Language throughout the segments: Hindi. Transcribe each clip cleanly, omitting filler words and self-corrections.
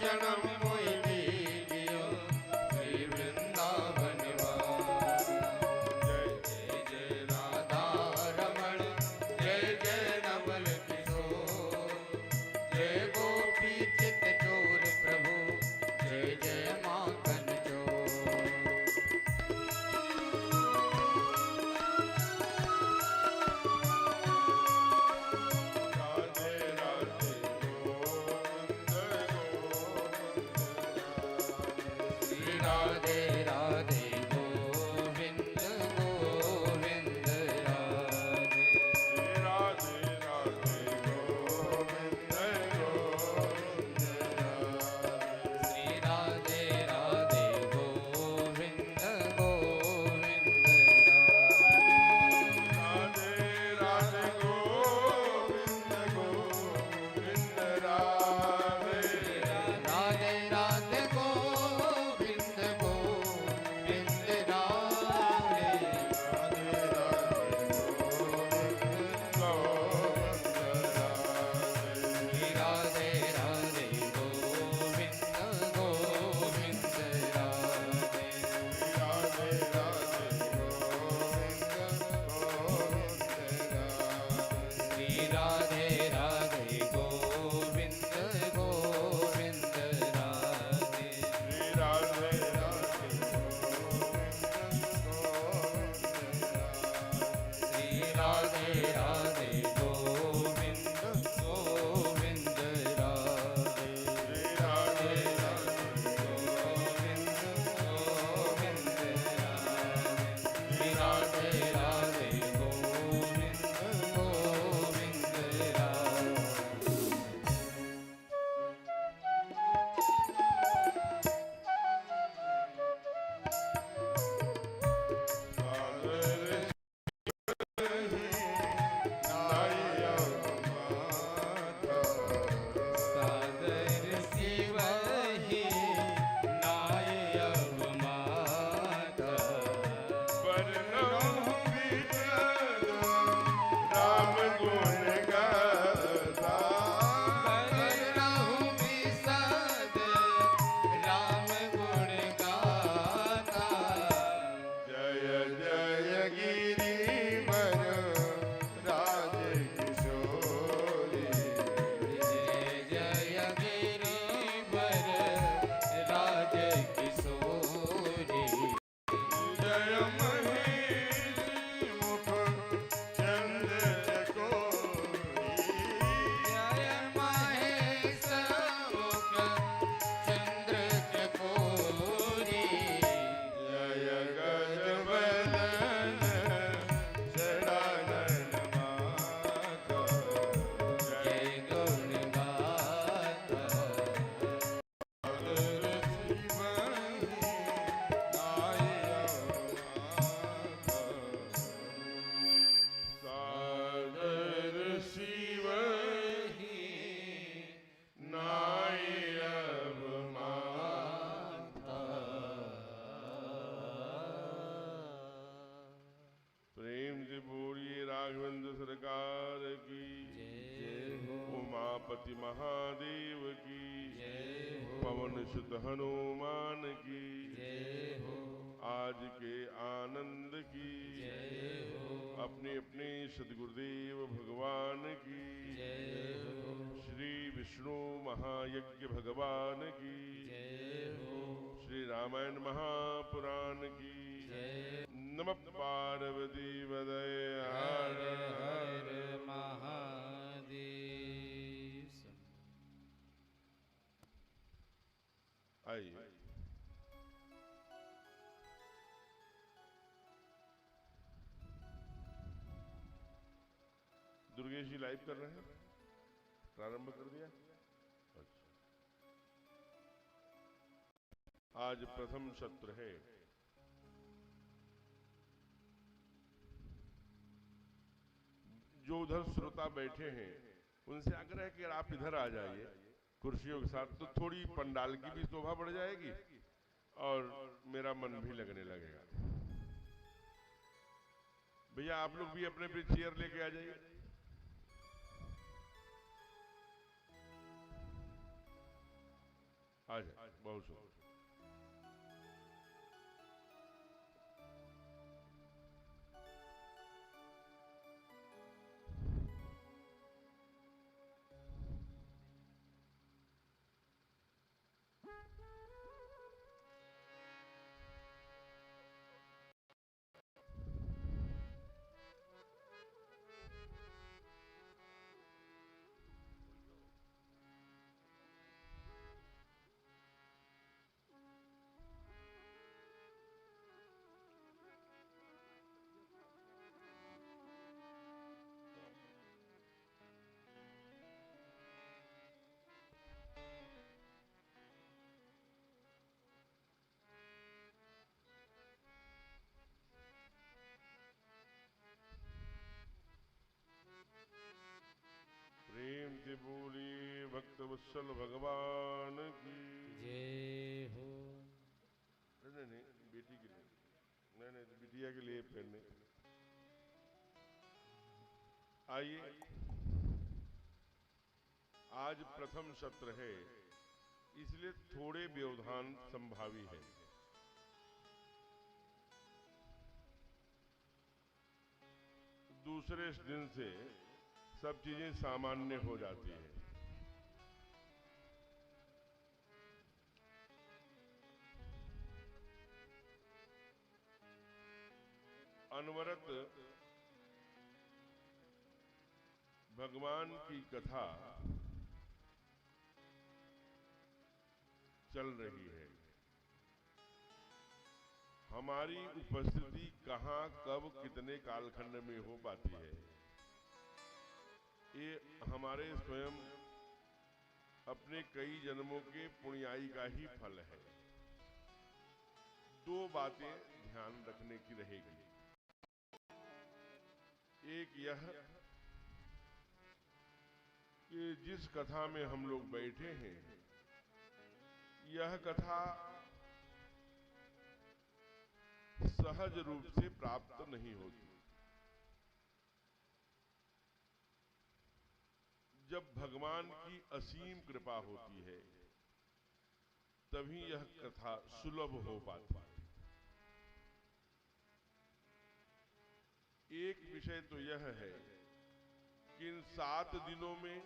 जन्म मोहि दीजियो श्री वृंदावन वास। जय जय जय राधा रमण, जय जय नवल किशोर, जय गोपी चित चोर प्रभु, जय जय माखन चोर। राधे राधे गोविंद गोविंद राधे, राधे राधे गोविंद गोविंद राधे, श्री राधे राधे गोविंद गोविंद राधे, राधे राधे गोविंद गोविंद राधे, राधे राधे गोविंद गोविंद राधे, राधे राधे गोविंद गोविंद राधे, राधे राधे गोविंद गोविंद राधे, राधे राधे गोविंद गोविंद राधे, राधे राधे गोविंद गोविंद राधे। सादर शिवहि नायब माता, बरनहुँ बिचर राम गुण गाथा, बरनहुँ बिसद राम गुण गाथा। जय जय गिरिवर राज किशोरी, जय जय गिरिवर राज किशोरी, जय महेश मुख चंद्र चकोरी, जय महेश मुख चंद्र चकोरी, जय गज बदन षडानन माता, जय गुण गाथा। सादर शिवहि नायब माता, सादर शिवहि नायब माता। प्रेम से बोलिए राघवेंद्र सरकार की जय हो, उमापति महादेव की पवन सुत हनुमान की जय हो, आज के आनंद की जय हो, अपने अपने सदगुरुदेव भगवान की जय हो, श्री विष्णु महायज्ञ भगवान की जय हो, श्री रामायण महापुराण की जय। नमः पार्वती वदय हर हर हर महादेव। आइए दुर्गेश जी लाइव कर रहे हैं, प्रारंभ कर दिया। अच्छा, आज प्रथम सत्र है। जो उधर श्रोता बैठे हैं उनसे आग्रह है कि आप इधर आ जाइए कुर्सियों के साथ, तो थोड़ी पंडाल की भी शोभा बढ़ जाएगी और मेरा मन भी लगने लगेगा। भैया आप लोग भी अपने अपने चेयर लेके आ जाइए। आ जाए, बहुत सुंदर। प्रेम से बोलिए भक्त वत्सल भगवान की जय हो। नहीं नहीं, बेटी के लिए नहीं, बिटिया के लिए पहनने। आइए, आज प्रथम सत्र है, इसलिए थोड़े व्यवधान संभावी है। दूसरे दिन से सब चीजें सामान्य हो जाती हैं। अनवरत भगवान की कथा चल रही है। हमारी उपस्थिति कहां, कब, कितने कालखंड में हो पाती है, ये हमारे स्वयं अपने कई जन्मों के पुण्याई का ही फल है। दो बातें ध्यान रखने की रहेगी। एक यह कि जिस कथा में हम लोग बैठे हैं, यह कथा सहज रूप से प्राप्त नहीं होती। जब भगवान की असीम कृपा होती है, तभी यह कथा सुलभ हो पाती है। एक विषय तो यह है कि इन 7 दिनों में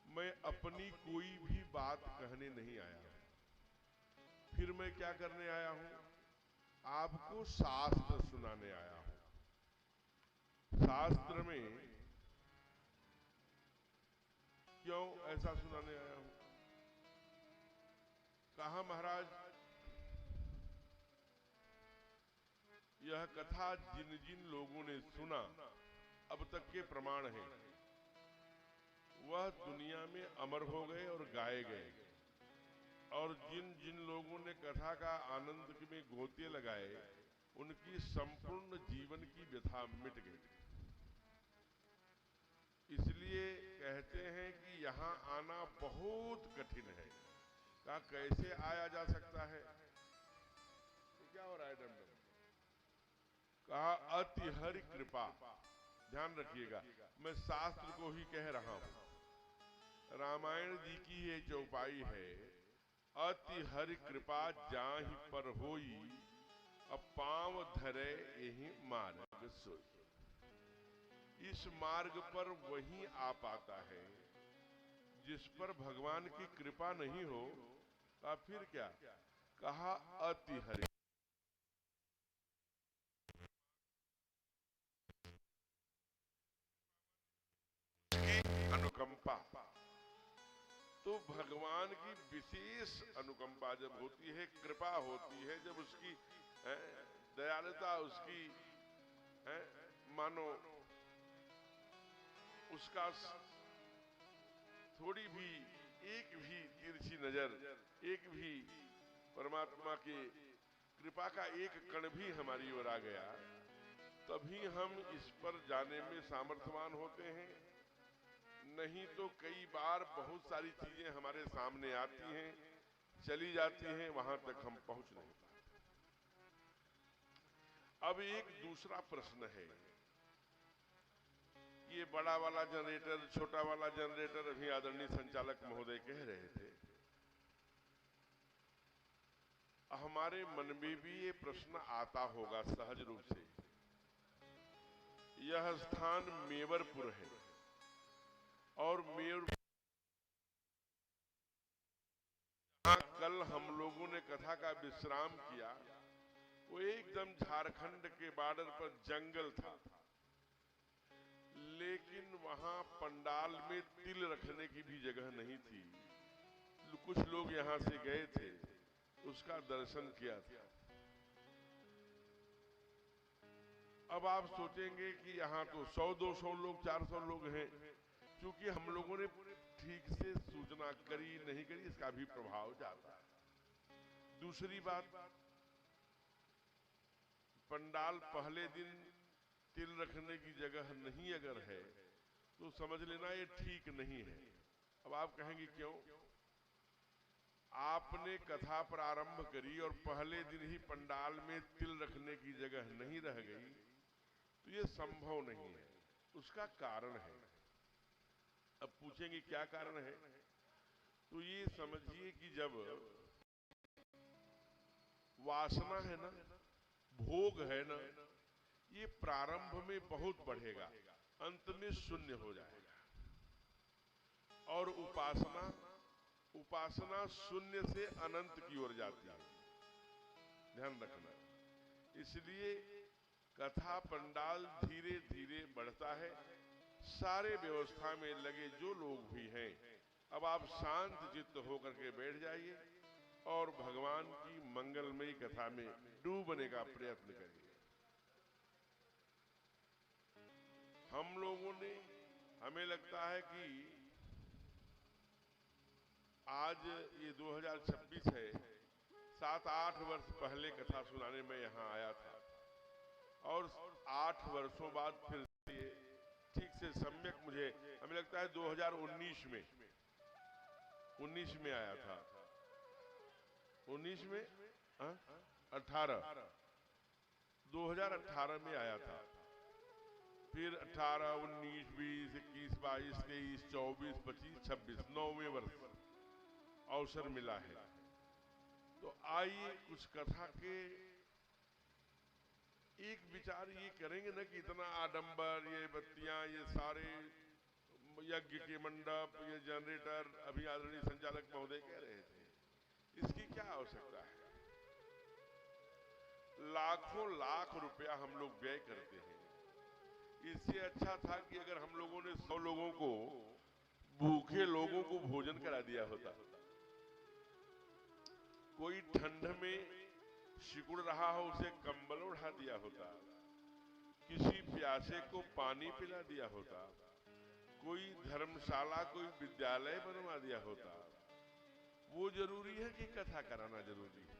मैं अपनी कोई भी बात कहने नहीं आया हूं। फिर मैं क्या करने आया हूं? आपको शास्त्र सुनाने आया हूं। शास्त्र में क्यों ऐसा सुनाने आया हूं? कहा महाराज, यह कथा जिन जिन लोगों ने सुना, अब तक के प्रमाण हैं, वह दुनिया में अमर हो गए और गाए गए। और जिन जिन लोगों ने कथा का आनंद में गोते लगाए, उनकी संपूर्ण जीवन की व्यथा मिट गई। इसलिए कहते हैं कि यहाँ आना बहुत कठिन है। कहा कैसे आया जा सकता है? क्या हो रहा है डमडम? कहा अति हरि कृपा। ध्यान रखिएगा, मैं शास्त्र को ही कह रहा हूं। रामायण जी की ये चौपाई है, अति हरि कृपा जाहि पर होई, अब पांव धरे यही मार्ग सोई। इस मार्ग पर वही आ पाता है जिस पर भगवान की कृपा नहीं हो। फिर क्या कहा? अति हरि अनुकंपा। तो भगवान की विशेष अनुकंपा जब होती है, कृपा होती है, जब उसकी दयालुता, उसकी मानो उसका थोड़ी भी, एक भी तिरछी नजर, एक भी परमात्मा की कृपा का एक कण भी हमारी ओर आ गया, तभी हम इस पर जाने में सामर्थ्यवान होते हैं। नहीं तो कई बार बहुत सारी चीजें हमारे सामने आती हैं, चली जाती हैं, वहां तक हम पहुंच नहीं पाते। अब एक दूसरा प्रश्न है, ये बड़ा वाला जनरेटर, छोटा वाला जनरेटर, अभी आदरणीय संचालक महोदय कह रहे थे हमारे मन में भी ये प्रश्न आता होगा सहज रूप से। यह स्थान मेवरपुर है और मेवरपुर कल हम लोगों ने कथा का विश्राम किया, वो एकदम झारखंड के बॉर्डर पर जंगल था, लेकिन वहां पंडाल में तिल रखने की भी जगह नहीं थी। कुछ लोग यहां से गए थे, उसका दर्शन किया था। अब आप सोचेंगे कि यहाँ तो 100-200 लोग 400 लोग हैं, क्योंकि हम लोगों ने ठीक से सूचना करी नहीं करी, इसका भी प्रभाव जाता है। दूसरी बात, पंडाल पहले दिन तिल रखने की जगह नहीं अगर है तो समझ लेना ये ठीक नहीं है। अब आप कहेंगे क्यों? आपने कथा प्रारंभ करी और पहले दिन ही पंडाल में तिल रखने की जगह नहीं रह गई, तो ये संभव नहीं है। उसका कारण है। अब पूछेंगे क्या कारण है, तो ये समझिए कि जब वासना है ना, भोग है ना, ये प्रारंभ में बहुत बढ़ेगा, अंत में शून्य हो जाएगा। और उपासना शून्य से अनंत की ओर जाती है, ध्यान रखना। इसलिए कथा पंडाल धीरे धीरे बढ़ता है। सारे व्यवस्था में लगे जो लोग भी हैं, अब आप शांत चित्त होकर के बैठ जाइए और भगवान की मंगलमयी कथा में डूबने का प्रयत्न करिए। हम लोगों ने, हमें लगता है कि आज ये 2026 है, 7-8 वर्ष पहले कथा सुनाने में यहाँ आया था और 8 वर्षों बाद फिर ये ठीक से सम्यक मुझे, हमें लगता है 2019 में आया था। 19 में 2018 में आया था। फिर 18, 19, 20, 21, 22, 23, 24, 25, 26, 9वें वर्ष अवसर मिला है। तो आइए कुछ कथा के एक विचार ये करेंगे ना कि इतना आडंबर, ये बत्तियां, ये सारे यज्ञ के मंडप, ये जनरेटर, अभी आदरणीय संचालक महोदय कह रहे थे, इसकी क्या आवश्यकता है? लाखों लाख रुपया हम लोग व्यय करते हैं। इससे अच्छा था कि अगर हम लोगों ने 100 लोगों को, भूखे लोगों को भोजन करा दिया होता, कोई ठंड में सिकुड़ रहा हो उसे कंबल उड़ा दिया होता, किसी प्यासे को पानी पिला दिया होता, कोई धर्मशाला, कोई विद्यालय बनवा दिया होता। वो जरूरी है कि कथा कराना जरूरी है?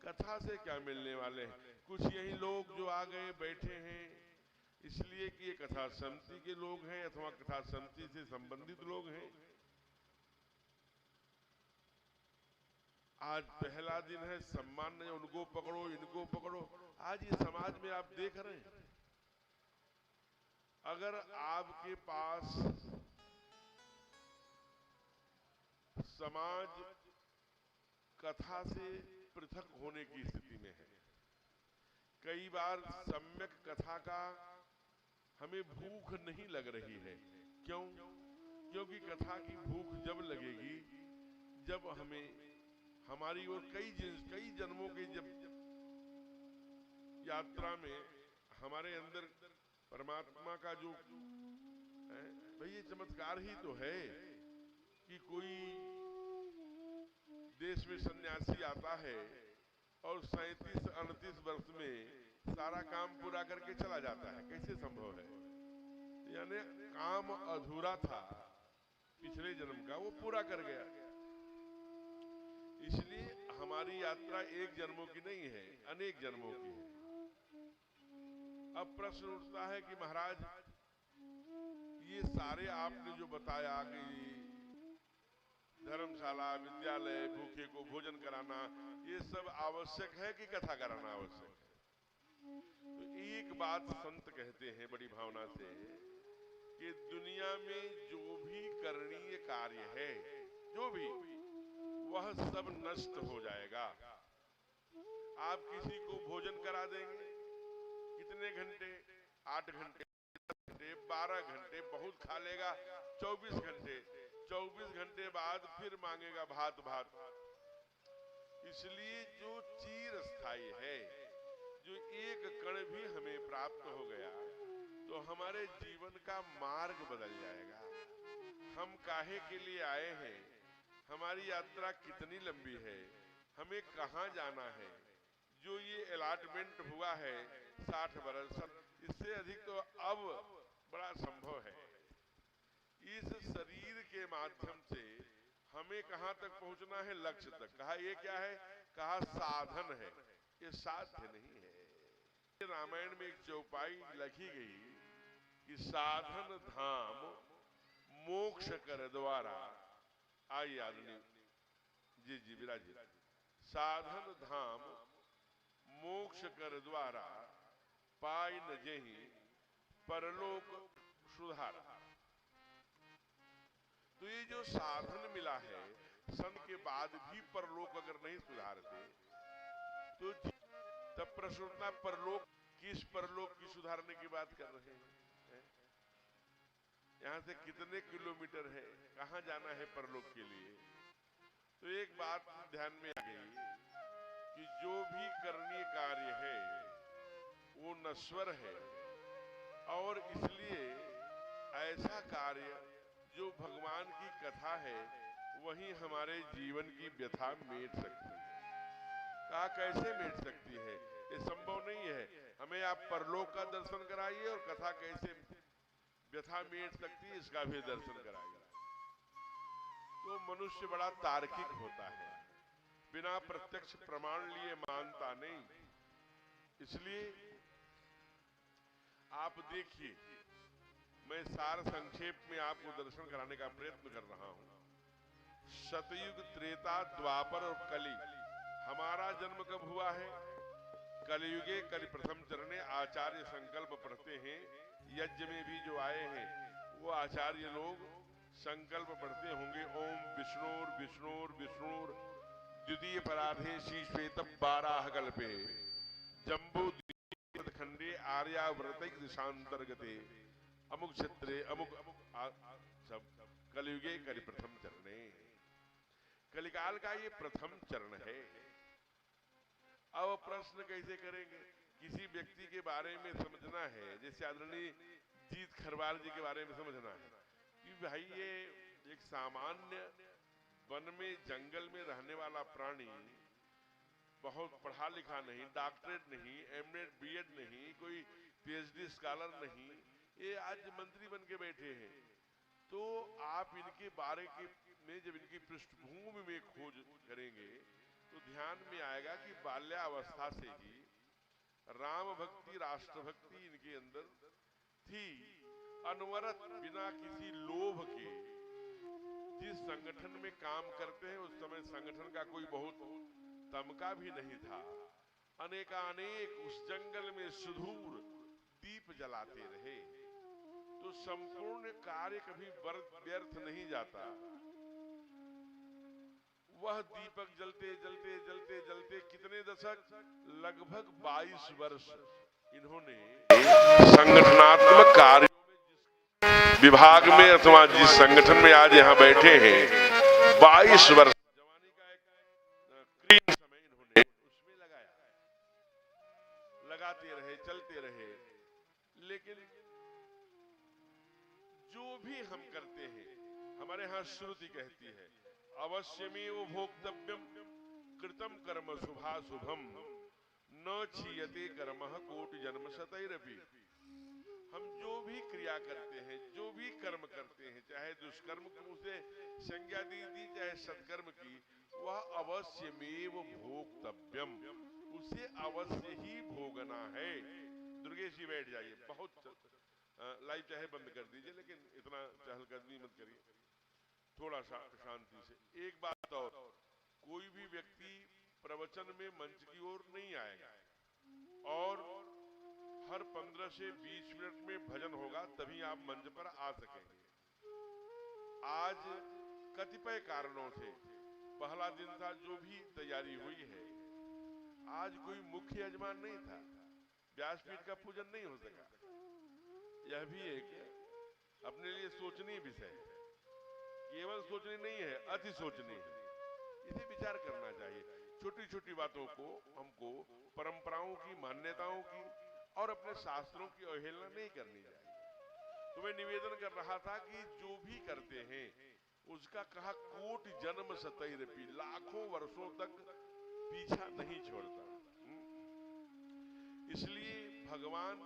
कथा से क्या मिलने वाले हैं? कुछ यही लोग जो आ गए बैठे हैं इसलिए कि ये कथा समिति के लोग हैं अथवा कथा समिति से संबंधित लोग हैं। आज पहला दिन है, सम्मान नहीं, उनको पकड़ो इनको पकड़ो। आज ये समाज में आप देख रहे हैं, अगर आपके पास समाज कथा से पृथक होने की स्थिति में है, कई बार सम्यक कथा का हमें भूख नहीं लग रही है। क्यों? क्योंकि कथा की भूख जब लगेगी जब हमें हमारी और कई जन्मों के जब यात्रा में हमारे अंदर परमात्मा का जो है, भाई ये चमत्कार ही तो है कि कोई देश में सन्यासी आता है और 37-38 वर्ष में सारा काम पूरा करके चला जाता है। कैसे संभव है? यानी काम अधूरा था पिछले जन्म का, वो पूरा कर गया। इसलिए हमारी यात्रा एक जन्मों की नहीं है, अनेक जन्मों की है। अब प्रश्न उठता है कि महाराज ये सारे आपने जो बताया कि धर्मशाला, विद्यालय, भूखे को भोजन कराना, ये सब आवश्यक है कि कथा कराना आवश्यक है? तो एक बात संत कहते हैं बड़ी भावना से कि दुनिया में जो भी करणीय कार्य है, जो भी, वह सब नष्ट हो जाएगा। आप किसी को भोजन करा देंगे, कितने घंटे, 8 घंटे, 12 घंटे, बहुत खा लेगा 24 घंटे, 24 घंटे बाद फिर मांगेगा भात भात। इसलिए जो चिर स्थायी है, जो एक कण भी हमें प्राप्त हो गया तो हमारे जीवन का मार्ग बदल जाएगा। हम काहे के लिए आए हैं, हमारी यात्रा कितनी लंबी है, हमें कहाँ जाना है, जो ये अलॉटमेंट हुआ है 60 बरस, इससे अधिक तो अब बड़ा संभव है। इस शरीर के माध्यम से हमें कहां तक पहुंचना है, लक्ष्य तक। कहा ये क्या है, कहा साधन है, ये साध्य नहीं है। रामायण में एक चौपाई लिखी गई कि साधन धाम मोक्ष कर द्वारा। आई आदमी जी विराजी। साधन धाम मोक्ष कर द्वारा, पाई न जेहि परलोक सुधारा। तो ये जो साधन मिला है, सन के बाद भी परलोक अगर नहीं सुधारते तो तब प्रश्न उठना, परलोक किस परलोक की सुधारने की बात कर रहे हैं? यहाँ से कितने किलोमीटर है, कहाँ जाना है परलोक के लिए? तो एक बात ध्यान में आ गई कि जो भी करणीय कार्य है वो नश्वर है, और इसलिए ऐसा कार्य जो भगवान की कथा है वही हमारे जीवन की व्यथा मेट सकती है। कहा कैसे मेट सकती है, ये संभव नहीं है। हमें आप परलोक का दर्शन कराइए और कथा कैसे व्यथा मेट सकती है इसका भी दर्शन कराइए। तो मनुष्य बड़ा तार्किक होता है, बिना प्रत्यक्ष प्रमाण लिए मानता नहीं। इसलिए आप देखिए, मैं सार संक्षेप में आपको दर्शन कराने का प्रयत्न कर रहा हूं। सतयुग, त्रेता, द्वापर और कली। हमारा जन्म कब हुआ है? कलयुगे कलि प्रथम चरणे आचार्य संकल्प पढ़ते हैं। यज्ञ में भी जो आए हैं वो आचार्य लोग संकल्प पढ़ते होंगे, ओम विष्णुर विष्णुर विष्णुर द्वितीय पराधे शी श्वेत 12 कल्पे जम्बू खंडे आर्याव्रत दिशांतर्गते अमुक क्षेत्रे अमुक सब कलयुगे कलि प्रथम चरणे। कलिकाल का ये प्रथम चरण है। अब प्रश्न कैसे करेंगे? किसी व्यक्ति के बारे में समझना है, जैसे आदरणीय जीत खरवार जी के बारे में समझना है कि भाई ये एक सामान्य वन में जंगल में रहने वाला प्राणी, बहुत पढ़ा लिखा नहीं, डॉक्टरेट नहीं, एमएड बीएड नहीं, कोई पीएचडी स्कॉलर नहीं, ये आज मंत्री बन के बैठे हैं। तो आप इनके बारे में जब इनकी पृष्ठभूमि में खोज करेंगे तो ध्यान में आएगा कि बाल्यावस्था से ही राम भक्ति, राष्ट्रभक्ति इनके अंदर थी। अनवरत बिना किसी लोभ के जिस संगठन में काम करते हैं उस समय संगठन का कोई बहुत तमका भी नहीं था। अनेकानेक उस जंगल में सुदूर दीप जलाते रहे तो संपूर्ण कार्य कभी व्यर्थ नहीं जाता। वह दीपक जलते जलते जलते जलते कितने दशक, लगभग 22 वर्ष इन्होंने संगठनात्मक कार्य विभाग में अथवा जिस संगठन में आज यहाँ बैठे हैं 22 वर्ष जवानी का एक क्रीम समय इन्होंने उसमें लगाया, लगाते रहे, चलते रहे। लेकिन जो भी हम करते हैं, हमारे यहाँ श्रुति कहती है अवश्यमेव भोक्तव्यम कृतम कर्म शुभाशुभम न क्षीयते कर्मः कोटि जन्म शतैरपि। हम जो भी क्रिया करते हैं, जो भी कर्म करते हैं, चाहे दुष्कर्म को उसे संज्ञा दी चाहे सत्कर्म की, वह अवश्यमेव भोक्तव्यम, उसे अवश्य ही भोगना है। दुर्गेश जी बैठ जाइए, बहुत लाइव चाहे बंद कर दीजिए लेकिन इतना चहलकदमी मत करिए, थोड़ा सा शांति से। एक बात और, कोई भी व्यक्ति प्रवचन में मंच की ओर नहीं आएगा और हर 15 से 20 मिनट में भजन होगा तभी आप मंच पर आ सकेंगे। आज कतिपय कारणों से, पहला दिन था, जो भी तैयारी हुई है, आज कोई मुख्य यजमान नहीं था, व्यासपीठ का पूजन नहीं हो सका। यह भी एक अपने लिए सोचनीय विषय है, केवल सोचनी नहीं है, अति सोचनी है। इसे विचार करना चाहिए। छोटी छोटी बातों को हमको परंपराओं की, मान्यताओं की और अपने शास्त्रों की अवहेलना नहीं करनी चाहिए। तो मैं निवेदन कर रहा था कि जो भी करते हैं उसका कहा कोटि जन्म सतैरपि, लाखों वर्षों तक पीछा नहीं छोड़ता। इसलिए भगवान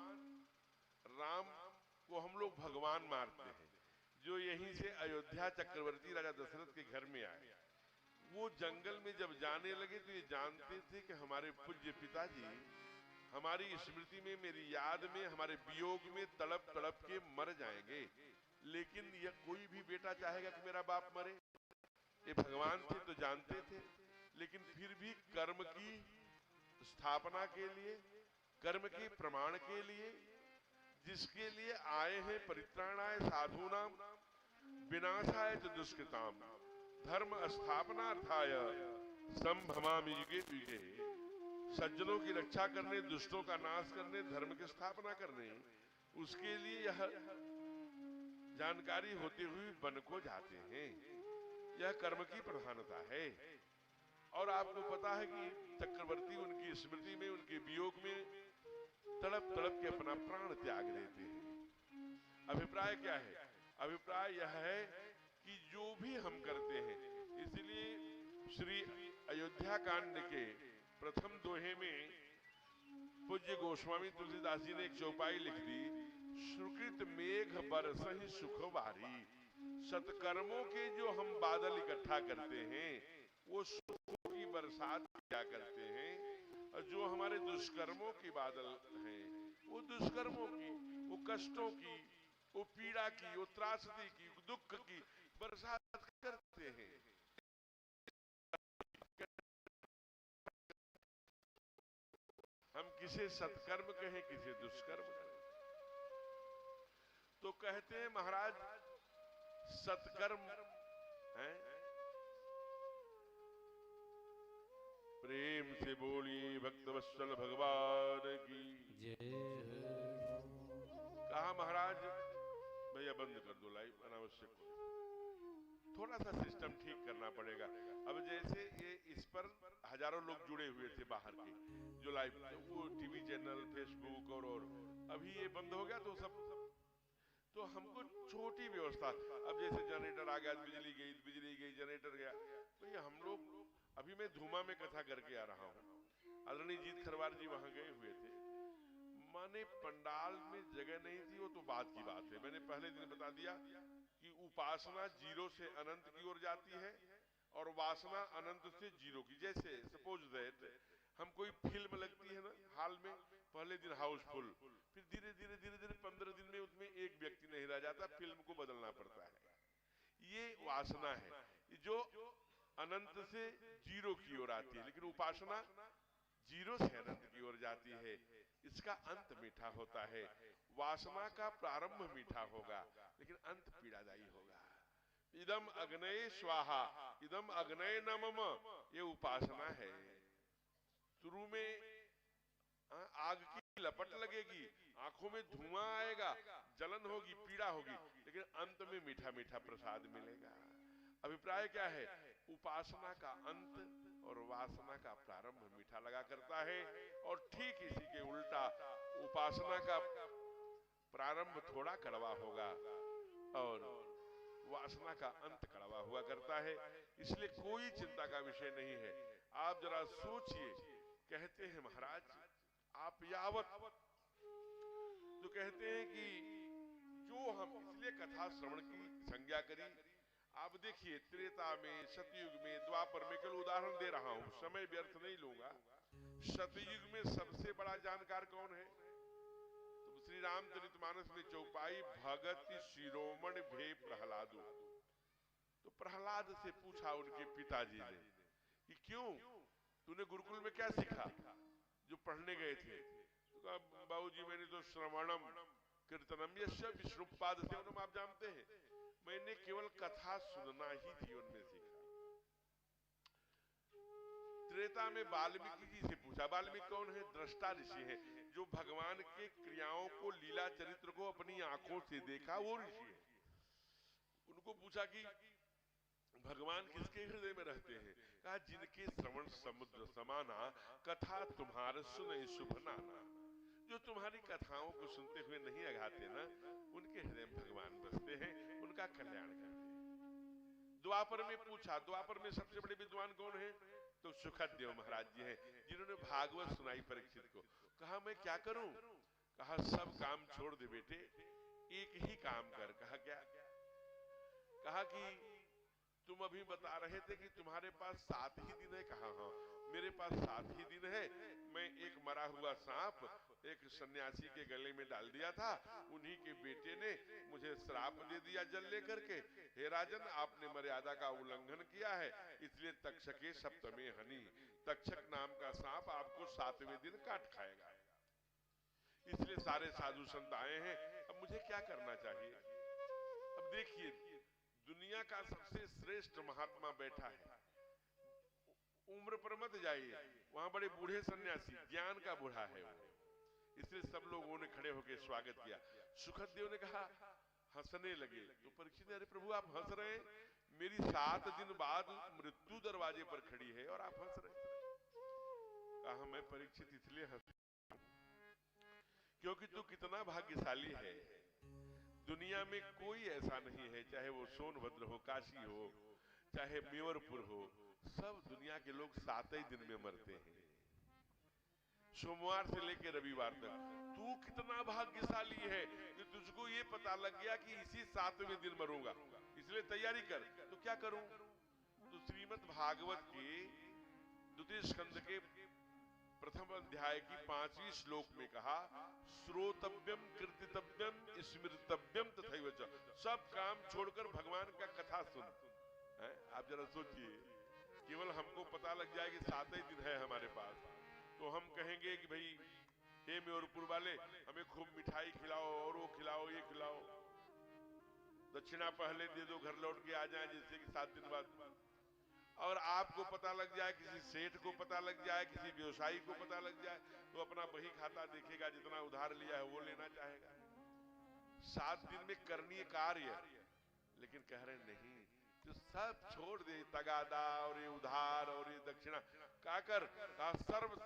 राम को हम लोग भगवान मानते हैं, जो यहीं से अयोध्या चक्रवर्ती राजा दशरथ के घर में आए। वो जंगल में जब जाने लगे तो ये जानते थे कि हमारे पूज्य पिताजी हमारी स्मृति में, मेरी याद में, हमारे वियोग में तड़प तड़प के मर जाएंगे, लेकिन यह कोई भी बेटा चाहेगा कि मेरा बाप मरे। ये भगवान थे तो जानते थे, लेकिन फिर भी कर्म की स्थापना के लिए, कर्म के प्रमाण के लिए, जिसके लिए आए हैं परित्राणाय साधूनाम विनाशाय च दुष्कृताम धर्म स्थापनार्थाय संभवामि युगे युगे, सज्जनों की रक्षा करने, दुष्टों का नाश करने, धर्म की स्थापना करने, उसके लिए यह जानकारी होते हुए वन को जाते हैं। यह कर्म की प्रधानता है। और आपको पता है कि चक्रवर्ती उनकी स्मृति में, उनके वियोग में तड़प तड़प के अपना प्राण त्याग देते हैं। अभिप्राय क्या है? अभिप्राय यह है कि जो भी हम करते हैं, इसलिए श्री अयोध्या कांड के प्रथम दोहे में पूज्य गोस्वामी तुलसीदास जी ने एक चौपाई लिख दी, सुकृत मेघ बरसहि सुख बारी। सत्कर्मों के जो हम बादल इकट्ठा करते हैं, वो सुखों की बरसात क्या करते हैं, और जो हमारे दुष्कर्मों की बादल हैं, वो दुष्कर्मों की, वो कष्टों की, वो पीड़ा की, वो त्रासदी की, दुख की बरसात करते हैं। हम किसे सत्कर्म कहें, किसे दुष्कर्म कहें। तो कहते हैं महाराज सत्कर्म है। प्रेम से बोलिए भक्तवत्सल भगवान की जय। कहा महाराज भैया बंद कर दो लाइव, अनावश्यक हो, थोड़ा सा सिस्टम ठीक करना पड़ेगा। अब जैसे ये इस पर हजारों लोग जुड़े हुए थे बाहर के, जो लाइव वो टीवी चैनल, फेसबुक और अभी ये बंद हो गया तो सब, तो हमको छोटी व्यवस्था, अब जैसे जनरेटर आ गया, बिजली गई, जनरेटर गया, भैया हम लोग, अभी मैं धूमा में कथा करके आ रहा हूँ, आदरणीय जीत खरवार जी वहां गए हुए थे, माने पंडाल में जगह नहीं थी, वो तो बात की बात है। मैंने पहले दिन बता दिया कि उपासना जीरो से अनंत की ओर जाती है और वासना अनंत से जीरो की। जैसे सपोज दैट हम कोई फिल्म लगती है ना हाल में, पहले दिन हाउसफुल, फिर धीरे धीरे 15 दिन में उसमें एक व्यक्ति नहीं रह जाता, फिल्म को बदलना पड़ता है। ये वासना है जो अनंत से जीरो की ओर आती है, लेकिन उपासना जीरो से अनंत की ओर जाती है, इसका अंत मीठा होता है। वासना का प्रारंभ मीठा होगा, लेकिन अंत पीड़ादायी होगा। इदम अग्नये स्वाहा, इदम अग्नये नमः, ये उपासना है। शुरू में आग की लपट लगेगी, आंखों में धुआं आएगा, जलन होगी, पीड़ा होगी, लेकिन अंत में मीठा मीठा प्रसाद मिलेगा। अभिप्राय क्या है? उपासना का अंत और वासना का प्रारंभ मीठा लगा करता है, और ठीक इसी के उल्टा उपासना का प्रारंभ थोड़ा कड़वा होगा और वासना का अंत कड़वा हुआ करता है। इसलिए कोई चिंता का विषय नहीं है। आप जरा सोचिए, कहते हैं महाराज आप यावत, तो कहते हैं कि जो हम, इसलिए कथा श्रवण की संज्ञा करी। आप देखिए त्रेता में, सतयुग में, द्वापर में, केवल उदाहरण दे रहा हूं, समय व्यर्थ नहीं लूंगा। सतयुग में सबसे बड़ा जानकार कौन है? तो श्री रामचरितमानस में चौपाई, भगत शिरोमणि भे प्रहलादो। तो प्रहलाद से पूछा उनके पिताजी ने कि क्यों, तूने गुरुकुल में क्या सीखा जो पढ़ने गए थे? तो कहा बाबूजी मैंने तो श्रवणम कीर्तनम यस्य विष्णुपाद सेवनम, आप जानते हैं, मैंने केवल कथा सुनना ही जीवन में सीखा। त्रेता में वाल्मीकि जी से पूछा। वाल्मीकि कौन है? दृष्टा ऋषि है, जो भगवान के क्रियाओं को, लीला चरित्र को अपनी आंखों से देखा, वो ऋषि है। उनको पूछा कि भगवान किसके हृदय में रहते हैं? कहा जिनके श्रवण समुद्र समाना, कथा तुम्हारे सुने शुभ नाना। जो तुम्हारी कथाओं को सुनते हुए नहीं अघाते ना, उनके हृदय में भगवान बसते हैं, उनका कल्याण करते हैं। द्वापर में पूछा, द्वापर में सबसे बड़े विद्वान कौन है? तो सुखदेव महाराज जी हैं, जिन्होंने भागवत सुनाई परीक्षित को। कहा मैं क्या करूं? कहा सब काम छोड़ दे बेटे, एक ही काम कर। कहा क्या? कहा कि तुम अभी बता रहे थे कि तुम्हारे पास 7 ही दिन है। कहा हाँ, मेरे पास 7 ही दिन है। मैं एक मरा हुआ सांप एक सन्यासी के गले में डाल दिया था, उन्हीं के बेटे ने मुझे श्राप दे दिया जल लेकर के। हे राजन, आपने मर्यादा का उल्लंघन किया है, इसलिए तक्षके सप्तमे हनि, तक्षक नाम का सांप आपको 7वें दिन काट खाएगा। इसलिए सारे साधु संत आए हैं, अब मुझे क्या करना चाहिए? अब देखिए, दुनिया का सबसे श्रेष्ठ महात्मा बैठा है, उम्र पर मत जाइए, वहां बड़े बूढ़े सन्यासी, ज्ञान का बूढ़ा है वो। इसलिए सब लोगों ने खड़े होकर स्वागत किया। सुखदेव ने कहा, हंसने लगे। तो परीक्षित ने, अरे प्रभु आप हंस रहे हैं, मेरी 7 दिन बाद मृत्यु दरवाजे पर खड़ी है और आप हंस रहे हैं। कहा मैं परीक्षित इसलिए हंस क्योंकि तू कितना भाग्यशाली है। दुनिया में कोई ऐसा नहीं है, चाहे वो सोनभद्र हो, काशी हो, चाहे मेवरपुर हो, सब दुनिया के लोग 7 ही दिन में मरते हैं, सोमवार से लेकर रविवार तक। तू कितना भाग्यशाली है कि तुझको ये पता लग गया कि इसी 7वें दिन मरूंगा, इसलिए तैयारी कर। तो क्या करूं? तो श्रीमद् भागवत के द्वितीय स्कंद के प्रथम अध्याय की 5वीं श्लोक में कहा, श्रोतव्यम कीर्तितव्यम स्मृतव्यम तथैव च। सब काम छोड़कर भगवान का कथा सुन। आप जरा सोचिए, केवल हमको पता लग जाए कि 7 ही दिन है हमारे पास, तो हम कहेंगे कि भाई हे मेवरपुर वाले, हमें खूब मिठाई खिलाओ और वो खिलाओ, ये खिलाओ, दक्षिणा पहले दे दो, घर लौट के आ जाए, जिससे कि 7 दिन बाद। और आपको पता लग जाए, किसी सेठ को पता लग जाए, किसी व्यवसायी को पता लग जाए, तो अपना बही खाता देखेगा, जितना उधार लिया है वो लेना चाहेगा। 7 दिन में करनीय कार्य, लेकिन कह रहे नहीं, तो सब छोड़ दे, तगादा और ये उधार और ये दक्षिणा का कर। कहा सर्व,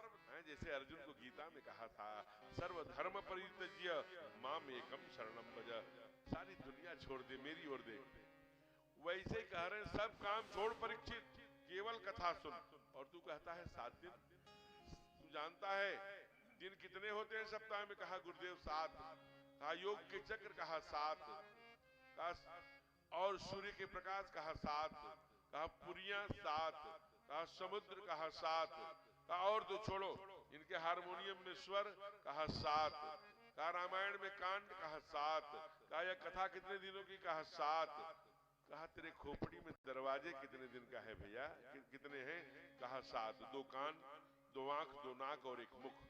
जैसे अर्जुन को गीता में कहा था, सर्व धर्म परित्यज्य माम एकम शरणम भज। सारी दुनिया छोड़ दे, मेरी ओर देख। वैसे कह रहे हैं, सब काम छोड़ परीक्षित, केवल कथा सुन। और तू कहता है 7 दिन। तू जानता है दिन कितने होते हैं सप्ताह में? कहा गुरुदेव 7। कहा योग के चक्र? कहा 7। कहा और सूर्य के प्रकाश? कहा 7। कहा पुरियां? 7। कहा समुद्र? कहा 7। कहा और तो छोड़ो, इनके हारमोनियम में स्वर? कहा 7। कहा रामायण में कांड? कहा 7। कहा यह कथा कितने दिनों की? कहा 7। कहा तेरे खोपड़ी में दरवाजे कितने दिन का है भैया, कितने हैं? कहा 7। 2 कान, 2 आंख, 2 नाक और 1 मुख।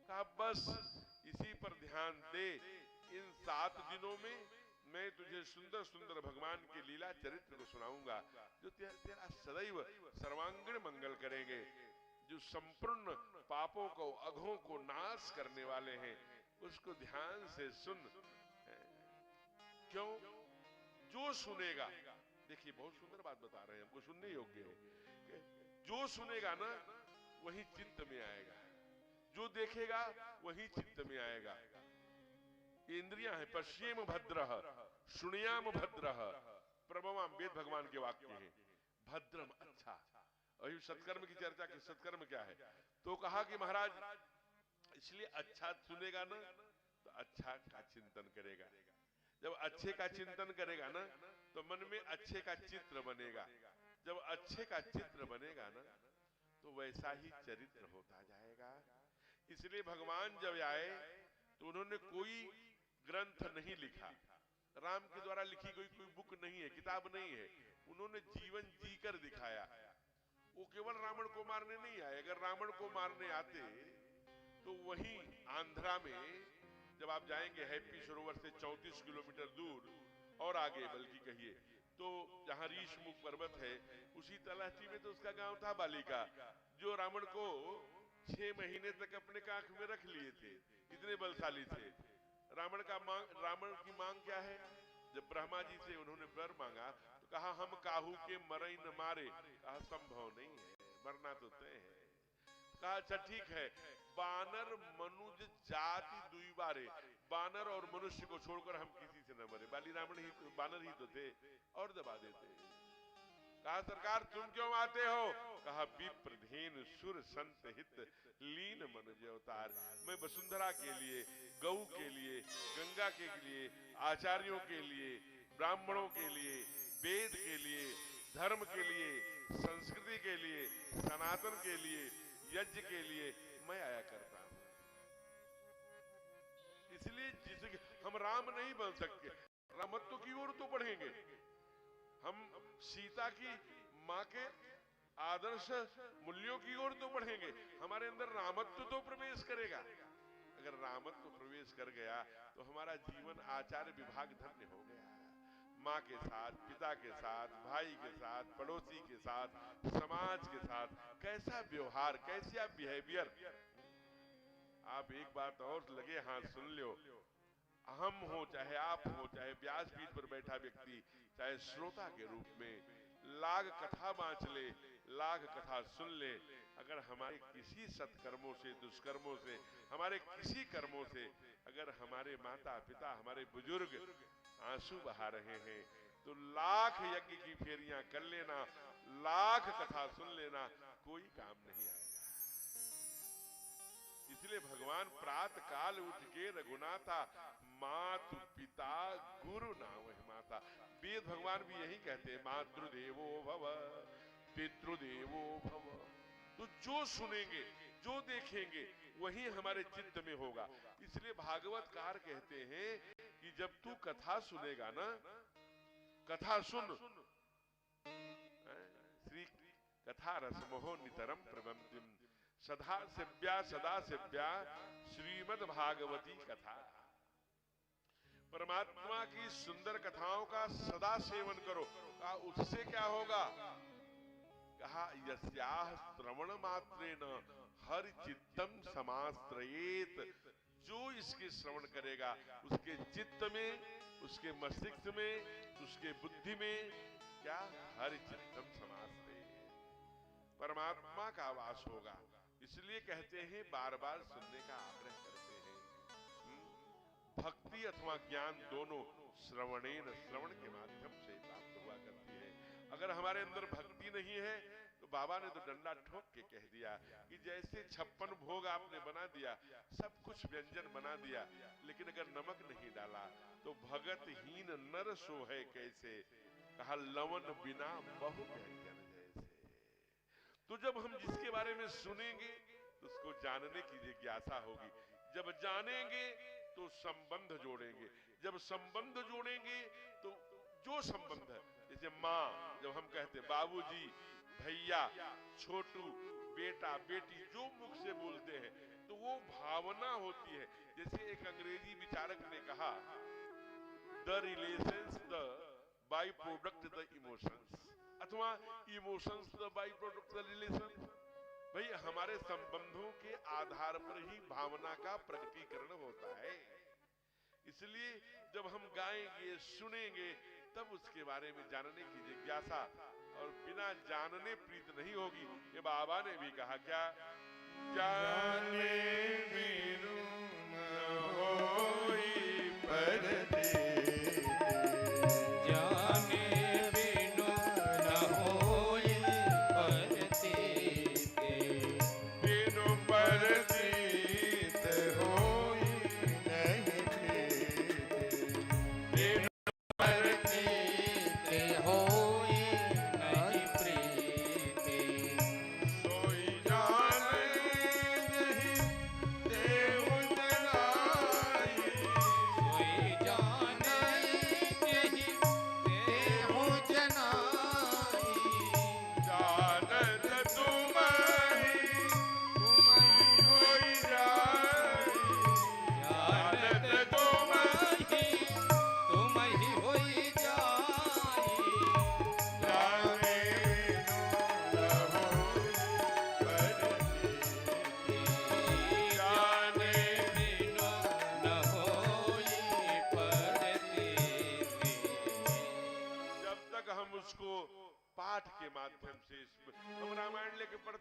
कहा बस इसी पर ध्यान दे, इन 7 दिनों में मैं तुझे सुंदर सुंदर भगवान के लीला चरित्र को सुनाऊंगा, जो तेरा सदैव सर्वांगीण मंगल करेंगे, जो संपूर्ण पापों को, अघों को नाश करने वाले हैं। उसको ध्यान से सुन। क्यों? जो सुनेगा, देखिए बहुत सुंदर बात बता रहे हैं, हमको सुनने योग्य है। जो सुनेगा ना वही चित्त में आएगा, जो देखेगा वही चित्त में आएगा। इंद्रियां है, पश्येम भद्रः शुण्याम भद्रः प्रभवाम, वेद भगवान के वाक्य हैं। भद्रम, अच्छा। अभी सत्कर्म की चर्चा की, सत्कर्म क्या है? तो कहा कि महाराज इसलिए अच्छा सुनेगा ना तो अच्छा का चिंतन करेगा। जब अच्छे का चिंतन करेगा ना तो मन में अच्छे का चित्र बनेगा। जब अच्छे का चित्र बनेगा ना तो वैसा ही चरित्र होता जाएगा। इसलिए भगवान जब आए तो उन्होंने कोई ग्रंथ नहीं लिखा, राम के द्वारा लिखी कोई बुक नहीं है, किताब नहीं है। उन्होंने जीवन जीकर दिखाया। वो केवल रावण को मारने नहीं आए। अगर रावण को मारने आते तो वहीं आंध्रा में जब आप जाएंगे हैप्पी सरोवर से 34 किलोमीटर दूर और आगे बल्कि कहिए, तो जहां ऋषमुख पर्वत है उसी तलहटी में तो उसका गांव था बालिका, जो रावण को 6 महीने तक अपने काख में रख लिए थे, इतने बलशाली थे। रावण की मांग क्या है? जब ब्रह्मा जी से उन्होंने वर मांगा तो कहा हम काहू के मरई न मारे, कहा संभव नहीं है, मरना तो तय है। कहा अच्छा ठीक है, बानर मनुज जाति दुई बारे, बानर और मनुष्य को छोड़कर हम किसी से न मरे। बाली बानर ही तो थे और दबा देते। कहा सरकार तुम क्यों आते हो? कहा विप्र धेनु सुर संत हित लीन मनुज अवतार, मैं वसुंधरा के लिए, गौ के लिए, गंगा के लिए, आचार्यों के लिए, ब्राह्मणों के लिए, वेद के लिए, धर्म के लिए, संस्कृति के लिए, सनातन के लिए, यज्ञ के लिए मैं आया करता हूं। इसलिए जिसके हम राम नहीं बन सकते, रामत्व की ओर तो बढ़ेंगे। हम सीता की माँ के आदर्श मूल्यों की ओर तो बढ़ेंगे, हमारे अंदर रामत्व तो प्रवेश करेगा। अगर रामत्व प्रवेश कर गया तो हमारा जीवन आचार्य विभाग धन्य हो गया। माँ के साथ, पिता के साथ, भाई के साथ, पड़ोसी के साथ, समाज के साथ कैसा व्यवहार, कैसा बिहेवियर। आप एक बात और लगे हाथ सुन लो, हम हो चाहे आप हो, चाहे व्यासपीठ पर बैठा व्यक्ति, चाहे श्रोता के रूप में लाख कथा बांच ले, लाख कथा सुन ले, अगर हमारे किसी सत्कर्मों से, दुष्कर्मों से, हमारे किसी कर्मों से अगर हमारे माता पिता, हमारे बुजुर्ग आंसू बहा रहे हैं तो लाख यज्ञ की फेरियां कर लेना, लाख कथा सुन लेना, कोई काम नहीं आएगा। इसलिए भगवान प्रात काल उठ के रघुनाथा, मातु पिता गुरु नाम माता। वेद भगवान भी यही कहते हैं, मातृदेवो भव पितृदेवो भव। तो जो सुनेंगे, जो देखेंगे वही हमारे चित्त में होगा। इसलिए भागवतकार कहते हैं कि जब तू कथा सुनेगा ना, कथा सुन, श्री कथा रसमोह नितरम प्रबंधिम सदा सेव्या श्रीमद् भागवती कथा। परमात्मा की सुंदर कथाओं का सदा सेवन करो। कहा उससे क्या होगा? कहा यस्याह श्रवण मात्रेण हरि चित्तम समाश्रयेत। जो इसके श्रवण करेगा उसके चित्त में, उसके मस्तिष्क में, उसके बुद्धि में क्या? हरि चित्तम समाश्रयेत, परमात्मा का वास होगा। इसलिए कहते हैं, बार बार सुनने का आग्रह करते हैं। भक्ति अथवा ज्ञान दोनों श्रवणेन, श्रवण के माध्यम से प्राप्त हुआ करती है। अगर हमारे अंदर भक्ति नहीं है तो बाबा ने तो डंडा ठोक के कह दिया कि जैसे 56 भोग आपने बना दिया, सब कुछ व्यंजन बना दिया, लेकिन अगर नमक नहीं डाला तो भगतहीन नर सो है कैसे। कहा लवन बिना बहु व्यंजन जैसे। तो जब हम जिसके बारे में सुनेंगे तो उसको जानने की जिज्ञासा होगी। जब जानेंगे तो संबंध जोड़ेंगे, जब संबंध जोड़ेंगे तो जो संबंध है, जैसे माँ, जब हम कहते बाबूजी, भैया, छोटू, बेटा, बेटी, जो मुख से बोलते हैं तो वो भावना होती है। जैसे एक अंग्रेजी विचारक ने कहा, the relations the by product the emotions, अथवा emotions the by product the relations. भाई हमारे संबंधों के आधार पर ही भावना का प्रकटीकरण होता है। इसलिए जब हम गाएंगे, सुनेंगे, तब उसके बारे में जानने की जिज्ञासा, और बिना जानने प्रीत नहीं होगी। ये बाबा ने भी कहा, क्या? जाने बिनु न होई परदेस, सोई जाने नहीं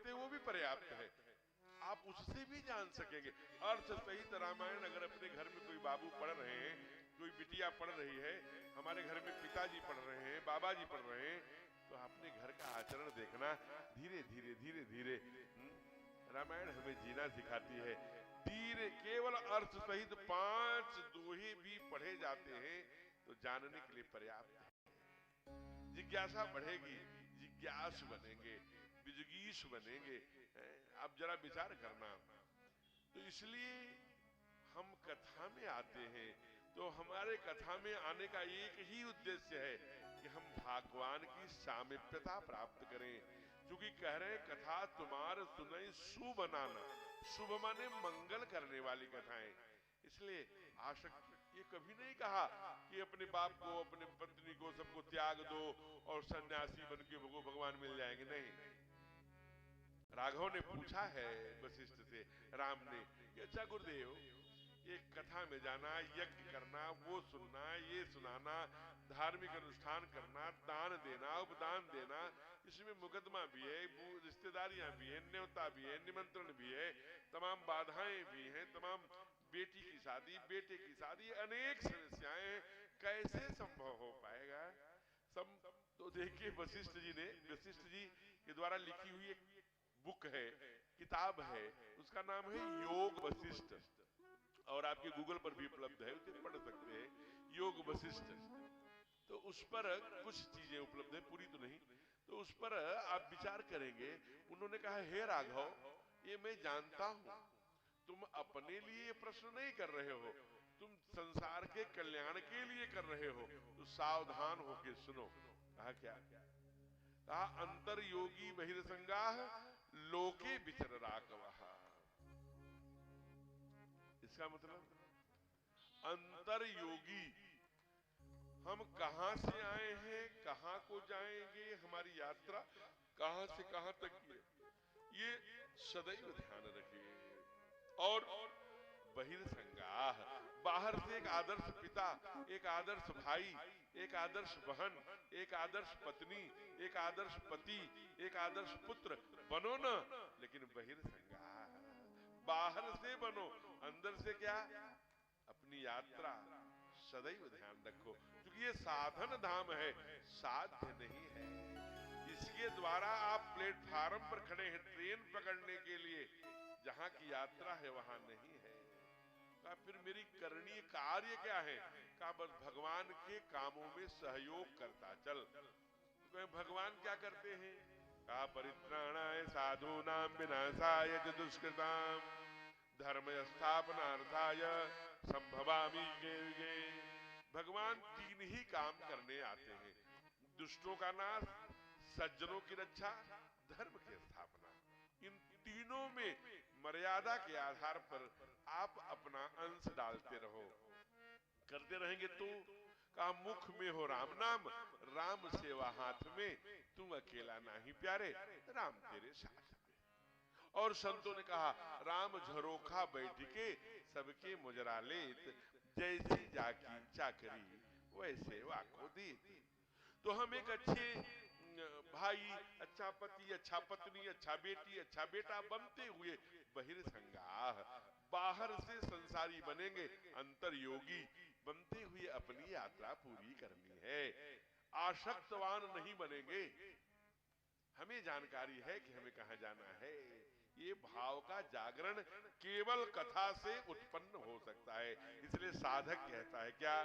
पढ़ते हैं वो भी पर्याप्त है, आप उससे भी जान सकेंगे। अर्थ सहित रामायण अगर अपने घर में कोई बाबू पढ़ रहे हैं, कोई बिटिया पढ़ रही है, हमारे घर में पिताजी पढ़ रहे हैं, बाबा जी पढ़ रहे हैं, तो अपने घर का आचरण देखना, धीरे धीरे धीरे धीरे रामायण हमें जीना सिखाती है। धीरे केवल अर्थ सहित 5 दोहे भी पढ़े जाते हैं तो जानने के लिए पर्याप्त है। जिज्ञासा बढ़ेगी, जिज्ञासु बनेंगे, विजिगीष बनेंगे। अब जरा विचार करना, तो इसलिए हम कथा में आते हैं तो हमारे कथा में आने का एक ही उद्देश्य है कि हम भगवान की सामीप्यता प्राप्त करें। क्योंकि कह रहे हैं कथा तुम्हार सुनई शुभ बनाना, शुभ माने मंगल करने वाली कथाएं। इसलिए आशक्त ये कभी नहीं कहा कि अपने बाप को, अपने पत्नी को, सबको त्याग दो और सन्यासी बन के भगवान मिल जाएंगे, नहीं। राघव ने पूछा है वशिष्ठ से, राम ने, कि अच्छा गुरुदेव, ये कथा में जाना, यज्ञ करना, वो सुनना, ये सुनाना, धार्मिक अनुष्ठान करना, दान देना, उपदान देना, इसमें मुकदमा भी है, रिश्तेदारियां भी है, न्योता भी है, निमंत्रण भी है, तमाम बाधाएं भी हैं, तमाम बेटी की शादी, बेटे की शादी, अनेक समस्याएं हैं, कैसे संभव हो पाएगा? तो देखिए वशिष्ठ जी के द्वारा लिखी हुई एक बुक है, किताब है, उसका नाम है योग वशिष्ठ, और आपके गूगल पर भी उपलब्ध है, उसे पढ़ सकते हैं, योग वशिष्ठ। तो उस पर कुछ चीजें उपलब्ध है, पूरी तो नहीं, तो उस पर आप विचार करेंगे। उन्होंने कहा, हे राघव, ये मैं जानता हूं तुम अपने लिए प्रश्न नहीं कर रहे हो, तुम संसार के कल्याण के लिए कर रहे हो, तो सावधान होके सुनो। कहा क्या? कहा, अंतर योगी बहिर्संगाः लोके विचर राघवः। इसका मतलब अंतर योगी, हम कहां से आए हैं, कहां को जाएंगे, हमारी यात्रा कहां से कहां तक की है, ये सदैव ध्यान रखिए। और बहिर्संगाः, बाहर से एक आदर्श पिता, एक आदर्श भाई, एक आदर्श बहन, एक आदर्श पत्नी, एक आदर्श पति, एक आदर्श पुत्र बनो ना, लेकिन बहिर्संगाः, बाहर से बनो, अंदर से क्या? अपनी यात्रा सदैव ध्यान रखो, क्योंकि ये साधन धाम है, साध्य नहीं है। इसके द्वारा आप प्लेटफार्म पर खड़े हैं ट्रेन पकड़ने के लिए, जहां की यात्रा है वहां नहीं है। कहा, फिर मेरी करणीय कार्य क्या है? कहा, बस भगवान के कामों में सहयोग करता चल। तो भगवान क्या करते हैं? कहा, परित्राणाय साधूनां विनाशाय च दुष्कृतां धर्म स्थापनार्थाय संभवामि युगे युगे। भगवान 3 ही काम करने आते हैं, दुष्टों का नाश, सज्जनों की रक्षा, धर्म की स्थापना। इन तीनों में मर्यादा के आधार पर आप अपना अंश डालते रहो, करते रहेंगे तो। कहा, मुख में हो राम नाम, राम सेवा हाथ में, तुम अकेला नहीं प्यारे, राम तेरे साथ में। और संतों ने कहा, राम झरोखा बैठ के सबके मुजरा लेत, जैसी जाकी चाकरी वैसे वाको दीत। तो हम एक अच्छे भाई, अच्छा पति, अच्छा पत्नी, अच्छा बेटी, अच्छा बेटा बनते हुए बहिर्संगाः, बाहर से संसारी बनेंगे, अंतर योगी बनते हुए अपनी यात्रा पूरी करनी है। आसक्तवान नहीं बनेंगे, हमें जानकारी है कि हमें कहां जाना है। ये भाव का जागरण केवल कथा से उत्पन्न हो सकता है। इसलिए साधक कहता है क्या?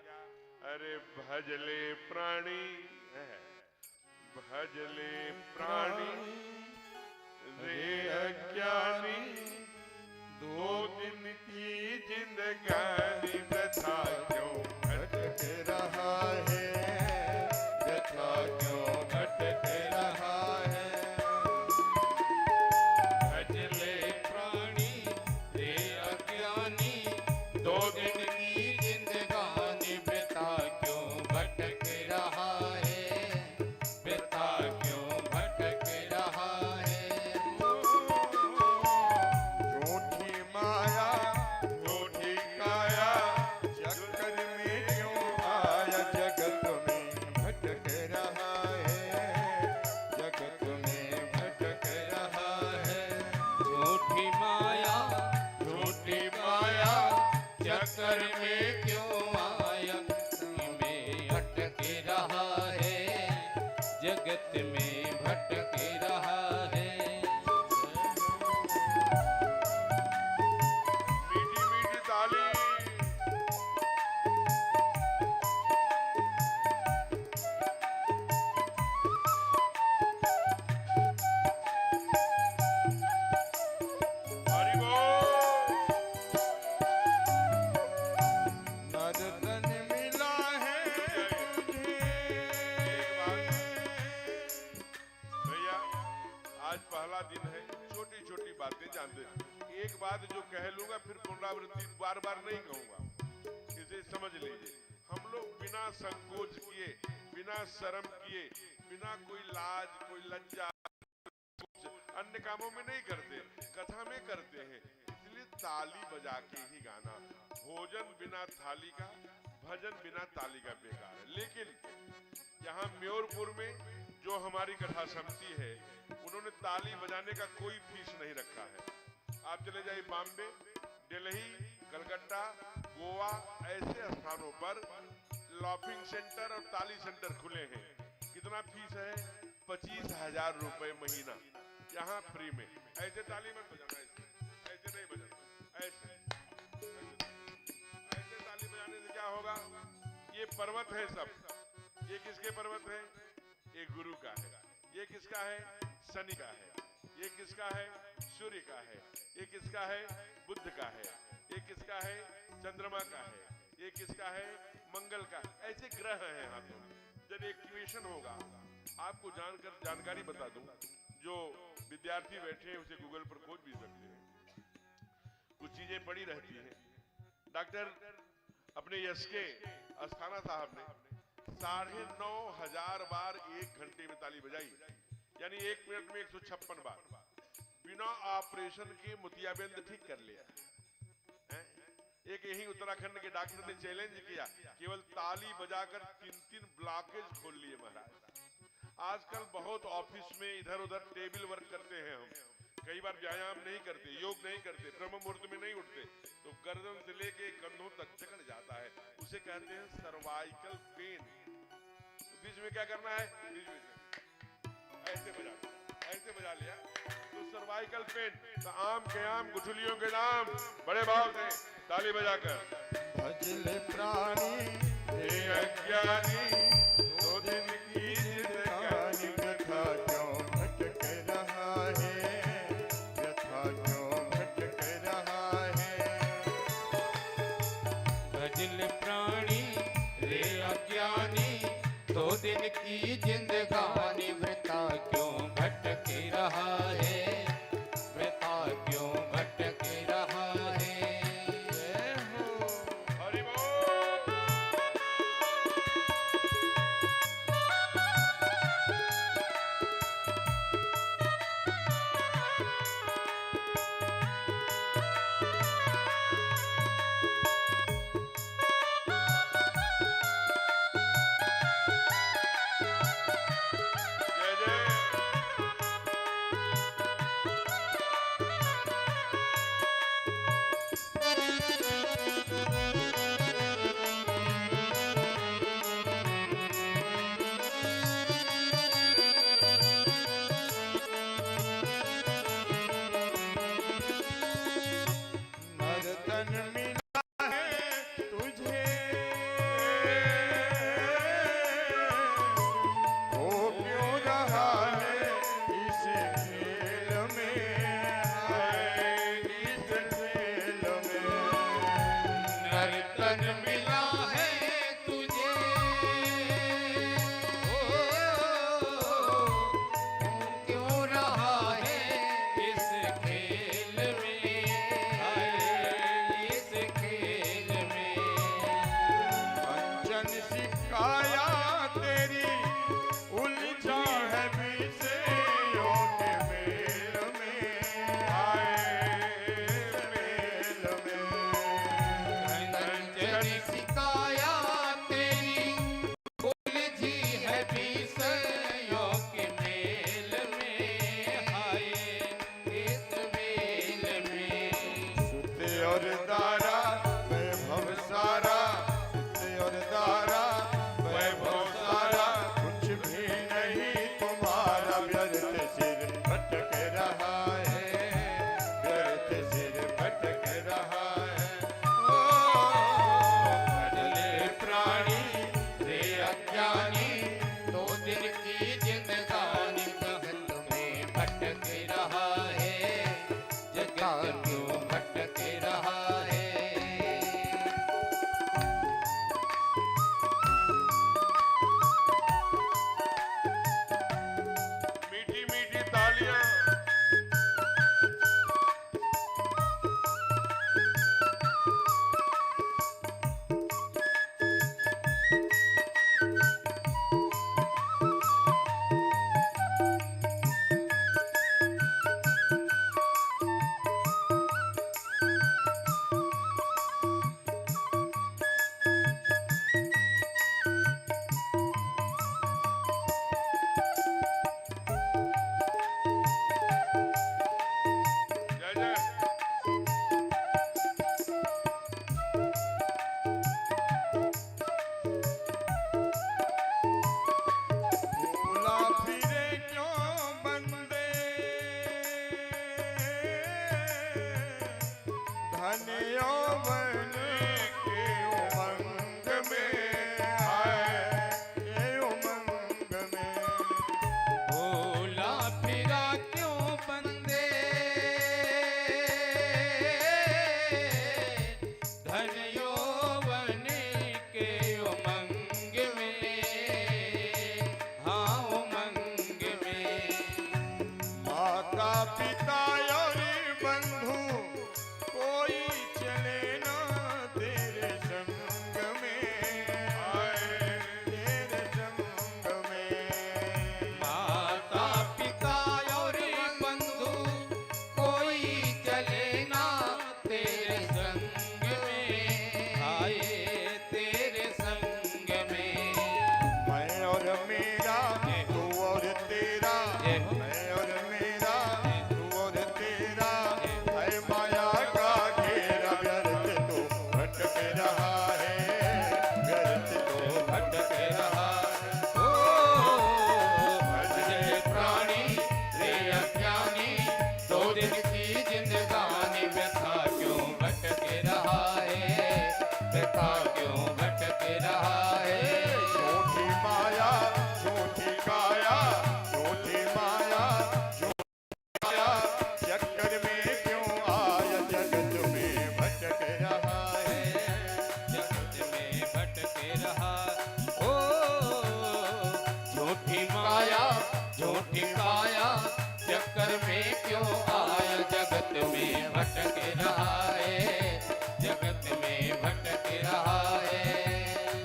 अरे भजले प्राणी, भजले प्राणी रे अज्ञानी, 2 दिन की जिंदगानी व्यथा क्यों भटक रहा है, व्यथा क्यों भटक रहा है। भजले प्राणी रे अज्ञानी, 2 दिन की जिंदगानी व्यथा क्यों भटक रहा है, व्यथा क्यों भटक रहा है। छोटी छोटी बातें जानते हैं। एक बात जो कह लूंगा फिर पुनरावृत्ति बार बार नहीं कहूंगा, इसे समझ लीजिए। हम लोग बिना संकोच किए, बिना शर्म किए, बिना कोई लाज, कोई लज्जा, अन्य कामों में नहीं करते, कथा में करते हैं। इसलिए ताली बजा के ही गाना। भोजन बिना थाली का, भजन बिना ताली का बेकार है। लेकिन यहाँ म्योरपुर में जो हमारी कथा समिति है, उन्होंने ताली बजाने का कोई फीस नहीं रखा है। आप चले जाइए बॉम्बे, दिल्ली, कलकत्ता, गोवा, ऐसे स्थानों पर लॉफिंग सेंटर और ताली सेंटर खुले हैं। कितना फीस है? 25,000 रुपए महीना। यहाँ फ्री में। ऐसे ताली मत बजाना, ऐसे नहीं बजाना, ऐसे ताली बजाने से क्या होगा? ये पर्वत है सब। ये किसके पर्वत है? ये गुरु का है। ये किसका है? शनि का है। ये किसका है? सूर्य का है। ये किसका है? बुध का है। ये किसका है? चंद्रमा का है। ये किसका है? मंगल का। ऐसे ग्रह हैं यहाँ पे। जब एक्टिवेशन होगा, आपको जानकारी बता दूं, जो विद्यार्थी बैठे हैं उसे गूगल पर खोज भी सकते हैं, कुछ चीजें पड़ी रहती हैं। डॉक्टर अपने यश के अस्थाना साहब ने 9,500 बार 1 घंटे में ताली बजाई, यानी 1 मिनट में 156 बार बिना ऑपरेशन के मोतियाबिंद ठीक कर लिया। एक यही उत्तराखंड के डॉक्टर ने चैलेंज किया, केवल ताली बजाकर 3 ब्लॉकेज खोल लिए महाराज। आजकल बहुत ऑफिस में इधर उधर टेबल वर्क करते हैं हम, कई बार व्यायाम नहीं करते, योग नहीं करते, ब्रह्म मुहूर्त में नहीं उठते, तो गर्दन से लेके कंधों तक जकड़ जाता है। उसे कहते हैं सर्वाइकल पेन। तो बीच में क्या करना है? बीच में ऐसे बजा लिया तो सर्वाइकल पेन। तो आम के आम, गुठलियों के नाम, बड़े भाव से ताली बजाकर भजले प्राणी हे अज्ञानी, दो दिन की जिंदगानी व्यथा क्यों भटक रहा है, व्यथा क्यों भटक रहा है। भजले प्राणी रे अज्ञानी, 2 दिन की जिंदगानी व्यथा क्यों भटक रहा है, व्यथा क्यों भटक रहा है। हरि बोल। जय जय। नर्तन मिला है तुझे, हो क्यों रहा है इस खेल में, है इस खेल में। नर्तन मिला है तुझे, हो क्यों रहा है इस खेल में, इस खेल में। कंचन सिकाया तेरी उलझा है विषयों के मेल में, मेल में। कंचन सिकाया तेरी उलझी है विषयों के मेल में, हाय इस मेल में। सुते और दारा वैभव सारा, सुते और दारा वैभव सारा, कुछ भी नहीं तुम्हारा, व्यर्थ सिर भटक रहा है, व्यर्थ सिर भटक रहा है। ओ भजले प्राणी रे अज्ञानी, 2 दिन की जिंदगानी जगत में भटक रहा है, जगत क्यों भटक रहा है। मीठी मीठी तालियां धन यौवन के उमंग में आए, ये उमंग में। भूला फिरा क्यों बंदे धन यौवन के उमंग में, हाँ उमंग में। माता पिता और बंधु कोई चले ना तेरे संग में आए, तेरे संग में। माता पिता और बंधु कोई चले ना तेरे संग में, आए तेरे संग में। मैं और मेरा तू और तेरा, मैं और मेरा तू और तेरा, है माया का घेरा। व्यर्थ तो भटक रहा है, व्यर्थ तो भटक रहा ओ भजते प्राणी रे अज्ञानी, 2 दिन की जिंदगानी व्यथा क्यों भटक रहा है, व्यथा क्यों भटक रहा है। झूठी माया, झूठी काया, झूठी माया, झूठी काया, चक्कर में क्यों आया, जगत में भटक रहा है। जगत में भटक रहा ओ झूठी माया, झूठी काया, चक्कर में क्यों आया, जगत में भटक रहा है, जगत में भटक रहा है।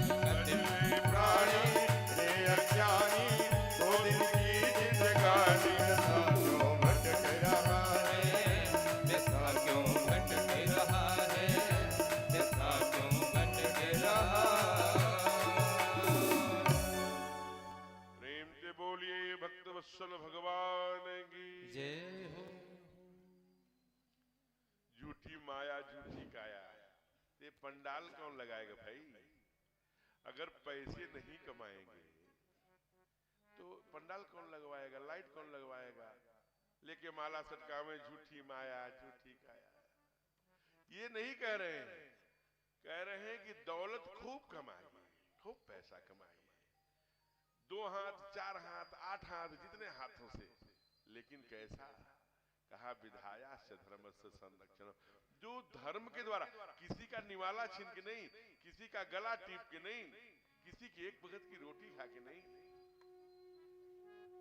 जगत में प्राणी रे अज्ञानी, 2 दिन की जिंदगानी, व्यथा क्यों भटक रहा है। व्यथा क्यों भटक रहा है, व्यथा क्यों भटक रहा। प्रेम से बोलिए भक्त वत्सल भगवान की। जय हो। झूठी माया झूठी काया, ये पंडाल कौन लगाएगा भाई? अगर पैसे नहीं कमाएंगे तो पंडाल कौन लगवाएगा, लाइट कौन लगवाएगा? लेके माला सटकावे झूठी माया झूठी काया। ये नहीं कह रहे हैं, कह रहे हैं कि दौलत खूब कमाइए, खूब पैसा कमाइए, 2 हाथ 4 हाथ 8 हाथ जितने हाथों से, लेकिन कैसा? कहा विधाया से धर्म से संरक्षण। जो धर्म के द्वारा, किसी का निवाला छीन के नहीं, किसी का गला टीप के नहीं, किसी की एक वक्त की रोटी खा के नहीं।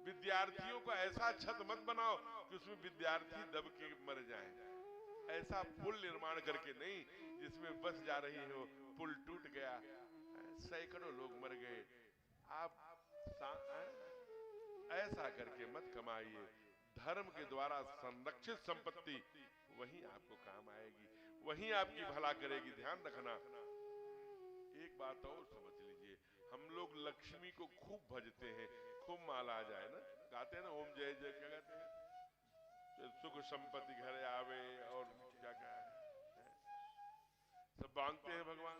विद्यार्थियों को ऐसा छत मत बनाओ कि उसमें विद्यार्थी दब के मर जाएं। ऐसा पुल निर्माण करके नहीं जिसमें बस जा रही हो, पुल टूट गया, सैकड़ों लोग मर गए। आप ऐसा करके मत कमाइए। धर्म के द्वारा संरक्षित संपत्ति वही आपको काम आएगी, वही आपकी भला करेगी। ध्यान रखना। एक बात और समझ लीजिए, हम लोग लक्ष्मी को खूब भजते हैं, खूब माला आ जाए ना, गाते हैं ना ओम जय जय, क्या गाते हैं? सुख संपत्ति घर आवे, और क्या क्या है, सब मांगते हैं भगवान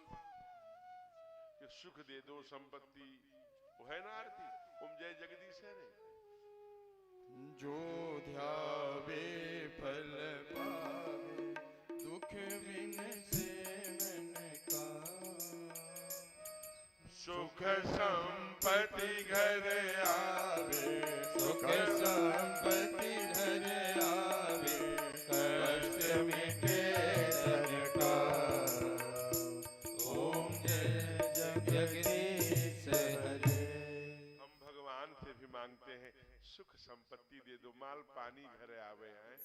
कि सुख दे दो, संपत्ति। वो है ना आरती, ओम जय जगदीश है रे। जो ध्यावे फल पावे, दुख बिन सेवन का। सुख संपत्ति घर आवे, सुख संपत्ति घर आवे, कष्ट मिटे तन का। ओम जय जगदीश हरे। हम भगवान से भी मांगते हैं सुख संपत्ति दे दो, माल पानी घर आवे हैं।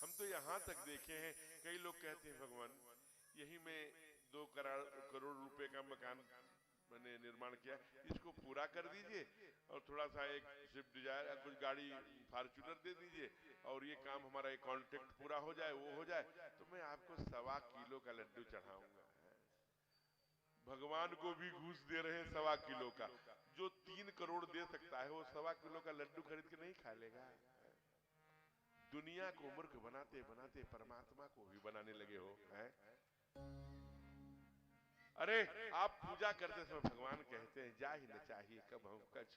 हम तो यहाँ तक देखे हैं, कई लोग कहते हैं भगवान यही में 2 करोड़ रुपए का मकान मैंने निर्माण किया, इसको पूरा कर दीजिए और थोड़ा सा एक स्विफ्ट डिजायर या कुछ गाड़ी फॉर्च्यूनर दे दीजिए और ये काम हमारा एक कॉन्ट्रैक्ट पूरा हो जाए, वो हो जाए तो मैं आपको 1.25 किलो का लड्डू चढ़ाऊंगा। भगवान को भी घूस दे रहे हैं 1.25 किलो का। जो 3 करोड़ दे सकता है वो 1.25 किलो का लड्डू खरीद के नहीं खा लेगा। दुनिया को मूर्ख बनाते बनाते परमात्मा को भी बनाने लगे हो है? अरे आप पूजा करते समय भगवान कहते हैं जा ही न चाहिए कब हम कछ।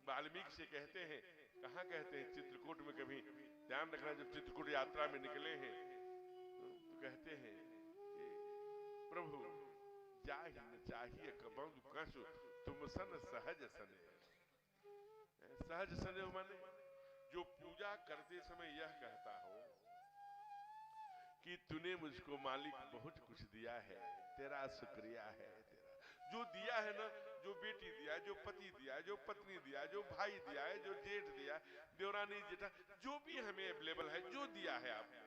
वाल्मीकि से कहते हैं, कहाँ कहते हैं? चित्रकूट में। कभी ध्यान रखना, जब चित्रकूट यात्रा में निकले हैं कहते हैं कि प्रभु जाहि न चाहिए कबंद कसु तुम सन सहज सन। सहज सन माने जो पूजा करते समय यह कहता हो कि तूने मुझको मालिक बहुत कुछ दिया है, तेरा शुक्रिया है। तेरा जो दिया है ना, जो बेटी दिया है, जो पति दिया है, जो पत्नी दिया है, जो भाई दिया है, जो जेठ दिया है, देवरानी जेठा, जो भी हमें अवेलेबल है, जो दिया है आपने,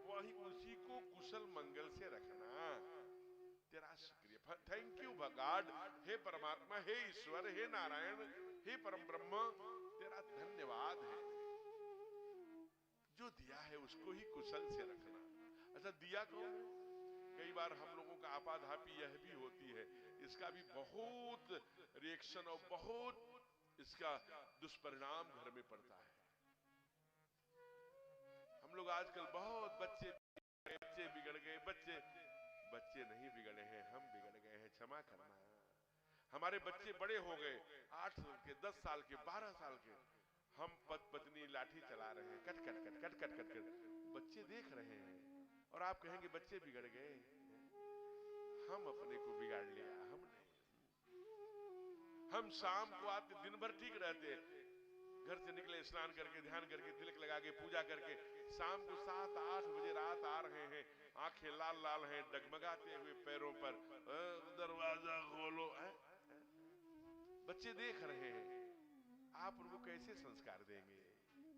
वही उसी को कुशल मंगल से रखना। तेरा शुक्रिया, थैंक यू गॉड, हे परमात्मा, हे ईश्वर, हे नारायण, हे परम ब्रह्म, तेरा धन्यवाद है। जो दिया है उसको ही कुशल से रखना। अच्छा, दिया कौन है? कई बार हम लोगों का आपाधापी यह भी होती है, इसका भी बहुत रिएक्शन और बहुत इसका दुष्परिणाम घर में पड़ता है। हम लोग आजकल बहुत बच्चे बिगड़ गए, बच्चे नहीं बिगड़े हैं, हम बिगड़ गए हैं, क्षमा करना। हमारे बच्चे बड़े हो गए, 8 साल के, 10 साल के, 12 साल के, हम पत्नी लाठी चला रहे हैं, cut cut cut cut cut cut cut, बच्चे देख रहे हैं और आप कहेंगे बच्चे बिगड़ गए। हम अपने को बिगाड़ लिया, हम नहीं। हम शाम को आते, दिन भर ठीक रहते, घर से निकले, स्नान करके, ध्यान करके, तिलक लगा के, पूजा करके, शाम को 7-8 बजे रात आ रहे हैं, आंखें लाल लाल हैं, डगमगाते हुए पैरों पर, दरवाजा खोलो। बच्चे देख रहे हैं, आप उनको कैसे संस्कार देंगे,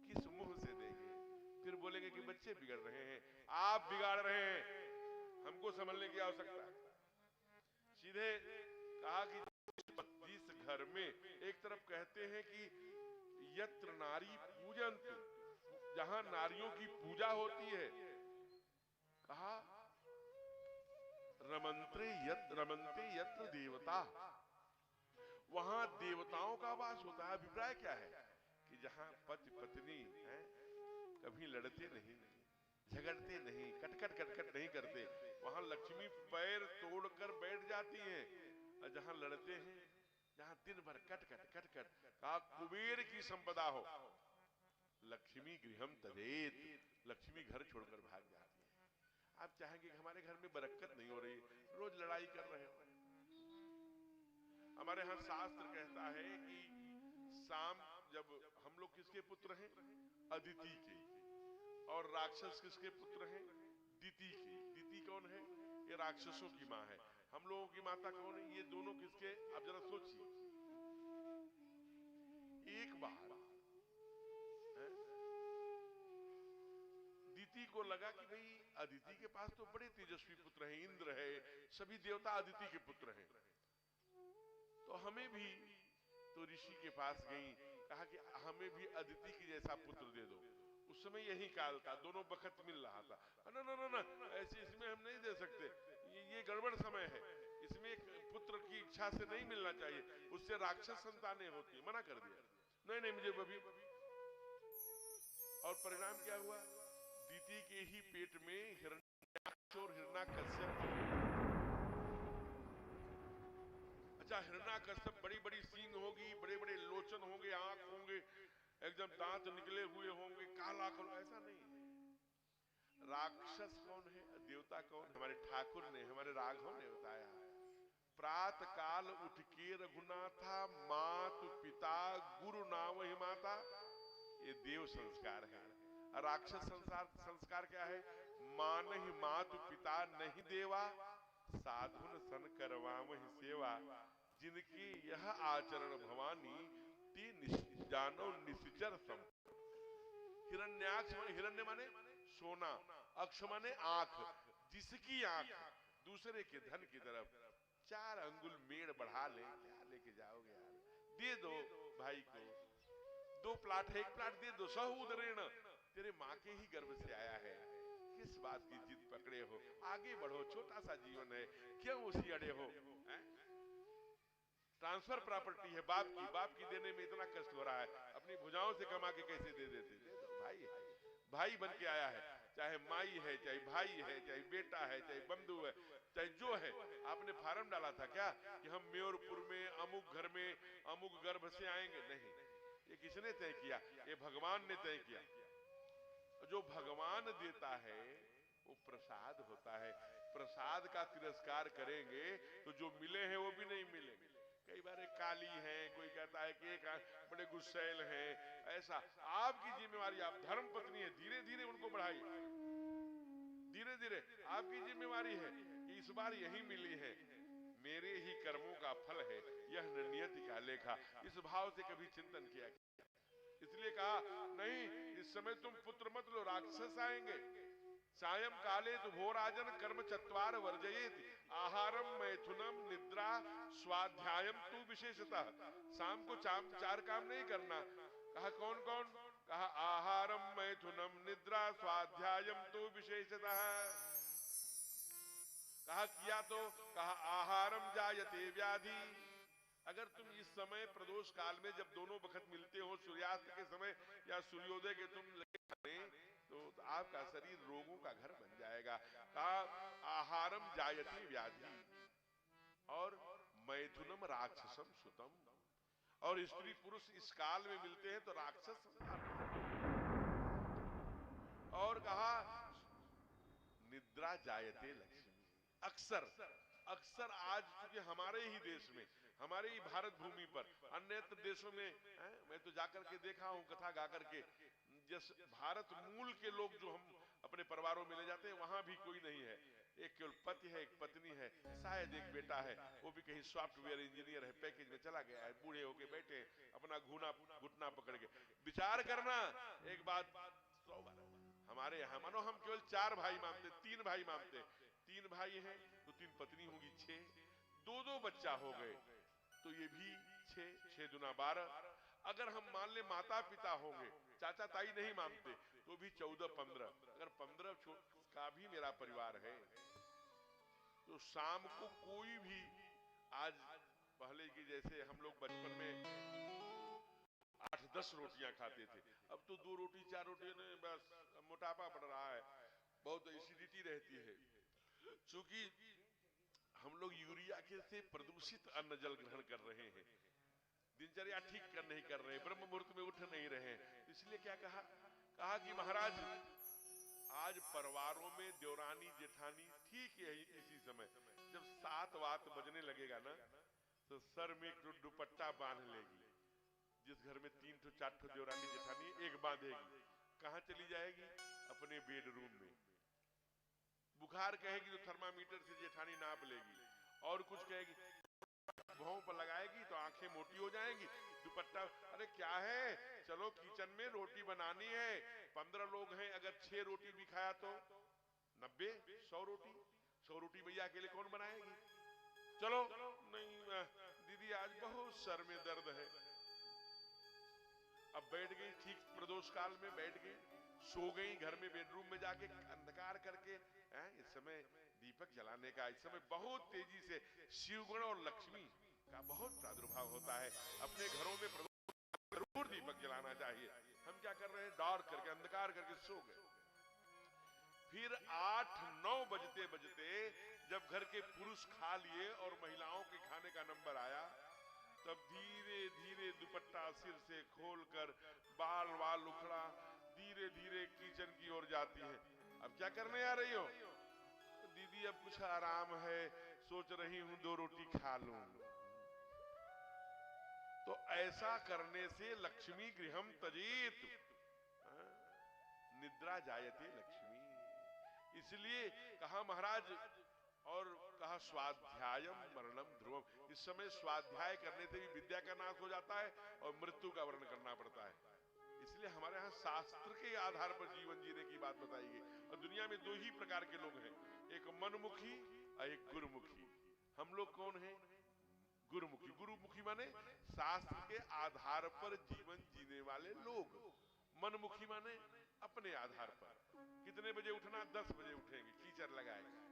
किस मुंह से देंगे? फिर बोलेंगे कि बच्चे बिगड़ रहे हैं। आप बिगाड़ रहे हैं, हमको समझने की आवश्यकता। सीधे कहा कि जिस घर में एक तरफ कहते हैं कि यत्र नारी पूजन्त, जहां नारियों की पूजा होती है, कहा रमन्ते यत्र देवता, वहां देवताओं का वास होता है। अभिप्राय क्या है कि जहां पति पत्नी है, कभी लड़ते नहीं, झगड़ते नहीं, कटकट कटकट नहीं करते, वहां लक्ष्मी पैर तोड़कर बैठ जाती हैं। और जहां लड़ते हैं, जहां दिन भर कटकट कटकट, कहा कुबेर की संपदा हो, लक्ष्मी गृहम तजेत, लक्ष्मी घर छोड़कर भाग जाती है। आप चाहेंगे कि हमारे घर में बरकत नहीं हो रही, रोज लड़ाई कर रहे हो। हमारे यहाँ शास्त्र कहता है कि शाम, जब हम लोग किसके पुत्र हैं? अदिति के, और राक्षस किसके पुत्र हैं? दिति के। दिति कौन है? ये राक्षसों की माँ है। हम लोगों की माता कौन है? ये दोनों किसके? आप जरा सोचिए। एक बार दिति को लगा कि भाई अदिति के पास तो बड़े तेजस्वी पुत्र हैं, इंद्र है, सभी देवता अदिति के पुत्र हैं, तो हमें भी, तो ऋषि के पास गई, कहा कि हमें भी अदिति की जैसा पुत्र दे दो। उस समय यही काल था, दोनों बखत मिल रहा था। ना ना ना ना, ऐसे इसमें हम नहीं दे सकते, ये गड़बड़ समय है, इसमें एक पुत्र की इच्छा से नहीं मिलना चाहिए, उससे राक्षस संतानें होती, मना कर दिया। नहीं नहीं, मुझे अभी। और परिणाम क्या हुआ? दिति के ही पेट में हिरण्याक्ष और हिरण्याकश्यप। अच्छा, हिरण्याकश्यप बड़ी बड़ी सींग होगी, बड़े बड़े लोचन होंगे, आंख होंगे, एकदम दांत निकले हुए होंगे, काला करो, ऐसा नहीं है। राक्षस कौन है? देवता कौन? हमारे ठाकुर ने, हमारे राघव ने बताया, प्रात काल उठ के रघुनाथा, मातु पिता गुरु नाम ही माता, ये देव संस्कार है। राक्षस संस्कार क्या है? मान ही मातु पिता नहीं देवा, साधुन सन करवावहि सेवा, जिनकी यह आचरण भवानी, ती जानो निश्चर सम। हिरण्याक्ष, हिरण्य माने सोना, अक्ष माने आंख, जिसकी आंख दूसरे के धन की तरफ 4 अंगुल मेड़ बढ़ा ले, क्या लेके जाओगे यार? दे दो भाई को, 2 प्लाट है, 1 प्लाट दे दो, सहुदरेण, तेरे माँ के ही गर्भ से आया है, किस बात की जिद पकड़े हो? आगे बढ़ो, छोटा सा जीवन है, क्यों उसी अड़े हो? ट्रांसफर प्रॉपर्टी है बाप की देने में इतना कष्ट हो रहा है, अपनी भुजाओं से कमा के कैसे दे देते? दे दो, भाई बन के आया है, चाहे माई है, चाहे भाई है, चाहे बेटा है, चाहे बंधु है, चाहे जो है। आपने फार्म डाला था क्या कि हम मेयरपुर में अमुक घर में अमुक गर्भ से आएंगे? नहीं, ये किसने तय किया? ये भगवान ने तय किया। जो भगवान देता है वो प्रसाद होता है। प्रसाद का तिरस्कार करेंगे तो जो मिले हैं वो भी नहीं मिलेंगे। कई बार एक काली है, कोई कहता है कि एक बड़े गुस्सैल हैं, ऐसा। आपकी जिम्मेवारी, आप धर्म पत्नी है, धीरे धीरे उनको बढ़ाइए, धीरे धीरे। आपकी जिम्मेवारी है कि इस बार यही मिली है, मेरे ही कर्मों का फल है, यह नियति का लेखा। इस भाव से कभी चिंतन किया, इसलिए कहा नहीं, इस समय तुम पुत्र मत लो, राक्षस आएंगे। सायं काले तो भोराजन कर्म चत्वार वर्जयेत, आहारम मैथुनम निद्रा स्वाध्यायम तू विशेषतः। शाम को चार काम नहीं करना। कहा कौन कौन? कहा आहारम मैथुनम निद्रा स्वाध्यायम तू विशेषतः। कहा किया तो? कहा आहारम जायते व्याधि। अगर तुम इस समय प्रदोष काल में जब दोनों वक्त मिलते हो, सूर्यास्त के समय या सूर्योदय के तुम लगे खाने, तो आपका शरीर रोगों का घर बन जाएगा। कहा आहारम जायते व्याधि, और मैथुनम राक्षसम सुतम। और स्त्री पुरुष इस काल में मिलते हैं तो राक्षस संतान। और कहा निद्रा जायते लक्ष्मी। अक्सर अक्सर आज चूंकि हमारे ही देश में, हमारे ही भारत भूमि पर, अन्यत्र देशों में मैं तो जाकर के देखा हूं कथा गा करके, जिस भारत मूल के लोग जो हम अपने परिवारों में ले जाते हैं, वहां भी कोई नहीं है। एक केवल पति है, एक पत्नी है, शायद एक बेटा है, वो भी कहीं सॉफ्टवेयर इंजीनियर है, पैकेज में चला गया है, बूढ़े होके बैठे अपना घुटना पकड़ के। विचार करना एक बात, 100 बार हमारे यहाँ मानो हम केवल 4 भाई मानते, 3 भाई मानते, 3 भाई हैं तो 3 पत्नी होगी, 6, 2 बच्चा हो गए तो ये भी 6 दूना 12। अगर हम मान ले माता पिता होंगे, चाचा ताई नहीं मानते, तो भी 14 15। अगर 15 का भी मेरा परिवार है तो शाम को कोई भी, आज पहले की जैसे हम लोग बचपन में 8-10 रोटियां खाते थे, अब तो 2 रोटी 4 रोटी ने बस मोटापा बढ़ रहा है, बहुत एसिडिटी रहती है। चूंकि हम लोग यूरिया के से प्रदूषित अन्न जल ग्रहण कर रहे हैं, दिनचर्या ठीक नहीं कर रहे, ब्रह्म मुहूर्त में उठ नहीं रहे हैं। इसलिए क्या कहा कि महाराज आज परिवारों में देवरानी जेठानी ठीक यही इसी समय जब 7 वात बजने लगेगा ना, तो सर में एक दुपट्टा बांध लेगी। जिस घर में 3-4 देवरानी जेठानी, एक बांधेगी, कहां चली जाएगी? अपने बेडरूम में। बुखार कहेगी तो थर्मामीटर से जेठानी नाप लेगी, और कुछ कहेगी भौं पर लगाएगी तो आंखें मोटी हो जाएंगी, दुपट्टा। अरे क्या है, चलो किचन में रोटी बनानी है, 15 लोग हैं, अगर 6 रोटी भी खाया तो 90, 100 रोटी। 100 रोटी भैया अकेले कौन बनाएगी? चलो नहीं दीदी आज बहुत सर में दर्द है। अब बैठ गई, ठीक प्रदोष काल में बैठ गई, सो गई घर में बेडरूम में जाके अंधकार करके। इस समय दीपक जलाने का, इस समय बहुत तेजी से शिवगुण और लक्ष्मी का बहुत प्रादुर्भाव होता है। अपने घरों में जरूर दीपक जलाना चाहिए। हम क्या कर रहे हैं? डार्क करके, अंधकार करके सो गए। फिर 8-9 बजते बजते जब घर के पुरुष खा लिए और महिलाओं के खाने का नंबर आया, तब धीरे धीरे दुपट्टा सिर से खोलकर बाल उखड़ा, धीरे धीरे किचन की ओर जाती है। अब क्या करने आ रही हो? दीदी अब कुछ आराम है, सोच रही हूं 2 रोटी खा लूं। तो ऐसा करने से लक्ष्मी गृहम तजेत, निद्रा जायते लक्ष्मी। इसलिए कहा महाराज, और कहा स्वाध्यायम मरणम ध्रुवम। इस समय स्वाध्याय करने से भी विद्या का नाश हो जाता है और मृत्यु का वर्ण करना पड़ता है। इसलिए हमारे यहाँ शास्त्र के आधार पर जीवन जीने की बात बताई गई। और दुनिया में 2 ही प्रकार के लोग हैं, एक मनमुखी और एक गुरुमुखी। हम लोग कौन हैं? गुरुमुखी। गुरुमुखी माने शास्त्र के आधार पर जीवन जीने वाले लोग। मनमुखी माने अपने आधार पर। कितने बजे उठना? 10 बजे उठेंगे, कीचड़ लगाएंगे,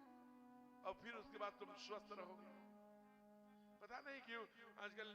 और फिर उसके बाद तुम स्वस्थ रहोगे। पता नहीं क्यों आजकल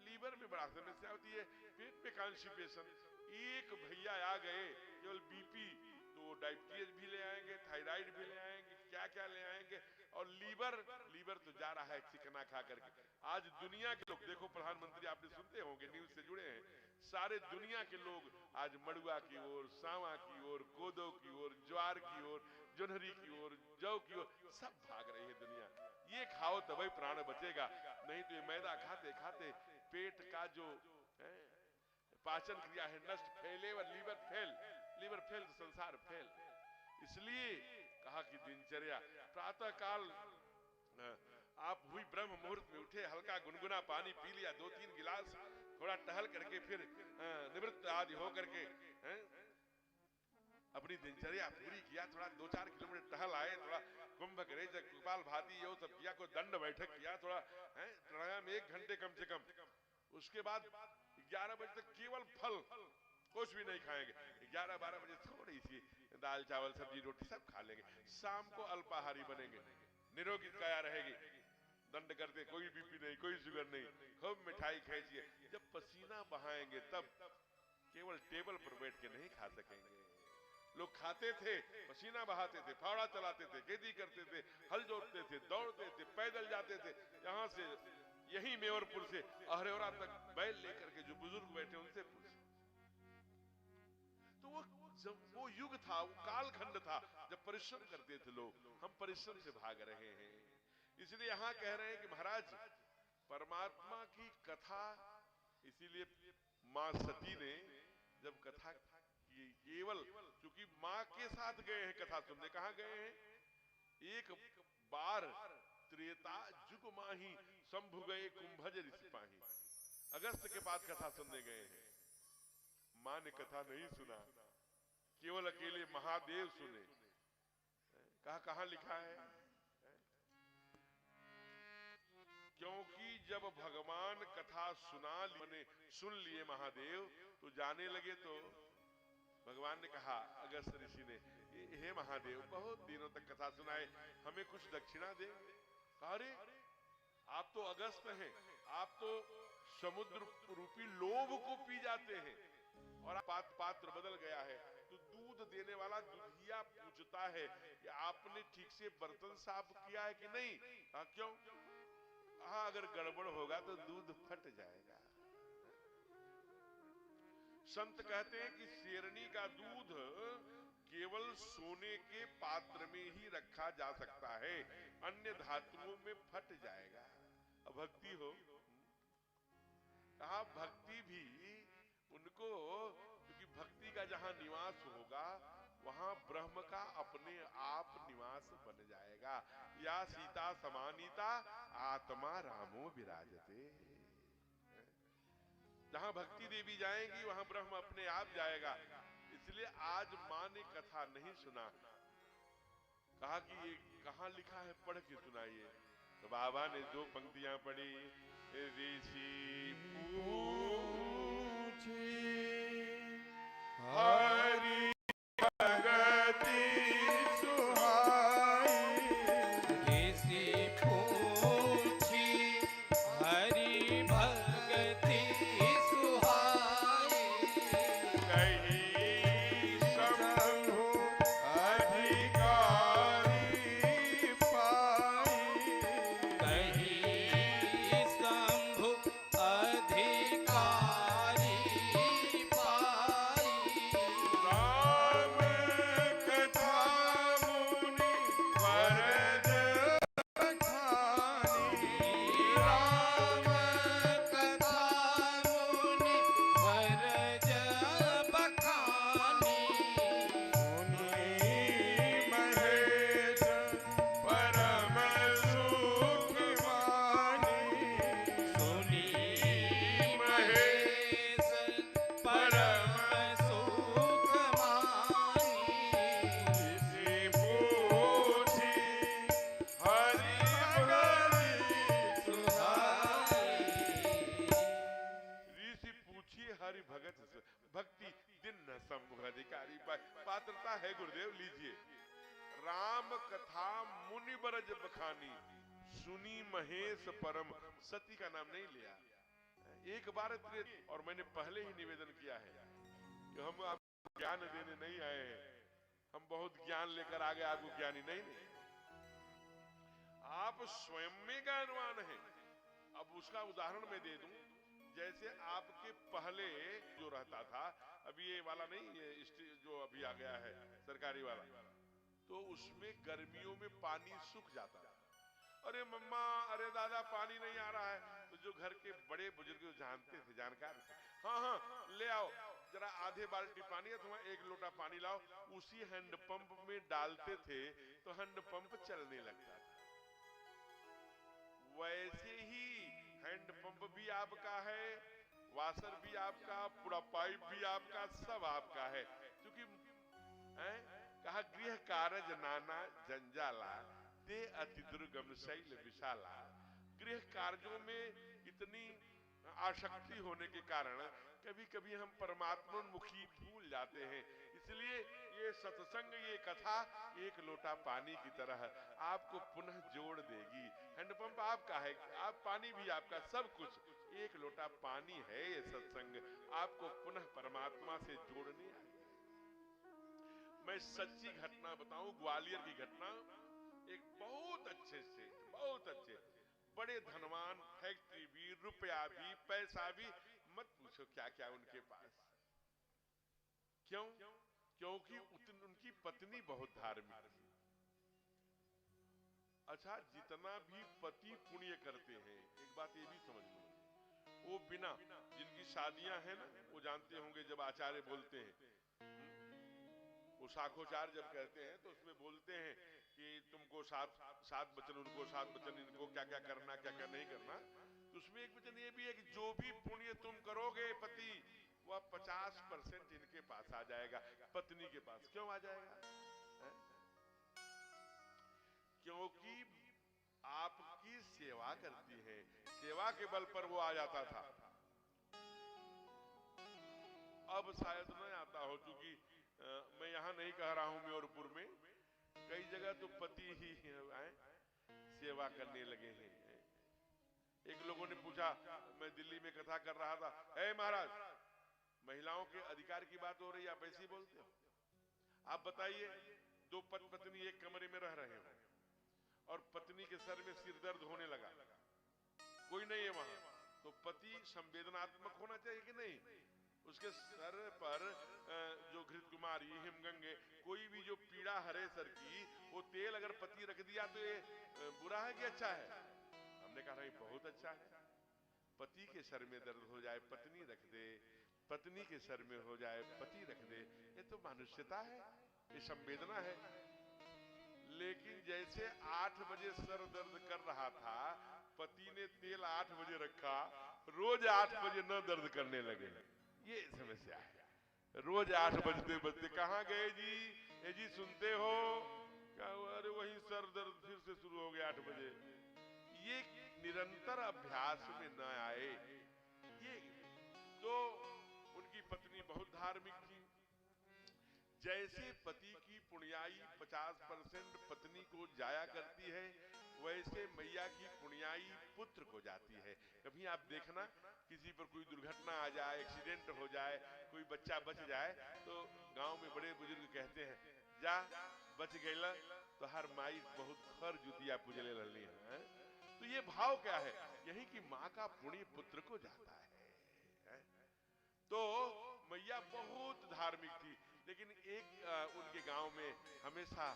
लीवर में बड़ा समस्या होती है, पेट में कॉन्स्टिपेशन। एक भैया आ गए केवल बीपी, तो डायबिटीज भी ले आएंगे, थायराइड भी ले आएंगे, क्या क्या ले आएंगे, और लीवर तो जा रहा है चिकना खा करके। आज दुनिया के लोग देखो, प्रधानमंत्री आपने सुनते होंगे, न्यूज से जुड़े हैं, सारे दुनिया के लोग आज मड़ुआ की ओर, सांवा की ओर, कोदो की ओर, ज्वार की ओर, जोन्हरी की ओर, जौ की ओर, सब भाग रही है दुनिया। ये खाओ तभी प्राण बचेगा, नहीं तो ये मैदा खाते खाते पेट का जो पाचन क्रिया है नष्ट, फैले व लीवर फेल, लीवर फेल तो संसार फेल। इसलिए कहा कि दिनचर्या प्रातः काल आप हुई ब्रह्म मुहूर्त में उठे, हल्का गुनगुना पानी पी लिया 2-3 गिलास, थोड़ा टहल करके फिर निवृत्त आदि हो करके अपनी दिनचर्या पूरी किया, थोड़ा 2-4 किलोमीटर टहल आए, थोड़ा कुंभक रेचक कपाल भाती ये सब किया, कोई दंड बैठक किया, थोड़ा प्राणायाम 1 घंटे कम से कम। उसके बाद 11 बजे तक केवल फल, कुछ भी नहीं खाएंगे। 11-12 बजे थोड़ी सी दाल चावल सब्जी रोटी सब खा लेंगे। शाम को अल्पाहारी बनेंगे, निरोगी काया रहेगी, दंड करते, कोई बीपी नहीं, कोई शुगर नहीं, खूब मिठाई खींचिए। जब पसीना बहाएंगे तब केवल टेबल पर बैठ के नहीं खा सकेंगे। लोग खाते थे, पसीना बहाते थे, फावड़ा चलाते थे, खेती करते थे, हल जोतते थे, दौड़ते थे, पैदल जाते थे। यहाँ से यही मेवरपुर से अहरेौरा तक बैल लेकर के जो बुजुर्ग बैठे उनसे पूछे। तो वो युग था, वो कालखंड था जब परिश्रम करते थे लोग। हम परिश्रम से भाग रहे हैं। इसलिए यहाँ कह रहे हैं कि महाराज परमात्मा की कथा, इसीलिए माँ सती ने जब कथा की, केवल क्योंकि माँ के साथ गए हैं कथा सुनने, कहाँ गए हैं? एक बार त्रेता जुग माही शंभु गए कुंभज ऋषि पाही, अगस्त के बाद कथा सुनने गए हैं। माँ ने कथा नहीं सुना, केवल अकेले महादेव सुने। कहाँ लिखा है? क्योंकि जब भगवान कथा सुन लिए महादेव, तो जाने लगे, तो भगवान ने कहा अगस्त ऋषि ने, हे महादेव बहुत दिनों तक कथा सुनाए, हमें कुछ दक्षिणा देंगे? अरे आप तो अगस्त हैं, आप तो समुद्र रूपी लोभ को पी जाते हैं, और पात्र बदल गया है। तो दूध देने वाला दुधिया पूछता है कि आपने ठीक से बर्तन साफ किया है कि नहीं? क्यों? हाँ, अगर गड़बड़ होगा तो दूध फट जाएगा। संत कहते हैं कि शेरनी का दूध केवल सोने के पात्र में ही रखा जा सकता है, अन्य धातुओं में फट जाएगा। भक्ति हो, कहा भक्ति भी उनको, क्योंकि भक्ति का जहां निवास होगा वहां ब्रह्म का अपने आप निवास बन जाएगा। या सीता समानीता आत्मा रामो विराजते। जहां भक्ति देवी जाएंगी वहां ब्रह्म अपने आप जाएगा। इसलिए आज माँ ने कथा नहीं सुना, कहा कि ये कहाँ लिखा है, पढ़ के सुनाइए। तो बाबा ने 2 पंक्तियां पढ़ी। ऋषि पूछे हरि भगति सुहाई, ऋषि पूछी हरि भगति सुहाई, कहीं शंभु अधिकारी पाई, कहीं शंभु अधिकारी पाई, राम कथा मुनि वरद बखानी, राम कथा मुनि वरज बखानी, मुनि महेश परम सुख मानी, सुनी महेश परम सुख मानी, ऋषि पूछी हरि भगति सुहाई, ऋषि पूछिए हरि भगत से, भक्ति दिन न शंभु अधिकारी पाए। पात्रता है गुरुदेव, लीजिए। राम कथा मुनि बरज बखानी, सुनी महेश परम, सती का नाम नहीं लिया। एक बार और मैंने पहले ही निवेदन किया है कि हम आपको ज्ञान देने नहीं आए हैं, हम बहुत ज्ञान लेकर आ गए, आपको ज्ञानी नहीं, आप स्वयं में ज्ञानवान हैं। अब उसका उदाहरण मैं दे दूं, जैसे आपके पहले जो रहता था, अभी ये वाला नहीं, ये जो अभी आ गया है सरकारी वाला, तो उसमें गर्मियों में पानी सूख जाता था। अरे मम्मा, अरे दादा, पानी नहीं आ रहा है। तो जो घर के बड़े बुजुर्ग जानते थे, जानकार थे, हाँ हाँ ले आओ, जरा आधे बाल्टी पानी है, तुम्हारा एक लोटा पानी लाओ। उसी हैंडपंप में डालते थे तो हैंडपंप चलने लगता था। वैसे ही हैंडपंप भी आपका है, वाशर भी आपका, पूरा पाइप भी आपका, सब आपका है। क्योंकि कहा गृह कारज नाना जंजाला, ते अति दुर्गम शैल विशाला। गृह कार्यों में इतनी आसक्ति होने के कारण कभी कभी हम परमात्मोन्मुखी भूल जाते हैं। इसलिए ये सत्संग, ये कथा एक लोटा पानी की तरह आपको पुनः जोड़ देगी। हैंडपंप आपका है, आप पानी भी आपका, सब कुछ एक लोटा पानी है। ये सत्संग आपको पुनः परमात्मा से जोड़ने आई। मैं सच्ची घटना बताऊं, ग्वालियर की घटना। एक बहुत अच्छे से, बहुत अच्छे, बड़े धनवान, फैक्ट्री भी, रुपया भी, पैसा भी, मत पूछो क्या क्या उनके पास। क्यों? क्योंकि उनकी पत्नी बहुत धार्मिक थी। अच्छा, जितना भी पति पुण्य करते हैं, एक बात ये भी समझ लो, वो बिना, जिनकी शादियां हैं ना, वो जानते होंगे जब आचार्य बोलते हैं, वो शाखोचार जब कहते हैं तो उसमें बोलते हैं कि तुमको सात वचन, उनको 7 वचन, इनको क्या क्या करना, क्या क्या नहीं करना। तो उसमें एक वचन ये भी है कि जो भी पुण्य तुम करोगे पति, वह 50% इनके पास आ जाएगा, पत्नी के पास। क्यों आ जाएगा? क्योंकि आपकी सेवा करती है, सेवा के बल पर वो आ जाता था। अब शायद नहीं आता हो, क्योंकि मैं यहाँ नहीं कह रहा हूं, म्योरपुर में कई जगह तो पति ही सेवा करने लगे हैं। एक लोगों ने पूछा, मैं दिल्ली में कथा कर रहा था, हे महाराज, महिलाओं के अधिकार की बात हो रही है, आप ऐसे ही बोलते हो? आप बताइए, 2 पत्नी एक कमरे में रह रहे हो और पत्नी के सर में सिर दर्द होने लगा, कोई नहीं है वहां, तो पति संवेदनात्मक होना चाहिए कि नहीं? उसके सर पर जो घृत कुमारी, हिमगंगे, कोई भी जो पीड़ा हरे सर की, वो तेल अगर पति रख दिया तो ये बुरा है कि अच्छा है? हमने कहा नहीं, बहुत अच्छा है। पति के सर में दर्द हो जाए, पत्नी रख दे, पत्नी के सर में हो जाए, पति रख दे, ये तो मानुष्यता है, ये संवेदना है। लेकिन जैसे 8 बजे सर दर्द कर रहा था, पति ने तेल 8 बजे रखा, रोज 8 बजे न दर्द करने लगे। ये समस्या है। रोज 8 बजते बजते कहाँ गए जी? ये जी सुनते हो? क्या हुआ? अरे वही सर दर्द फिर से शुरू हो गया 8 बजे। ये निरंतर अभ्यास में न आए। ये तो उनकी पत्नी बहुत धार्मिक थी। जैसे पति की पुण्याई 50% पत्नी को जाया करती है, वैसे मैया की पुण्याई पुत्र को जाती है। कभी आप देखना, किसी पर कोई दुर्घटना आ जाए, एक्सीडेंट हो जाए, कोई बच्चा बच जाए, तो गांव में बड़े बुजुर्ग कहते हैं, जा बच गईला तो हर माई बहुत खर जुतिया पूजले रहनी है। तो ये भाव क्या है? यही कि माँ का पुण्य पुत्र को जाता है। तो मैया बहुत धार्मिक थी, लेकिन एक उनके गांव में हमेशा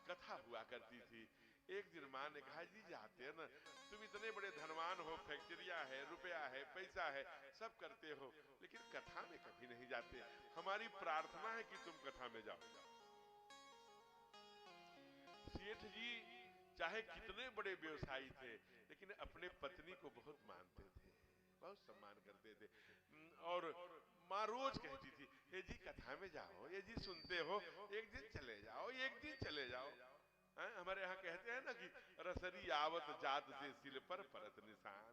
कथा हुआ करती थी। एक दिन माँ ने कहा, जी जाते हैं ना, तुम इतने बड़े धनवान हो, फैक्ट्रिया है, रुपया है, पैसा है, सब करते हो, लेकिन कथा में कभी नहीं जाते। हमारी प्रार्थना है कि तुम कथा में जाओ। सेठ जी चाहे कितने बड़े व्यवसायी थे, लेकिन अपने पत्नी को बहुत मानते थे, बहुत सम्मान करते थे। और माँ रोज कहती थी, ये जी कथा में जाओ, ये जी सुनते हो, एक दिन चले जाओ, एक दिन चले जाओ। हमारे यहाँ कहते हैं ना कि रसरी आवत जात से सिल पर परत निशान।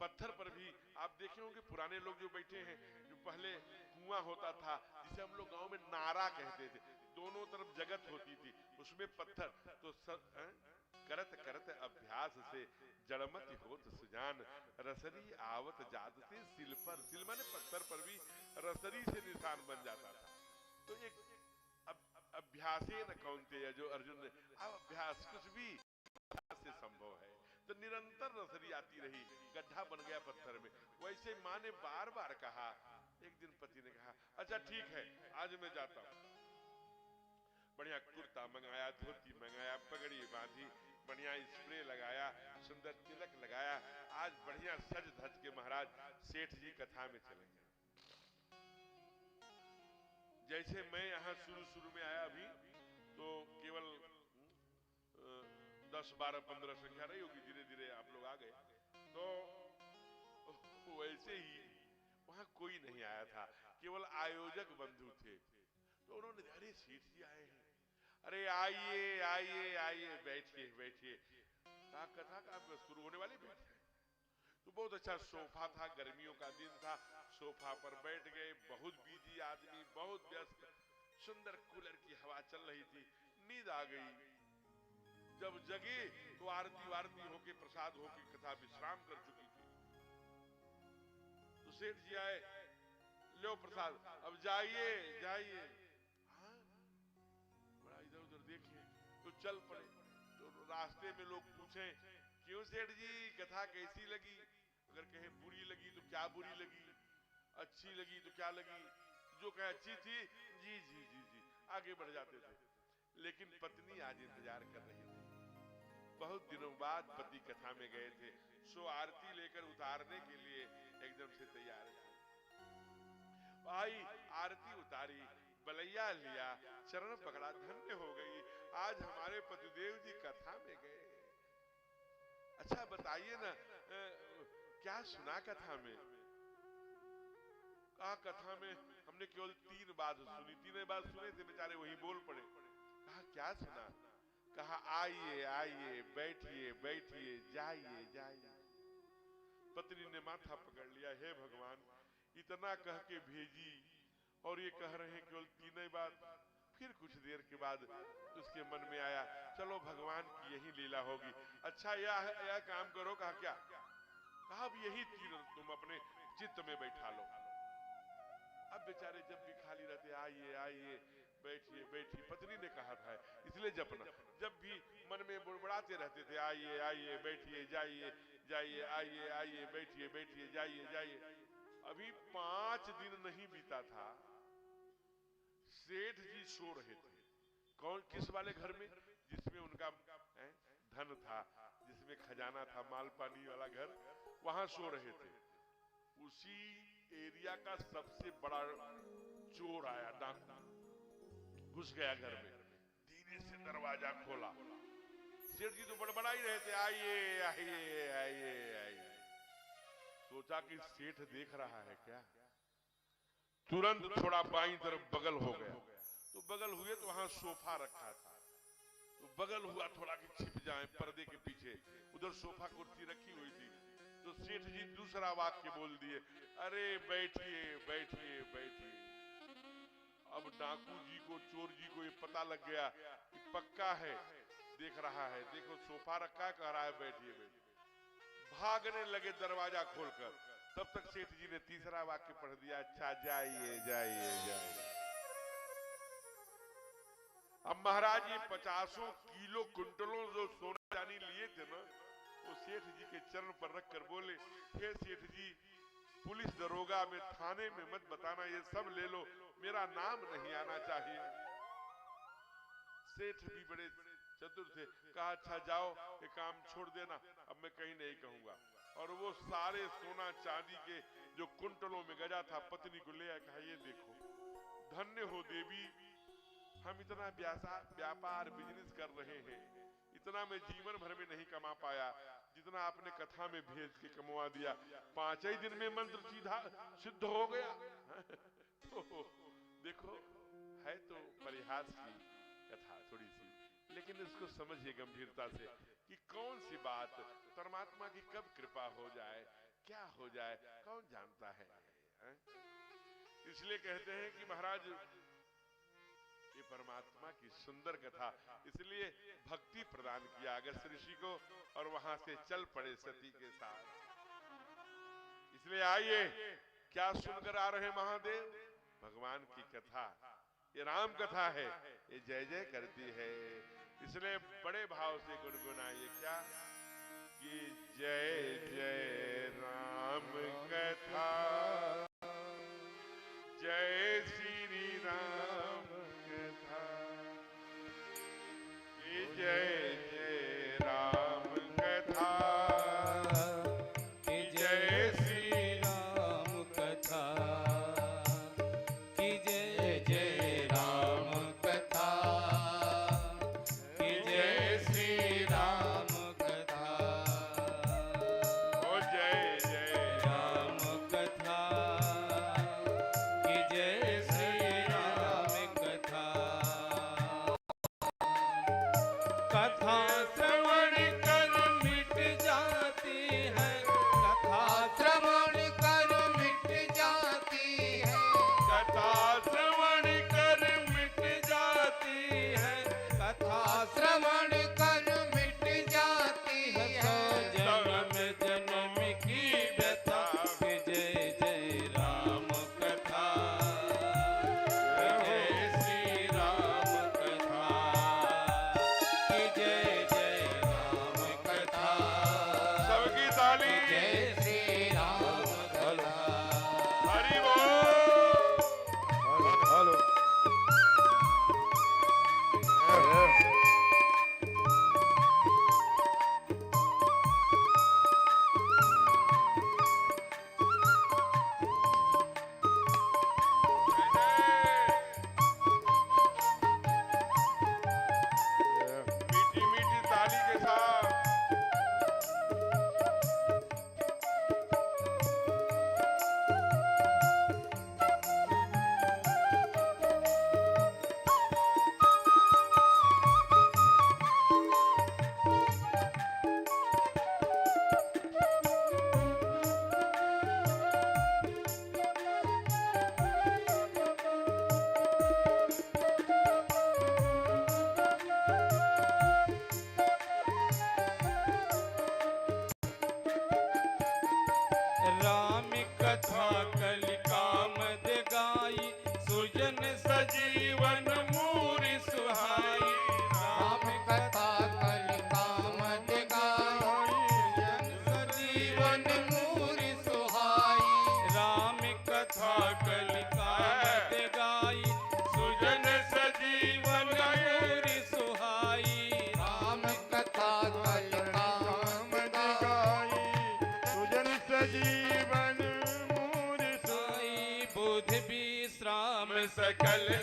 पत्थर पर भी आप देखे होंगे, पुराने लोग जो बैठे हैं, जो पहले कुआं होता था, जिसे हम लोग गांव में नारा कहते थे, दोनों तरफ जगत होती थी, उसमें पत्थर, तो करत करत अभ्यास से जड़मति होत सुजान, रसरी आवत जात से सिल पर, सिल माने पत्थर पर भी रसरी से निशान बन जाता था। तो एक अभ्यासे न कौनते, जो अर्जुन ने, अब अभ्यास कुछ भी से संभव है। तो निरंतर रसरी आती रही, गड्ढा बन गया पत्थर में। वैसे माँ ने बार बार कहा। एक दिन पति ने कहा, अच्छा ठीक है, आज मैं जाता हूं। बढ़िया कुर्ता मंगाया, धोती मंगाया, पगड़ी बांधी, बढ़िया स्प्रे लगाया, सुंदर तिलक लगाया। आज बढ़िया सज धज के महाराज सेठ जी कथा में चले गए। जैसे मैं यहाँ शुरू शुरू में आया अभी तो केवल 10, 12, 15 संख्या रही होगी, धीरे धीरे आप लोग आ गए। तो वैसे ही वहां कोई नहीं आया था, केवल आयोजक बंधु थे। तो उन्होंने, अरे सेठ जी आए हैं, अरे आइए आइए आइए, बैठिए बैठिए, कथा का शुरू होने वाली बैठे। तो बहुत अच्छा सोफा था, गर्मियों का दिन था, सोफा पर बैठ गए। बहुत बिजी आदमी, बहुत व्यस्त, सुंदर कूलर की हवा चल रही थी, नींद आ गई। जब जगे तो आरती वारती होके, प्रसाद होके, कथा विश्राम कर चुकी थी। तो सेठ जी आए, लो प्रसाद, अब जाइए जाइए। हाँ, बड़ा इधर उधर देखे तो चल पड़े। तो रास्ते में लोग पूछे, क्यों सेठ जी, कथा कैसी लगी? अगर कहे बुरी लगी तो क्या बुरी लगी, अच्छी लगी तो क्या लगी, जो कहे अच्छी थी, जी जी जी जी, आगे बढ़ जाते थे। लेकिन पत्नी आज इंतजार कर रही थी। बहुत दिनों बाद पति कथा में गए थे, सो आरती लेकर उतारने के लिए एकदम से तैयार थे। भाई आरती उतारी, बलैया लिया, चरण पकड़ा, धन्य हो गई, आज हमारे पतिदेव जी कथा में गए। अच्छा बताइए ना, क्या सुना कथा में? कहा कथा में हमने केवल 3 बात सुनी, 3 बात सुने थे, बेचारे वही बोल पड़े। कहा क्या सुना? कहा आइए आइए, बैठिए बैठिए, जाइए जाइए। पत्नी ने माथा पकड़ लिया, हे भगवान, इतना कह के भेजी और ये कह रहे हैं केवल 3 बात। फिर कुछ देर के बाद उसके मन में आया, चलो भगवान की यही लीला होगी। अच्छा यह काम करो। कहा क्या? कहा अब यही 3 तुम अपने चित्त में बैठा लो। अब बेचारे जब भी खाली रहते, आइए आइए, बैठिए बैठिए, पत्नी ने कहा था इसलिए जपना। जब भी मन में बुड़बुड़ाते रहते थे, आइए आइए, बैठिए जाइए जाइए, आइए आइए, बैठिए बैठिए, जाइए जाइए। अभी 5 दिन नहीं बीता था, सेठ जी सो रहे थे। कौन, किस वाले घर में? जिसमें उनका धन था, जिसमें खजाना था, माल पानी वाला घर, वहां सो रहे थे। उसी एरिया का सबसे बड़ा चोर आया, डाकू घुस गया घर में, धीरे से दरवाजा खोला। सेठ जी तो बड़बड़ा ही रहे थे, आइए आइए आइए आइए। सोचा कि सेठ देख रहा है क्या, तुरंत थोड़ा बाईं तरफ बगल हो गया। तो बगल हुए तो वहां सोफा रखा था, तो बगल हुआ थोड़ा कि छिप जाए पर्दे के पीछे, उधर सोफा कुर्सी रखी हुई थी। तो सेठ जी दूसरा वाक्य बोल दिए, अरे बैठिए बैठिए बैठिए। अब डाकू जी को, चोर जी को ये पता लग गया कि पक्का है, देख रहा है, देखो सोफा रखा, कह रहा है बैठिए बैठिए। भागने लगे दरवाजा खोलकर। तब तक सेठ जी ने तीसरा वाक्य पढ़ दिया, अच्छा जाइए जाइए जाइए। अब महाराज ये 50 किलो कुंटलों जो सोना चांदी लिए थे ना, वो सेठ जी के चरण पर रखकर बोले, हे सेठ जी, पुलिस दरोगा में, थाने में मत बताना, ये सब ले लो, मेरा नाम नहीं आना चाहिए। सेठ भी बड़े चतुर थे, कहा अच्छा जाओ, ये काम छोड़ देना, अब मैं कहीं नहीं कहूंगा। और वो सारे सोना चांदी के जो कुंटलों में गजा था, पत्नी को ले आया, कहा ये देखो, धन्य हो देवी, हम इतना व्यापार बिजनेस कर रहे हैं, इतना मैं जीवन भर में नहीं कमा पाया जितना आपने कथा में भेज के कमवा दिया। 5 ही दिन में मंत्र सीधा सिद्ध हो गया। तो देखो, है तो परिहास की कथा थोड़ी सी, लेकिन इसको समझिए गंभीरता से कि कौन सी बात परमात्मा की कब कृपा हो जाए, क्या हो जाए, कौन जानता है? इसलिए कहते हैं कि महाराज ये परमात्मा की सुंदर कथा, इसलिए भक्ति प्रदान किया अगस्त्य ऋषि को, और वहां से चल पड़े सती के साथ। इसलिए आइए, क्या सुनकर आ रहे महादेव? भगवान की कथा, ये राम कथा है, ये जय जय करती है। इसलिए बड़े भाव से गुनगुनाइए, क्या कि जय जय राम कथा, जय श्री राम कथा,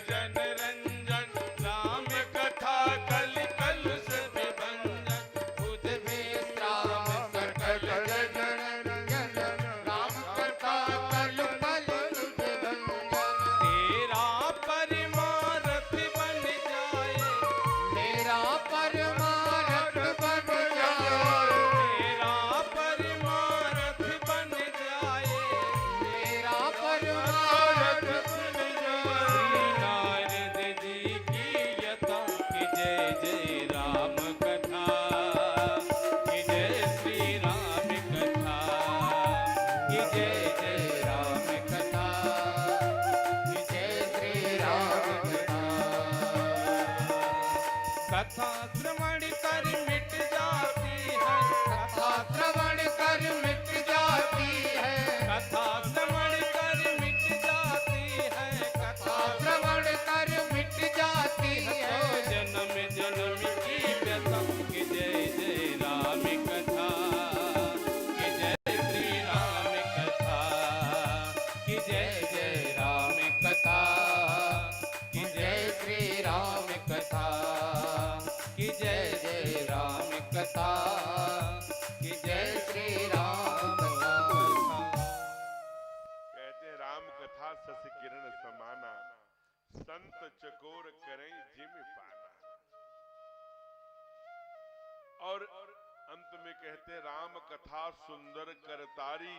जन रंजन राम कथा कल कल सब भंजन खुद विश्राम सकल जन रंजन राम कथा कल कल सब भंजन तेरा परमारथ बन जाए तेरा परमारथ बन जाए तेरा परमारथ बन जाए तेरा परमारथ बन जाए नारद जी की यथा कि जय जय राम कथा कि जय श्री राम कथा कि जय जय राम कथा कि जय श्री राम कथा श्रवण कर मिट जाती है कथा श्रवण कर मिट जाती है कथा श्रवण कर मिट जाती है कथा श्रवण कर मिट जाती है जन्म जन्म की व्यथा कि जय जय राम कथा कि जय श्री राम कथा कि जय जय राम कथा कि जय श्री राम कथा कि जय जय राम कथा कि जय श्री राम कथा कहते राम कथा सस किरण समाना संत चकोर करें जिम पाना। और अंत में कहते राम कथा सुंदर करतारी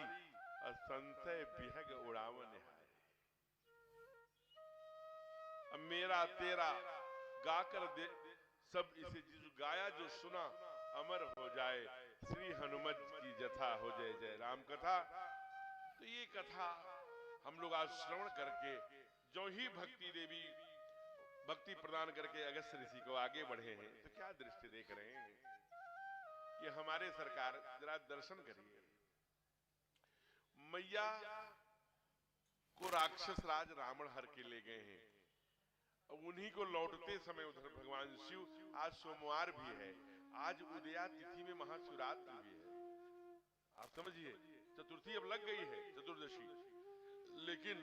असंशय बिहग उड़ावन है। अब मेरा तेरा गाकर दे सब इसे जो गाया जो सुना अमर हो जाए श्री हनुमत की जथा हो जय जय राम कथा। तो ये कथा हम लोग आज श्रवण करके जो ही भक्ति देवी भक्ति प्रदान करके अगस्त्य ऋषि को आगे बढ़े हैं तो क्या दृष्टि देख रहे हैं कि हमारे सरकार जरा दर्शन करिए। मैया को राक्षस राज रावण हर के ले गए हैं। उन्हीं को लौटते समय उधर भगवान शिव आज सोमवार भी है आज उदया तिथि में महाशिवरात्रि भी है। आप समझिए चतुर्थी अब लग गई है चतुर्दशी लेकिन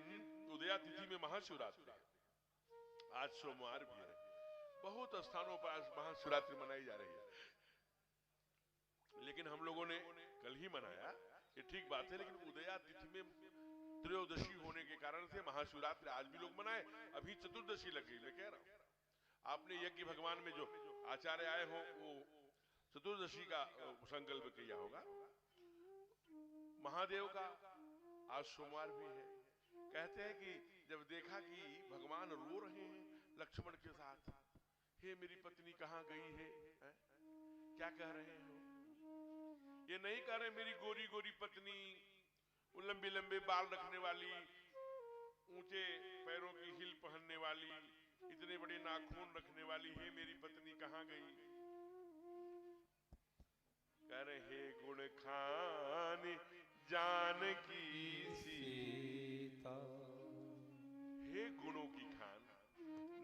उदया तिथि में महाशिवरात्रि आज सोमवार भी है। बहुत स्थानों पर आज महाशिवरात्रि मनाई जा रही है लेकिन हम लोगों ने कल ही मनाया ये ठीक बात है। लेकिन उदया तिथि में त्रयोदशी होने के कारण से महाशिवरात्रि आज भी लोग मनाए। अभी चतुर्दशी लग गई मैं कह रहा हूं आपने यज्ञ भगवान में जो आचार्य आए हो वो चतुर्दशी का संकल्प किया होगा। महादेव का आज सोमवार भी है। कहते हैं कि जब देखा कि भगवान रो रहे हैं लक्ष्मण के साथ हे मेरी पत्नी कहाँ गई है क्या कह रहे हो। ये नहीं कह रहे मेरी गोरी गोरी पत्नी लंबे लंबे बाल रखने वाली ऊंचे पैरों की हील पहनने वाली इतने बड़े नाखून रखने वाली है मेरी पत्नी कहाँ गई। कह रहे हे गुण खान जानकी सीता हे गुणों की खान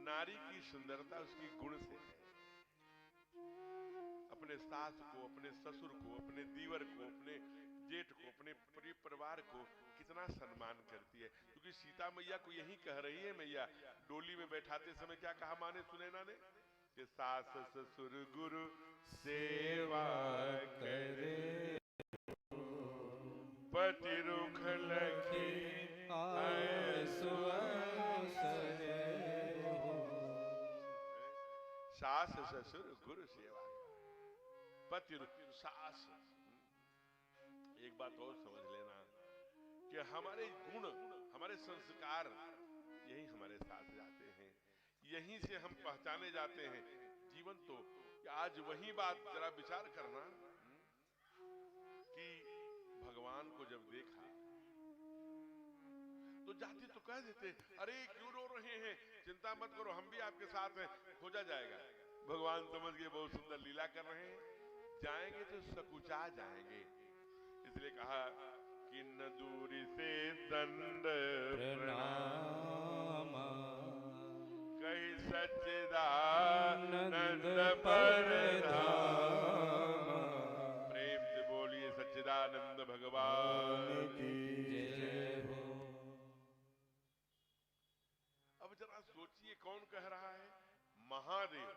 नारी की सुंदरता उसकी गुण से है। अपने सास को अपने ससुर को अपने दीवर को अपने जेठ को अपने परिवार को कितना सम्मान करती है। क्योंकि सीता मैया को यही कह रही है मैया डोली में बैठाते समय क्या कहा माने सुनैना ने कि सास ससुर गुरु सेवा करे पति रुख लखी सास ससुर गुरु सेवा पति सास। एक बात और समझ लेना कि हमारे गुण हमारे संस्कार यही हमारे साथ जाते हैं यहीं से हम पहचाने जाते हैं। जीवन तो आज वही बात जरा विचार करना कि भगवान को जब देखा तो जाते तो कह देते अरे क्यों रो रहे हैं चिंता मत करो हम भी आपके साथ हैं खोजा जाएगा। भगवान समझ के बहुत सुंदर लीला कर रहे हैं जाएंगे तो सकुचा जाएंगे। इसलिए कहा कि न दूरी से दंड प्रणाम कही सच्चिदानंद परधाम। प्रेम से बोलिए सच्चिदानंद भगवान की जय हो। अब जरा सोचिए महादेव।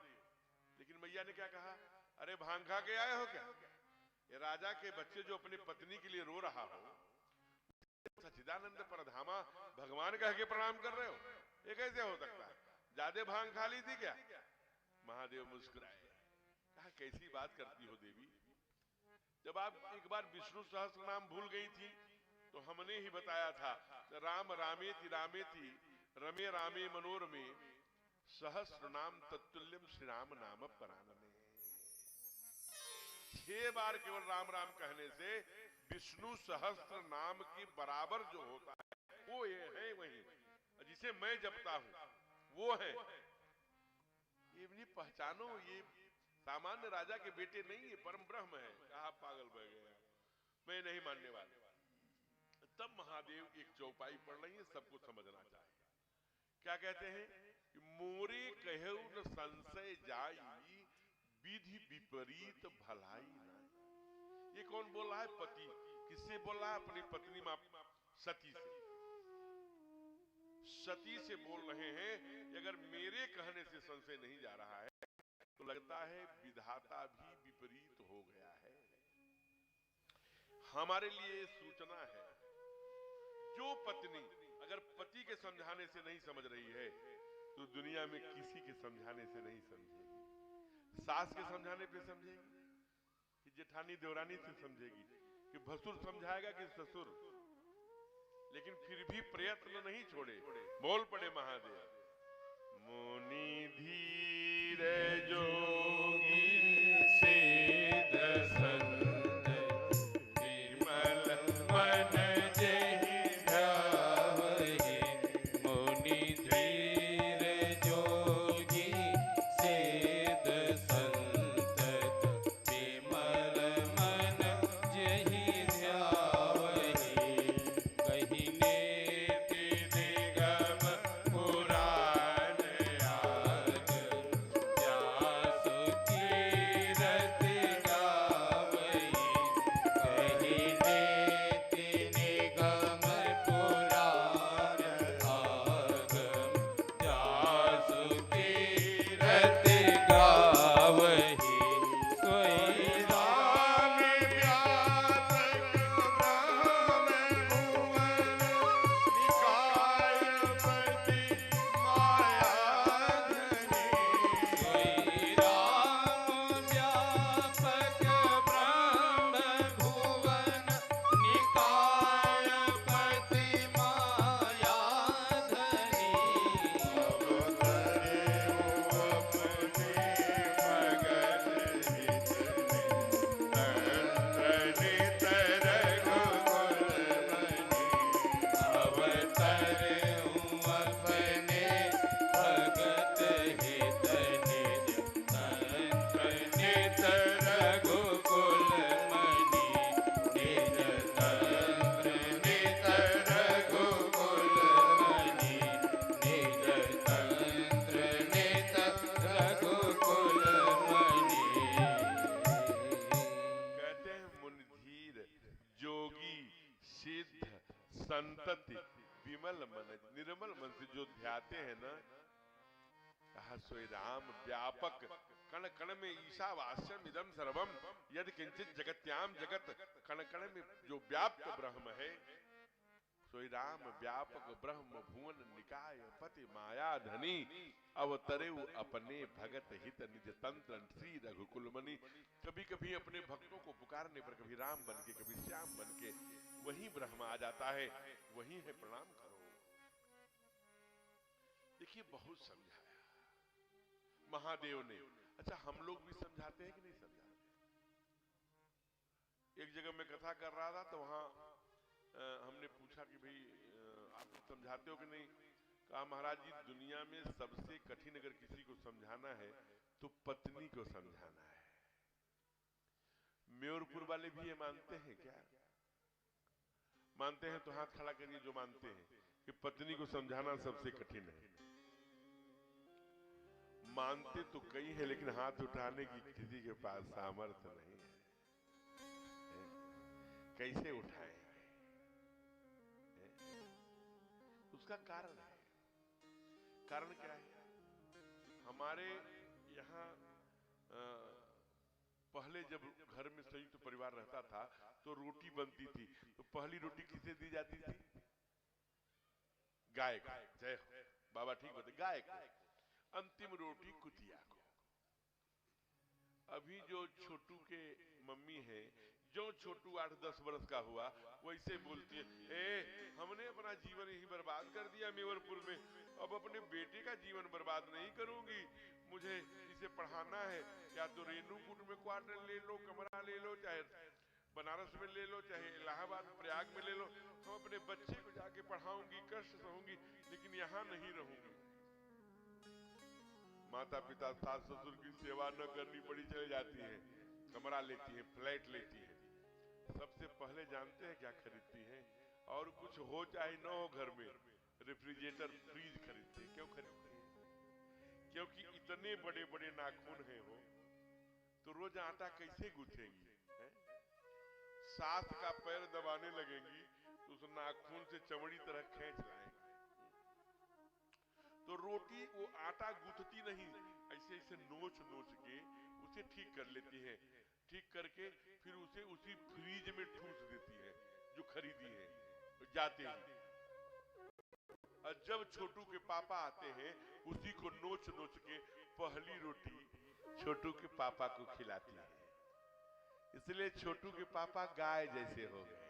लेकिन मैया ने क्या कहा, अरे भांग खा के आए हो क्या? ये राजा के बच्चे जो अपनी पत्नी के लिए रो रहा हो, सच्चिदानंद परधामा भगवान कह के प्रणाम कर रहे हो, ये कैसे हो सकता है? ज्यादा भांग खा ली थी क्या? महादेव मुस्कुराए, कहा कैसी बात करती हो देवी, जब आप एक बार विष्णु सहस्त्र नाम भूल गई थी तो हमने ही बताया था, राम रामेति रामेति रमे रामे मनोरमे सहस्र नाम तत्तुल्यम श्री राम नाम परानने। 6 बार केवल राम राम कहने से विष्णु सहस्त्र नाम के बराबर जो होता है वो ये है, वही जिसे मैं जपता हूं वो है। ये भी पहचानो, ये सामान्य राजा के बेटे नहीं, ये परम ब्रह्म है। कहा पागल बह गया, मैं नहीं मानने वाला। तब महादेव एक चौपाई पढ़ रही है, सबको समझना चाहिए। क्या कहते हैं? मोरे कहु न संशय जाई, विधि विपरीत भलाई नहीं। ये कौन बोल रहा है? पति। किससे बोल रहा है? अपनी पत्नी मां सती से। सती से बोल रहे हैं कि अगर मेरे कहने से संशय नहीं जा रहा है तो लगता है विधाता भी विपरीत हो गया है। हमारे लिए सूचना है, जो पत्नी अगर पति के समझाने से नहीं समझ रही है तो दुनिया में किसी के समझाने से नहीं समझेगी। सास के समझाने पे समझेगी, कि जेठानी देवरानी से समझेगी, कि भसुर समझाएगा कि ससुर, लेकिन फिर भी प्रयत्न नहीं छोड़े। बोल पड़े महादेव, मुनि धीर जोगी सिद्ध संत निर्मल मन जेहि ध्यावहि। मुनि धीर जोगी सिद्ध संत विमल मन जेहि ध्यावहि। कहि नेति निगम पुराण आग, जासु कीरत गावहि। कहि नेति निगम पुराण आग, जासु कीरत गावहि। सोई राम व्यापक ब्रह्म भुवन, निकायपति मायाधनी। सोई राम व्यापक ब्रह्म भुवन, निकायपति मायाधनी। अवतरऊ अपने भगत हित निज, तंत्र नित रघुकुल मनि। निज तंत्र नित रघुकुल मनि, निज तंत्र नित रघुकुल मनि। कहते हैं मुनिधीर जोगी सिद्ध संतति विमल मन, निर्मल मन से जो ध्याते हैं ना, कहा सोई राम व्यापक कण कण में ईशावास्यम इदम सर्वम, यदि किंचित जगत्याम जगत। कण कण में जो व्याप्त ब्रह्म है, सोई राम व्यापक ब्रह्म भुवन निकाय पति मायाधनी। अवतरेउ अपने भगत हित निज तंत्र श्री रघुकुल मनि। कभी कभी अपने भक्तों को पुकारने पर कभी राम बन के कभी श्याम बन के वही ब्रह्म आ जाता है, वही है प्रणाम करो। देखिए बहुत समझाया महादेव ने। अच्छा हम लोग भी समझाते हैं कि नहीं समझाते? एक जगह मैं कथा कर रहा था तो वहां हमने पूछा कि भाई आप समझाते हो कि नहीं? कहा महाराज जी दुनिया में सबसे कठिन अगर किसी को समझाना है तो पत्नी को समझाना है। म्योरपुर वाले भी ये मानते हैं क्या? मानते हैं तो हाथ खड़ा करिए जो मानते हैं कि पत्नी को समझाना सबसे कठिन है। मानते तो कई है लेकिन हाथ उठाने की किसी के पास सामर्थ्य नहीं है। कैसे उठाएंगे? उसका कारण है। कारण क्या है? हम हमारे यहाँ पहले जब घर में संयुक्त परिवार रहता था तो रोटी बनती थी, तो पहली रोटी किसे दी जाती थी? गाय को। जय हो बाबा, ठीक होते, गाय को। अंतिम रोटी कुतिया को। अभी जो छोटू के मम्मी है, जो छोटू 8-10 वर्ष का हुआ वैसे बोलती है, हमने अपना जीवन यही बर्बाद कर दिया मेवरपुर में, अब अपने बेटे का जीवन बर्बाद नहीं करूंगी, मुझे इसे पढ़ाना है, या तो रेणुकूट में क्वार्टर ले लो, कमरा ले लो, चाहे बनारस में ले लो, चाहे इलाहाबाद प्रयाग में ले लो, हम अपने बच्चे को जाके पढ़ाऊंगी, कष्ट सहूंगी, लेकिन यहाँ नहीं रहूंगी। माता पिता सास ससुर की सेवा न करनी पड़ी, चले जाती है, कमरा लेती है, फ्लैट लेती है। सबसे पहले जानते हैं क्या खरीदती हैं? और कुछ हो चाहे न हो घर में, रेफ्रिजरेटर, फ्रीज खरीदते हैं। क्यों खरीदते हैं? क्योंकि इतने बड़े बड़े नाखून हैं वो, तो रोज आटा कैसे गूंथेंगी? सास का पैर दबाने लगेंगी तो उस नाखून से चमड़ी तरह खींच लाएंगे। तो रोटी वो आटा गूंथती नहीं, ऐसे ऐसे नोच नोच के उसे ठीक कर लेती है, ठीक करके फिर उसे उसी फ्रीज में ठूस देती है जो खरीदी है। तो जाते हैं, और जब छोटू के पापा आते हैं उसी को नोच नोच के पहली रोटी छोटू के पापा को खिलाती है। इसलिए छोटू के पापा गाय जैसे हो गए।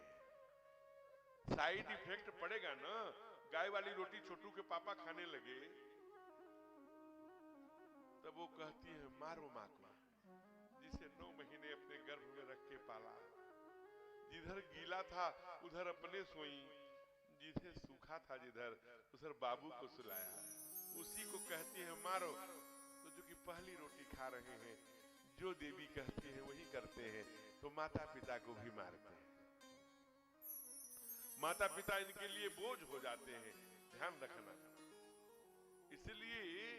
साइड इफेक्ट पड़ेगा ना, गाय वाली रोटी छोटू के पापा खाने लगे, तब वो कहती है मारो माँ को, जिसे 9 महीने अपने गर्भ में रख के पाला, जिधर गीला था उधर अपने सोई, जिधर सूखा था जिधर उधर बाबू को सुलाया, उसी को कहती है मारो। तो जो कि पहली रोटी खा रहे हैं, जो देवी कहती है वही करते हैं, तो माता पिता को भी मारते हैं। माता पिता इनके लिए बोझ हो जाते हैं, ध्यान रखना। इसलिए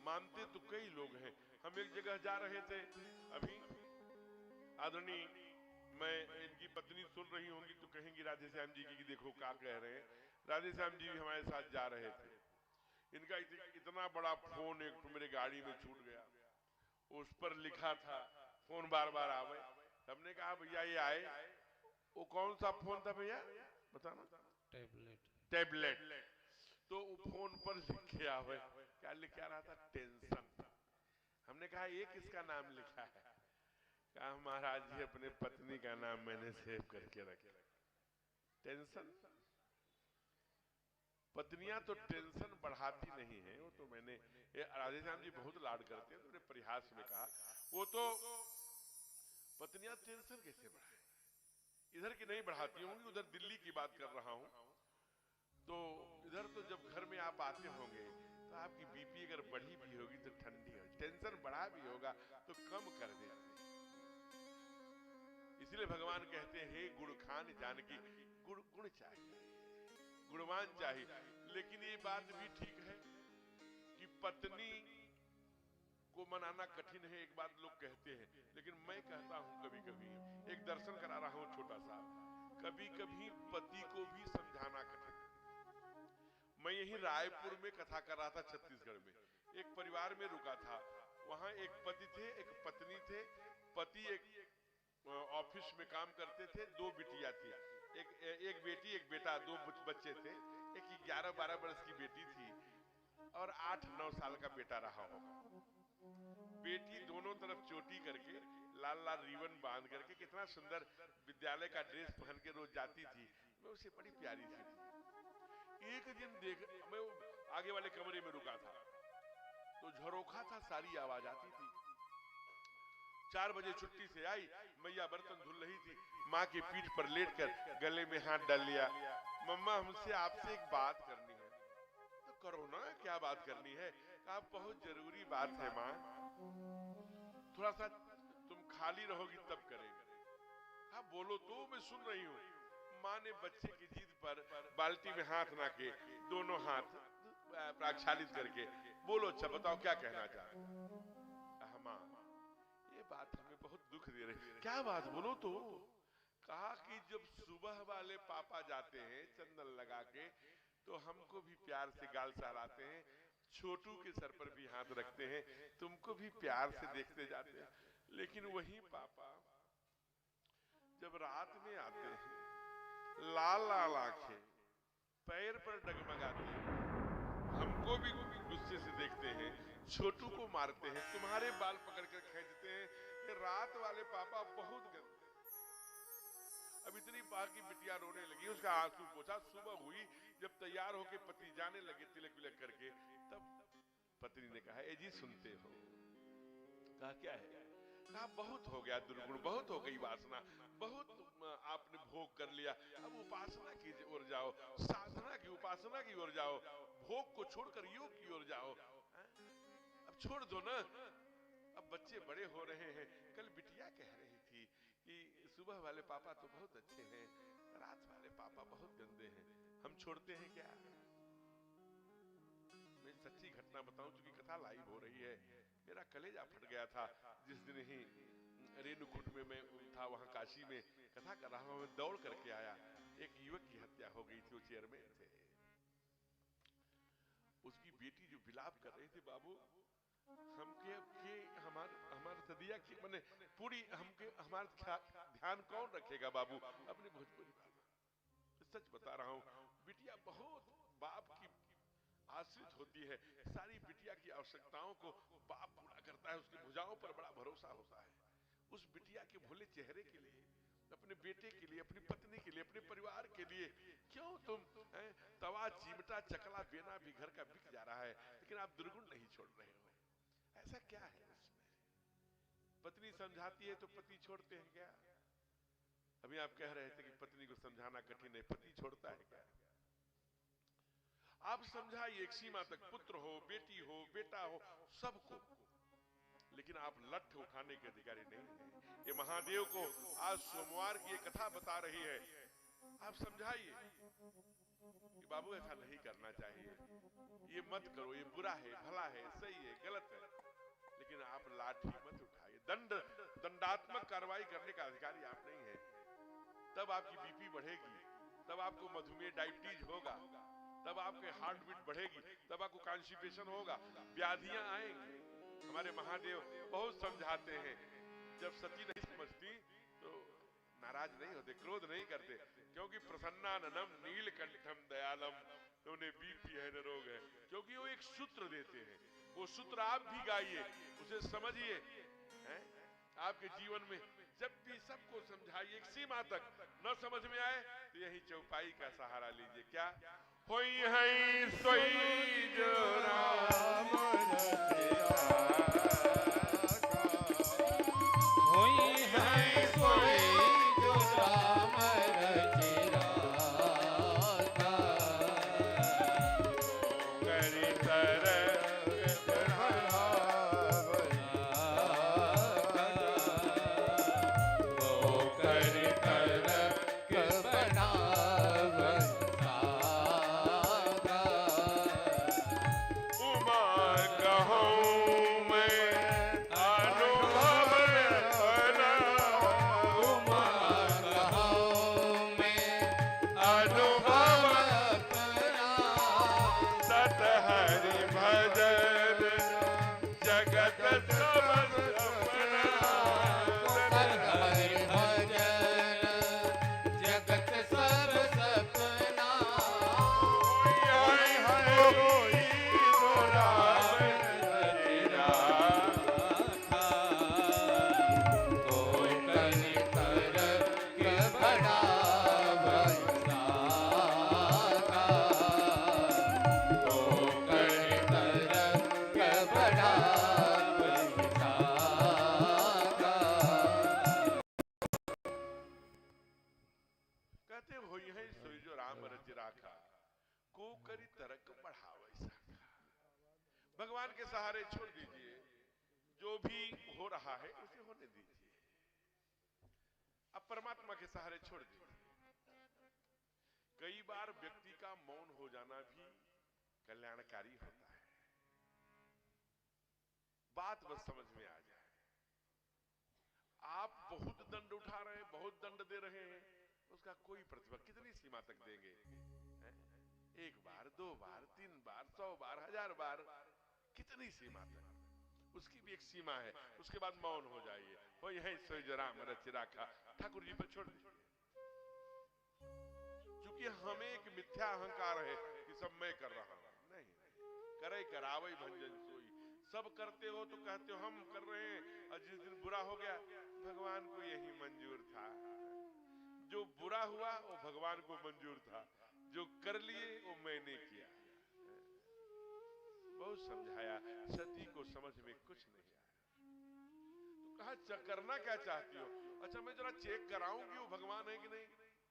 मानते तो कई लोग हैं। हम एक जगह जा रहे थे अभी, आदरणीय, मैं इनकी पत्नी सुन रही होंगी तो कहेंगी राधे श्याम जी की देखो क्या कह रहे हैं। राधे श्याम जी भी हमारे साथ जा रहे थे, इनका इतना बड़ा फोन एक तो मेरे गाड़ी में छूट गया, उस पर लिखा था फोन बार बार आवे। हमने कहा भैया ये आए, वो कौन सा फोन था भैया बताना? टैबलेट। तो वो फोन पर लिख के आवे, क्या लिख के आ रहा था? टेंशन। हमने कहा ये किसका नाम लिखा है? कहा महाराज जी अपने पत्नी का नाम मैंने सेव करके रखे। टेंशन। पत्नियां तो टेंशन बढ़ाती नहीं है, वो तो मैंने राधे श्याम जी बहुत लाड करते हैं, तो मैंने परिहास में कहा वो तो पत्नियां टेंशन कैसे बढ़ाए, इधर की नहीं बढ़ाती होंगी, उधर दिल्ली की बात कर रहा हूं। तो इधर तो जब घर में आप आते होंगे तो आपकी बीपी अगर बढ़ी भी होगी तो ठंडी हो, टेंशन बढ़ा भी होगा तो कम कर देते। इसलिए भगवान कहते हैं हे गुड़ खान जानकी, गुड़ गुड़ चाहिए, गुणवान चाहिए। लेकिन ये बात भी ठीक है कि पत्नी को मनाना कठिन है, एक बात लोग कहते हैं, लेकिन मैं कहता हूं कभी कभी, एक दर्शन करा रहा हूं छोटा सा, कभी कभी पति को भी समझाना कठिन है। मैं यही रायपुर में कथा कर रहा था, छत्तीसगढ़ में एक परिवार में रुका था, वहां एक पति थे, एक पत्नी थे। पति एक ऑफिस में काम करते थे, 2 बिटिया थी, एक बेटी एक बेटा, 2 बच्चे थे। एक 11-12 वर्ष की बेटी थी और 8-9 साल का बेटा रहा होगा। बेटी दोनों तरफ चोटी करके, लाल लाल रिबन बांध करके, कितना सुंदर विद्यालय का ड्रेस पहन के रोज जाती थी, मैं उसे बड़ी प्यारी सी थी। एक दिन देख, मैं आगे वाले कमरे में रुका था तो झरोखा था, सारी आवाज आती थी। 4 बजे छुट्टी से आई, मैया बर्तन धुल रही थी, माँ की पीठ पर लेटकर गले में हाथ डाल लिया, मम्मा हमसे आपसे एक बात करनी है। तो करो ना, क्या बात करनी है? कहा बहुत जरूरी बात है माँ, थोड़ा सा तुम खाली रहोगी तब करेंगे। हाँ बोलो तो, मैं सुन रही हूँ। माँ ने बच्चे की जिद पर बाल्टी में हाथ ना के, दोनों हाथ प्रक्षालित करके, बोलो अच्छा बताओ क्या कहना चाहते? माँ ये बात हमें बहुत दुख दे रही। क्या बात बोलो तो? कहा कि जब सुबह वाले पापा जाते हैं चंदन लगा के, तो हमको भी प्यार से गाल सहलाते हैं, छोटू के सर पर भी हाथ रखते हैं, तुमको भी प्यार से देखते जाते हैं। लेकिन वही पापा जब रात में आते हैं, लाल लाल आंखें, पैर पर डगमगाते हैं, हमको भी गुस्से से देखते हैं, छोटू को मारते हैं, तुम्हारे बाल पकड़कर खींचते हैं। ये रात वाले पापा बहुत गंदे। अब इतनी बार की बिटिया रोने लगी, उसका आंसू पोछा। सुबह हुई, जब तैयार होके पति जाने लगे तिलक विलक करके, तब पत्नी ने कहा, ए जी सुनते हो? कहा क्या है? कहा बहुत हो गया दुर्गुण, बहुत हो गई वासना, बहुत आपने भोग कर लिया, अब उपासना की ओर जाओ, साधना की उपासना की ओर जाओ, भोग को छोड़कर योग की ओर जाओ। अब छोड़ दो ना, अब बच्चे बड़े हो रहे हैं। कल बिटिया कह रही थी कि सुबह वाले पापा तो बहुत अच्छे हैं, रात वाले पापा बहुत गंदे हैं, हम छोड़ते हैं क्या? मैं सच्ची घटना बताऊं, चूंकि कथा लाइव हो रही है, मेरा कलेजा फट गया था जिस दिन ही रेणुकूट में मैं था, वहां काशी में कथा कर रहा हूं, मैं दौड़ करके आया, एक युवक की हत्या हो गई थी, वो चेयरमैन थे, उसकी बेटी जो विलाप कर रही थी, बाबू हमके हमारे सदिया की मैंने पूरी हमके हमारा ध्यान कौन रखेगा बाबू? अपनी भोजपुरी भाषा सच बता रहा हूं, बिटिया बहुत बाप की आश्रित होती है, सारी बिटिया की आवश्यकताओं को बाप पूरा करता है, उसकी भुजाओं पर बड़ा भरोसा होता है। उस बिटिया के भोले चेहरे के लिए, अपने बेटे के लिए, अपनी पत्नी के लिए, अपने परिवार के लिए क्यों तुम तवा चिमटा चकला बेना भी घर का बिक जा रहा है, लेकिन आप दुर्गुण नहीं छोड़ रहे हो। ऐसा क्या है उसमें? पत्नी समझाती है तो पति छोड़ते हैं क्या? अभी आप कह रहे थे कि पत्नी को समझाना कठिन है, पति छोड़ता है क्या? आप समझाइए, एक सीमा तक, पुत्र हो, बेटी हो, बेटा हो, सबको, लेकिन आप लठ उठाने के अधिकारी नहीं हैं। ये महादेव को आज सोमवार की कथा बता रही है, आप समझाइए कि बाबू ऐसा नहीं करना चाहिए, ये मत करो, ये बुरा है, भला है, सही है, गलत है, लेकिन आप लाठी मत उठाइए। दंडात्मक कार्रवाई करने का अधिकारी आप नहीं है। तब आपकी बीपी बढ़ेगी, तब आपको मधुमेह डायबिटीज होगा, तब आपके हार्ट बीट बढ़ेगी, तब आपको कॉन्स्टिपेशन होगा, व्याधियां आएंगी। हमारे महादेव बहुत समझाते हैं, जब सती नहीं समझती तो नाराज नहीं होते, क्रोध नहीं करते, क्योंकि प्रसन्नाननम नीलकंठम दयालम, उन्हें बीपी है न रोग है, क्योंकि वो एक सूत्र देते हैं। वो सूत्र आप भी गाइए, उसे समझिए, आपके जीवन में जब भी सबको समझाइए, एक सीमा तक, न समझ में आए तो यही चौपाई का सहारा लीजिए। क्या होई है सोई जो राम होई है सोई जो राम रचिरा था, करी तरक करी तरक उमा कहूँ मैं अनुभव अपना, उमा कहूँ मैं अनुभव अपना, सत हरि भजन जगत सब सपना, हरि भजन जगत सब सपना, हाय हाय कोई तो राम तेरा, कोई कनि तरक बड़ा बरसा का, कोई कनि तरक बड़ा बरसा का। कहते होई है सोई जो राम रच राखा, को करी तरक बढ़ावे साखा। भगवान के सहारे छोड़ दीजिए, जो भी हो रहा है उसे होने दीजिए, अब परमात्मा के सहारे छोड़ दीजिए। कई बार व्यक्ति का मौन हो जाना भी कल्याणकारी होता है, बात बस समझ में आ जाए। आप बहुत दंड उठा रहे हैं, बहुत दंड दे रहे हैं, उसका कोई प्रतिफल, कितनी सीमा तक देंगे? 1 बार, 2 बार, 3 बार, 100 बार, 1000 बार, कितनी सीमा तक? उसकी भी एक सीमा है। उसके बाद मौन हो जाइए। वो यही सोई जो राम रचि राखा, ठाकुर जी पर छोड़ दीजिए। क्योंकि हमें एक मिथ्या अहंकार है कि सब मैं कर रहा हूं। नहीं, करे करावई भंजन सोई। सब करते हो तो कहते हो हम कर रहे हैं, और जिस दिन बुरा हो गया भगवान को यही मंजूर था। जो बुरा हुआ वो भगवान को मंजूर था, जो कर लिए वो मैंने किया। बहुत समझाया, सती को समझ में कुछ नहीं आया। तो कहा करना क्या चाहती हो? अच्छा मैं जरा चेक कराऊंगी वो भगवान है कि नहीं।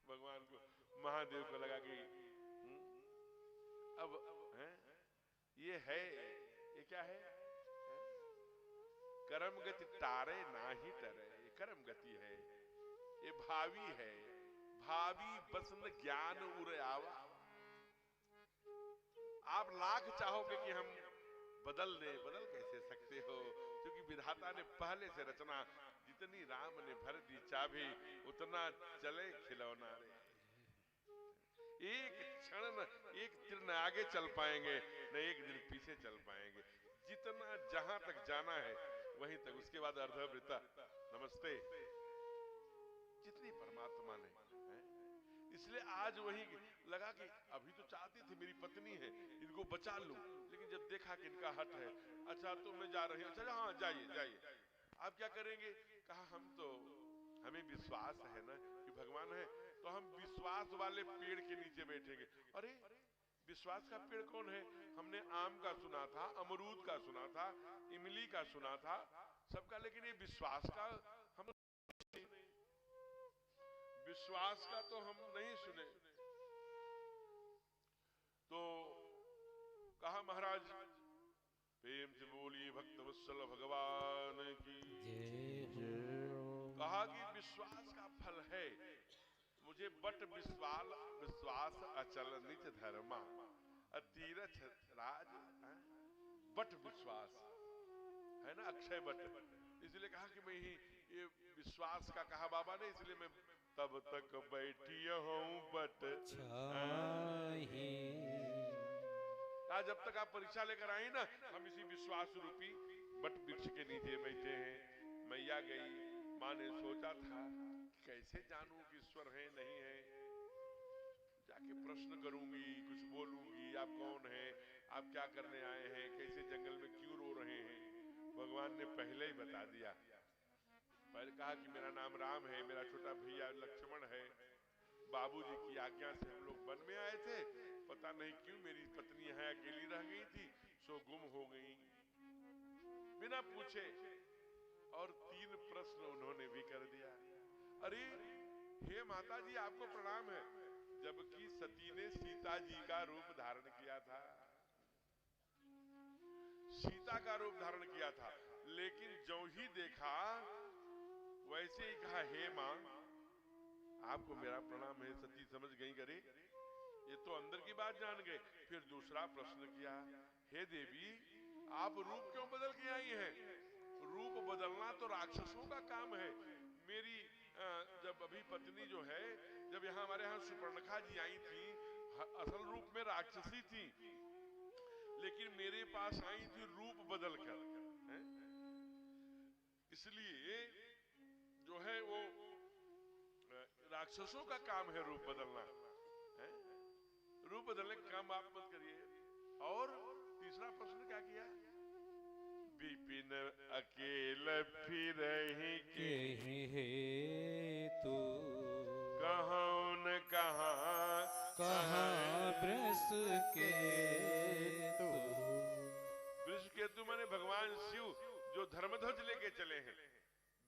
भगवान को, महादेव को लगा कि अब है ये है, ये क्या है? कर्म गति तारे ना ही टरे। ये कर्म गति है, ये भावी है। भावी बसन ज्ञान उर आवा। आप लाख चाहोगे कि हम बदल दे, बदल कैसे सकते हो? क्योंकि विधाता ने पहले से रचना, जितनी राम ने भर दी चाबी उतना चले खिलौना रे। एक क्षण न एक तीर न आगे चल पाएंगे, न एक दिन पीछे चल पाएंगे। जितना जहां तक जाना है वहीं तक, उसके बाद अर्धवृता नमस्ते। जितनी परमात्मा ने है? इसलिए आज वही लगा कि अभी तो चाहती थी मेरी पत्नी है, इनको बचा लूं, लेकिन जब देखा कि इनका हट है, अच्छा तो मैं जा रही हूं। अच्छा हाँ जाइए जाइए। आप क्या करेंगे? कहा हम तो, हमें विश्वास है ना कि भगवान है, तो हम विश्वास वाले पेड़ के नीचे बैठेंगे। अरे विश्वास का पेड़ कौन है? हमने आम का सुना था, अमरूद का सुना था, इमली का सुना था, सबका, लेकिन ये विश्वास का हम विश्वास का तो हम नहीं सुने। तो कहा महाराज प्रेम से बोलिए भक्त वत्सल भगवान की। कहा कि विश्वास का फल है मुझे बट विश्वास अचल निज धर्मा तीरथ राज बट विश्वास है ना, अक्षय बट। इसलिए कहा कि मैं ही ये विश्वास का कहा बाबा ने, इसलिए मैं तब तक बैठी हूं बट छाही। जब तक आप परीक्षा लेकर आई ना, हम इसी विश्वास रूपी बट वृक्ष के नीचे बैठे हैं। मैया गई, माँ ने सोचा था कैसे जानूं कि ईश्वर है नहीं है। जाके प्रश्न करूंगी, कुछ बोलूंगी, आप कौन हैं, आप क्या करने आए हैं, कैसे जंगल में क्यों रो रहे हैं। भगवान ने पहले ही बता दिया। पहले कहा कि मेरा नाम राम है, मेरा छोटा भैया लक्ष्मण है, बाबूजी की आज्ञा से हम लोग वन में आए थे, पता नहीं क्यों मेरी पत्नी यहाँ अकेली रह गई थी, सो गुम हो गई बिना पूछे। और 3 प्रश्न उन्होंने भी कर दिया। अरे हे माता जी आपको प्रणाम है, जबकि सती ने सीता जी का रूप धारण किया था, सीता का रूप धारण किया था, लेकिन जो ही देखा वैसे ही कहा हे मां आपको मेरा प्रणाम है। सती समझ गई, करे ये तो अंदर की बात जान गए। फिर दूसरा प्रश्न किया, हे देवी आप रूप क्यों बदल के आई हैं? रूप बदलना तो राक्षसों का काम है। मेरी जब अभी पत्नी जो है, जब यहाँ हमारे यहाँ सुपर्णखा जी आई थी, असल रूप में राक्षसी थी, लेकिन मेरे पास आई थी रूप बदल कर। इसलिए जो है वो राक्षसों का काम है रूप बदलना है? रूप बदलने का काम आप मत करिए। और तीसरा प्रश्न क्या किया? विपिन अकेल फिर के हे तू कहाँ न कहाँ वृष के तू। वृष केतु माने भगवान शिव जो धर्मध्वज लेके चले हैं।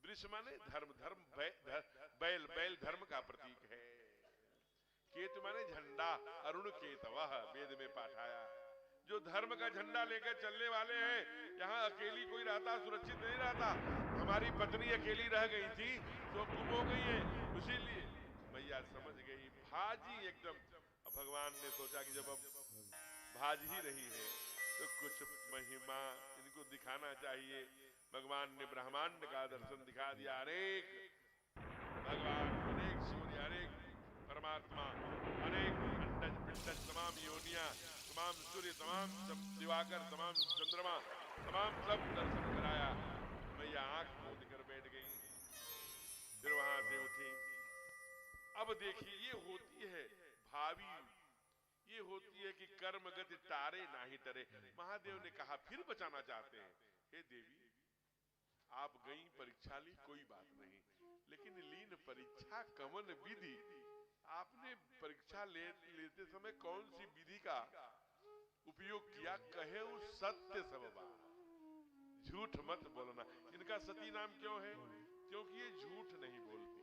वृष माने धर्म, धर्म बैल, बैल धर्म का प्रतीक है। केतु माने झंडा, अरुण केतवः वेद में पाठाया। जो धर्म का झंडा लेकर चलने वाले हैं। यहाँ अकेली कोई रहता सुरक्षित नहीं रहता। हमारी पत्नी अकेली रह गई थी तो गुम हो गई है, इसीलिए मैया समझ गई, भाजी एकदम। अब भगवान ने सोचा कि जब अब भाज ही रही है तो कुछ महिमा इनको दिखाना चाहिए। भगवान ने ब्रह्मांड का दर्शन दिखा दिया। अनेक भगवान, अनेक सूर्य, अनेक परमात्मा, अनेक अंडज मंडल, तमाम योनियां, तमाम सूर्य, तमाम दिवाकर, तमाम चंद्रमा, तमाम सब दर्शन कराया। मैया आंख मूंद कर बैठ गई, फिर वहां से उठी। अब देखिए ये होती है भावी, ये होती है कि कर्म गति तारे नाही टरे। महादेव ने कहा फिर बचाना चाहते हैं, हे देवी आप गई परीक्षा ली कोई बात नहीं, लेकिन लीन परीक्षा कमन विधि, आपने परीक्षा लेते समय कौन सी विधि का उपयोग किया? कहे उस सत्य सब बात, झूठ मत बोलना। इनका सती नाम क्यों है? क्योंकि ये झूठ नहीं बोलती।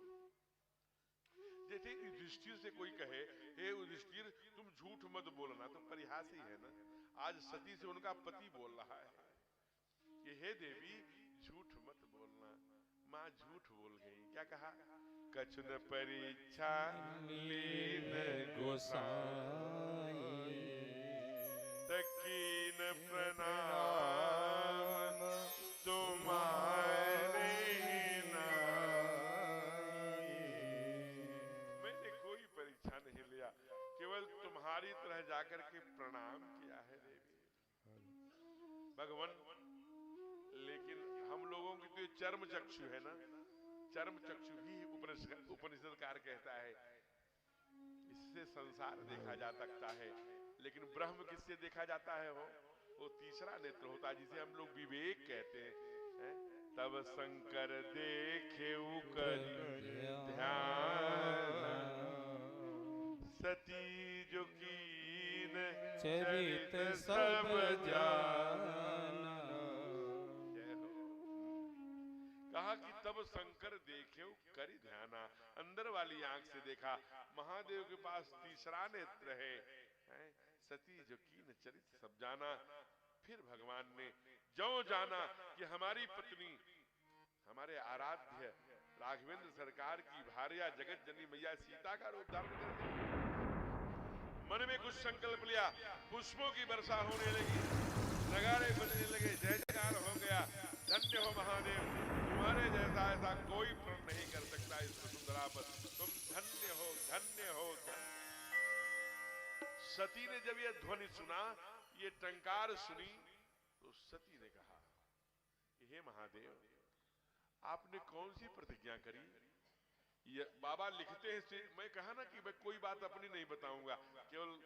जैसे युधिष्ठिर से कोई कहे हे युधिष्ठिर तुम झूठ मत बोलना, तो परिहास ही है ना। आज सती से उनका पति बोल रहा है कि हे देवी झूठ मत बोलना। माँ झूठ बोल गई, क्या कहा? कछुन परीक्षा लीन गोसाई, तकीन प्रणाम तुम्हारे नाई। मैंने कोई परीक्षा नहीं लिया, केवल तुम्हारी तरह जाकर के प्रणाम किया है देवी भगवान। लेकिन हम लोगों की तो चर्म चक्षु है ना, चर्म चक्षु ही उपनिषदकार कहता है इससे संसार देखा जा सकता है, लेकिन ब्रह्म किससे देखा जाता है? वो तीसरा नेत्र होता है जिसे हम लोग विवेक कहते हैं। तब शंकर देखे कर ध्यान, सती जो कीन चरित सब जाना। कहा कि तब शंकर देखे करी ध्याना, अंदर वाली आंख से देखा। महादेव के पास तीसरा नेत्र है, सती जो कीन चरित सब जाना। फिर भगवान ने जो जाना कि हमारी पत्नी, हमारे आराध्य राघवेंद्र सरकार की भार्या जगत जननी मैया सीता का रूप धारण कर दिया। मन में कुछ संकल्प लिया, पुष्पों की वर्षा होने लगी, नगाड़े बजने लगे, जय जयकार हो गया। धन्य हो महादेव, तुम्हारे जैसा ऐसा कोई प्रण नहीं कर सकता इस वसुंधरा पर, तुम धन्य हो धन्य हो धन्य। सती ने जब यह ध्वनि सुना, ये टंकार सुनी, तो सती ने कहा हे महादेव आपने कौन सी प्रतिज्ञा करी? ये बाबा लिखते हैं, मैं कहा ना कि मैं कोई बात अपनी नहीं बताऊंगा, केवल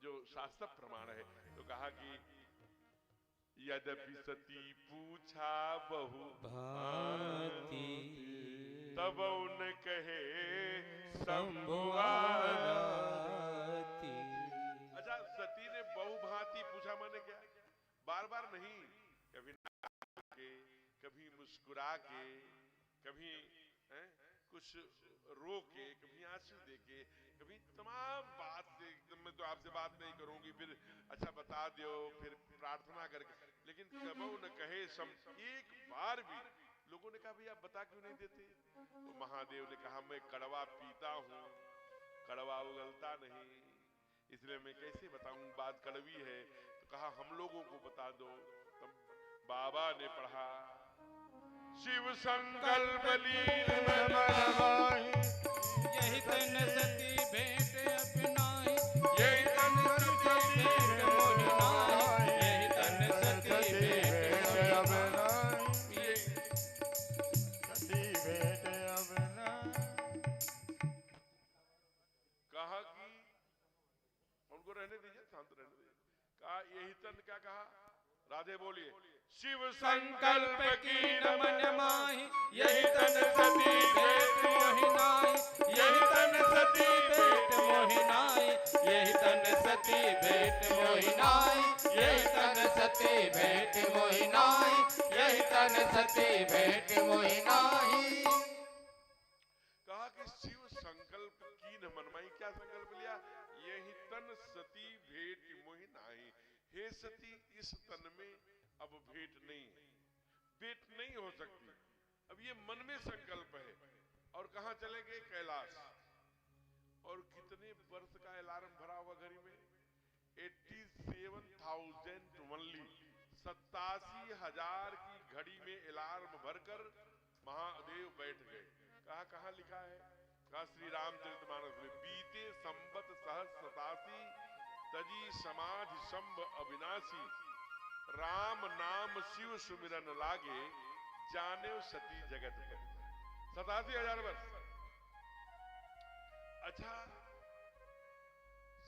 जो शास्त्र प्रमाण है। तो कहा कि यद्यपि सती पूछा बहु भांति, तब उन कहे शंभुआरती। अच्छा, सती ने बहुभांति पूछा माने क्या? बार बार नहीं, कभी के, कभी मुस्कुरा के, कभी कुछ रो के, कभी आंसू दे के, कभी तमाम बात से एकदम मैं तो आपसे बात नहीं करूंगी, फिर अच्छा बता दो, फिर प्रार्थना करके, लेकिन कबहू न कहे एक बार भी लोगों ने कहा भैया बता क्यों नहीं देते? तो महादेव ने कहा मैं कड़वा पीता हूँ, कड़वा उगलता नहीं, इसलिए मैं कैसे बताऊं, बात कड़वी है। तो कहा हम लोगों को बता दो। तब बाबा ने पढ़ा शिव संकल्प लीन मन माहि, यही तन सती भेंट अपनाई, यही तन सती भेंट मोहि नाहि, यही तन सती भेंट अपनाई, सती भेंट अपनाई। कहा कि उनको रहने दीजिए, शांत रहने दीजिए। कहा यही तन, क्या कहा? राधे बोलिए। शिव संकल्प कीन मन माहि, यही तन सती भेंट मोहि नाहि, यही तन सती भेंट मोहि नाहि, यही तन सती भेंट मोहि नाहि, यही तन सती भेंट मोहि नाहि, यही तन सती भेंट मोहि नाहि। कहा कि शिव संकल्प कीन मन माहि, क्या संकल्प लिया? यही तन सती भेंट मोहि नाहि, हे सती इस तन में अब भेंट नहीं है, भेंट नहीं हो सकती। अब ये मन में संकल्प है। और कहां चले गए? कैलाश। और कितने वर्ष का अलार्म भरा हुआ घड़ी में? 87,000 ओनली, 87,000 की घड़ी में अलार्म भरकर महादेव बैठ गए। कहां लिखा है? कहा श्री रामचरितमानस में, बीते संवत सहस्र 87 तजी समाधि संभ अविनाशी, राम नाम शिव सुमिरन लागे, जाने सती जगत पति। 87,000 वर्ष। अच्छा,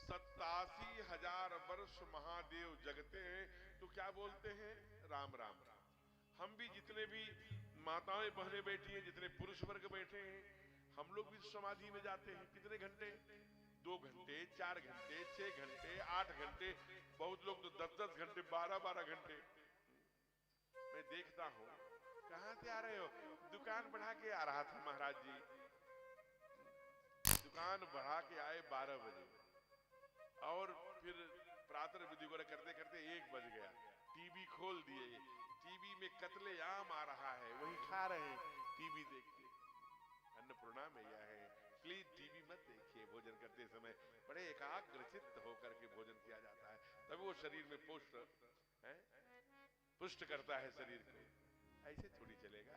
87,000 वर्ष महादेव जगते हैं तो क्या बोलते हैं? राम राम राम। हम भी जितने भी माताएं बहनें बैठी हैं, जितने पुरुष वर्ग बैठे हैं, हम लोग भी समाधि में जाते हैं। कितने घंटे? 2 घंटे, 4 घंटे, 6 घंटे, 8 घंटे, बहुत लोग तो 10-10 घंटे, 12-12 घंटे। मैं देखता हूं, कहां से आ रहे हो? दुकान बढ़ा के आ रहा था महाराज जी। दुकान बढ़ा के आए 12 बजे और फिर प्रातः विधि को करते करते 1 बज गया। टीवी खोल दिए, टीवी में कतले आम आ रहा है, वही खा रहे हैं टीवी देख के। अन्नपूर्णा मैया है, प्लीज टीवी मत देखिए। भोजन करते समय बड़े एकाग्रचित्त होकर के भोजन किया जाता है, तब वो शरीर में पुष्ट करता है शरीर को। ऐसे थोड़ी चलेगा।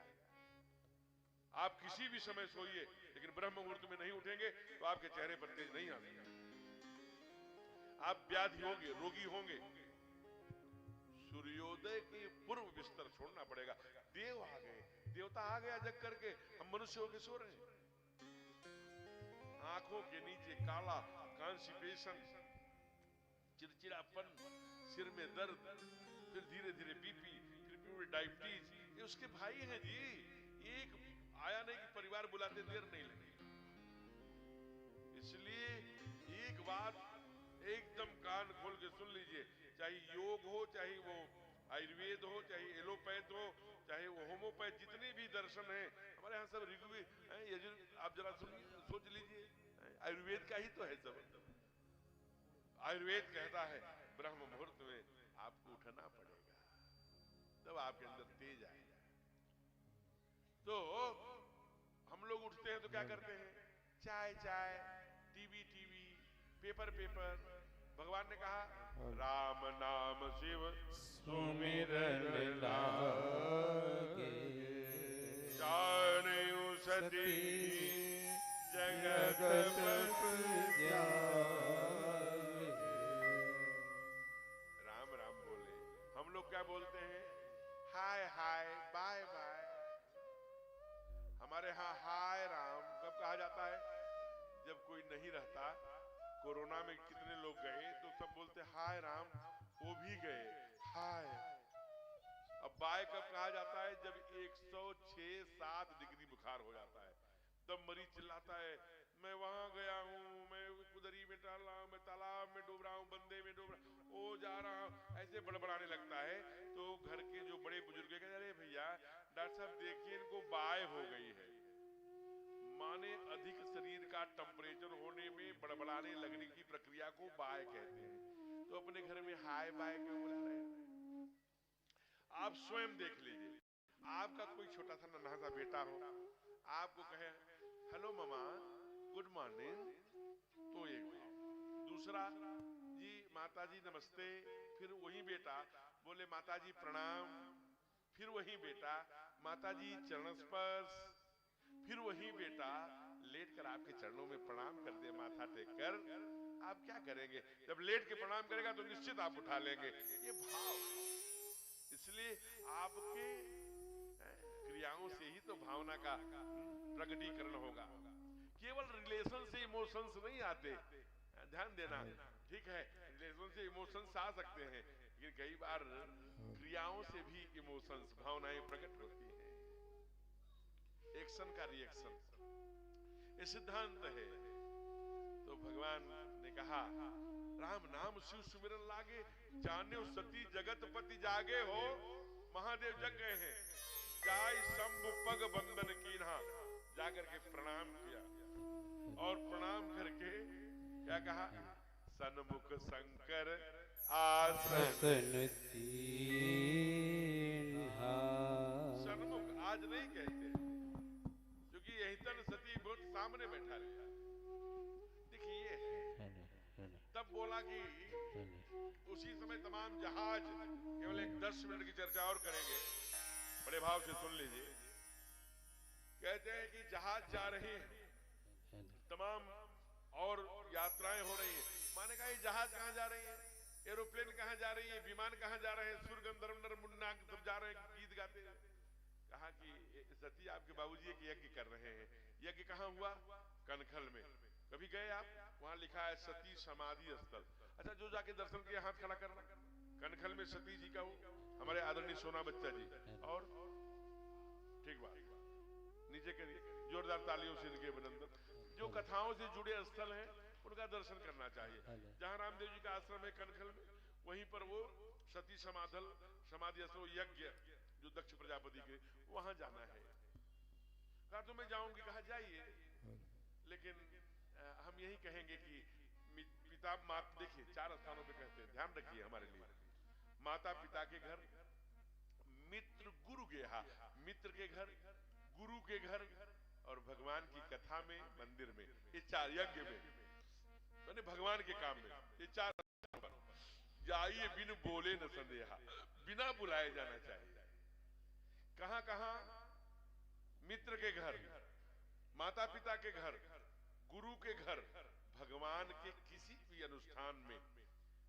आप किसी भी समय सोइए, लेकिन ब्रह्म मुहूर्त में नहीं उठेंगे तो आपके चेहरे पर तेज नहीं आएगा। आप व्याधि होंगे, रोगी होंगे। सूर्योदय के पूर्व बिस्तर छोड़ना पड़ेगा। देव आ गए, देवता आ गया जग करके, हम मनुष्य होके सो रहे हैं। आंखों के नीचे काला, कॉन्स्टिपेशन, चिड़चिड़ापन, सिर में दर्द, फिर धीरे धीरे बीपी, फिर डायबिटीज। ये उसके भाई हैं जी। एक आया नहीं कि परिवार बुलाते देर नहीं लगी। इसलिए एक बात एकदम कान खोल के सुन लीजिए, चाहे योग हो, चाहे वो आयुर्वेद हो, चाहे एलोपैथ हो, चाहे वो होम्योपैथ, जितने भी दर्शन हैं हमारे यहाँ सब ऋग्वेद। आप जरा सुनिए, सोच लीजिए, आयुर्वेद का ही तो है सब। आयुर्वेद कहता है ब्रह्म मुहूर्त में आपको उठना पड़ेगा, तब आपके अंदर तेज आएगा। तो हम लोग उठते हैं तो क्या करते हैं? चाय चाय, टीवी टीवी, पेपर पेपर। भगवान ने कहा राम नाम शिव सुमिरन लागे, जानेउ सती जगत जगत जागे। राम राम बोले। हम लोग क्या बोलते हैं? हाय हाय, बाय बाय। हमारे यहाँ हाय राम कब कहा जाता है? जब कोई नहीं रहता। कोरोना में कितने लोग गए तो सब बोलते हाय राम, वो भी गए हाय। अब बाय कब कहा जाता है? जब 106-7 डिग्री बुखार हो जाता है, तब मरीज चिल्लाता है मैं वहां गया हूँ, मैं कुदरी में टहल रहा हूँ, मैं तालाब में डूब रहा हूँ, बंदे में डूब रहा हूँ, ओ जा रहा हूँ, ऐसे बड़बड़ाने लगता है। तो घर के जो बड़े बुजुर्ग कहते अरे भैया डॉक्टर साहब देखिए इनको बाय हो गई है। माने अधिक शरीर का टेम्परेचर होने में बड़बड़ाने लगने की प्रक्रिया को बाय कहते हैं। तो अपने घर में हाय बाय क्यों बुला रहे हैं? आप स्वयं देख लीजिए, आपका कोई छोटा सा नन्हा सा बेटा हो, आपको कहे हेलो मामा, गुड मॉर्निंग, तो एक भाव। दूसरा जी माता जी नमस्ते, फिर वही बेटा बोले माता जी प्रणाम, फिर वही बेटा माता जी चरण स्पर्श, फिर वही बेटा लेट कर आपके चरणों में प्रणाम कर दे माथा टेक कर। आप क्या करेंगे? जब लेट के प्रणाम करेगा तो निश्चित आप उठा लेंगे। ये भाव, इसलिए आपके क्रियाओं से ही तो भावना का प्रकटीकरण होगा। केवल रिलेशन से इमोशंस नहीं आते, ध्यान देना। ठीक है, रिलेशन से इमोशंस आ सकते हैं, लेकिन कई बार क्रियाओं से भी इमोशंस, भावनाएं प्रकट होती हैं। एक्शन का रिएक्शन, ये सिद्धांत है। तो भगवान ने कहा राम नाम शिव सुमिरन लागे, जाने सती जगत पति जागे हो। महादेव जग गए हैं। जाय शंभु पग बंदन कीन्हा, जाकर के प्रणाम किया और प्रणाम करके क्या कहा? सन्मुख शंकर आसन दीन्हा। सन्मुख आज नहीं कहते, क्योंकि यही तन सती बहुत सामने बैठा रहे। देखिए तब बोला कि उसी समय तमाम जहाज, केवल एक 10 मिनट की चर्चा और करेंगे, बड़े भाव से सुन लीजिए। कहते हैं कि जहाज जा रहे हैं, तमाम और यात्राएं हो रही हैं। माने कहा ये जहाज कहाँ जा रही है, एरोप्लेन कहाँ जा रही है, विमान कहाँ जा रहे हैं, सूर्य गंधर्व नर मुन्ना सब जा रहे हैं गीत गाते हुए। कहा कि सती आपके बाबूजी एक यज्ञ कर रहे हैं। यज्ञ कहाँ हुआ? कनखल में। कभी गए आप? वहां लिखा है सती समाधि स्थल। अच्छा, जो जाके दर्शन किया हाथ खड़ा करना। कनखल में सती जी का वो हमारे आदरणीय सोना बच्चा जी, और ठीक बात, नीचे करिए, जोरदार तालियों से इनके अभिनंदन। जो कथाओं से जुड़े स्थल हैं उनका दर्शन करना चाहिए। जहां रामदेव जी का आश्रम है कनखल में, वहीं पर वो सती समाधि स्थल यज्ञ जो दक्ष प्रजापति के, वहां जाना है। कहा तो मैं जाऊंगी। कहा जाइए, लेकिन हम यही कहेंगे कि पिता माता, देखिए 4 स्थानों पे कहते हैं, ध्यान रखिए हमारे लिए। माता पिता के घर, मित्र गुरु गेहा, मित्र के घर, गुरु के घर, और भगवान की कथा में, मंदिर में, ये 4 यज्ञ में, मैंने भगवान के काम में, ये 4 जाइए बिन बोले न संदेहा, बिना बुलाए जाना चाहिए। कहां कहां? मित्र के घर, माता पिता के घर, गुरु के घर, भगवान के किसी भी अनुष्ठान में,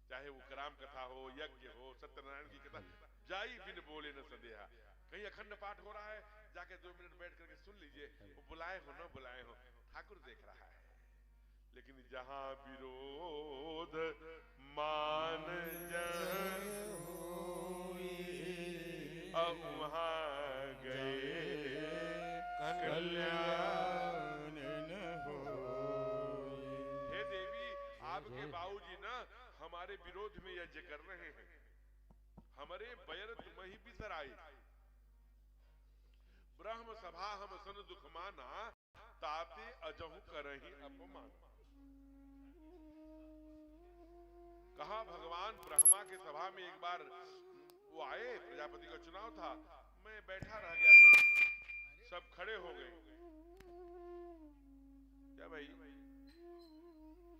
चाहे वो राम कथा हो, यज्ञ हो, सत्यनारायण की कथा, जाई बिन बोले न संदेहा। कहीं अखंड पाठ हो रहा है, जाके 2 मिनट बैठ करके सुन लीजिए, वो बुलाए हो न बुलाए हो, ठाकुर देख रहा है। लेकिन जहां विरोध मान जन अब वहां गए कल्याण न हो। हे देवी, आपके बाबूजी ना हमारे विरोध में यज्ञ कर रहे हैं, हमारे बैर तुम्ही बिसराई, ब्रह्म सभा हम सन दुख माना, ताते अजहु करहि अपमान। कहा भगवान ब्रह्मा के सभा में एक बार वो आए, प्रजापति का चुनाव था, मैं बैठा रह गया, सब खड़े हो गए। क्या भाई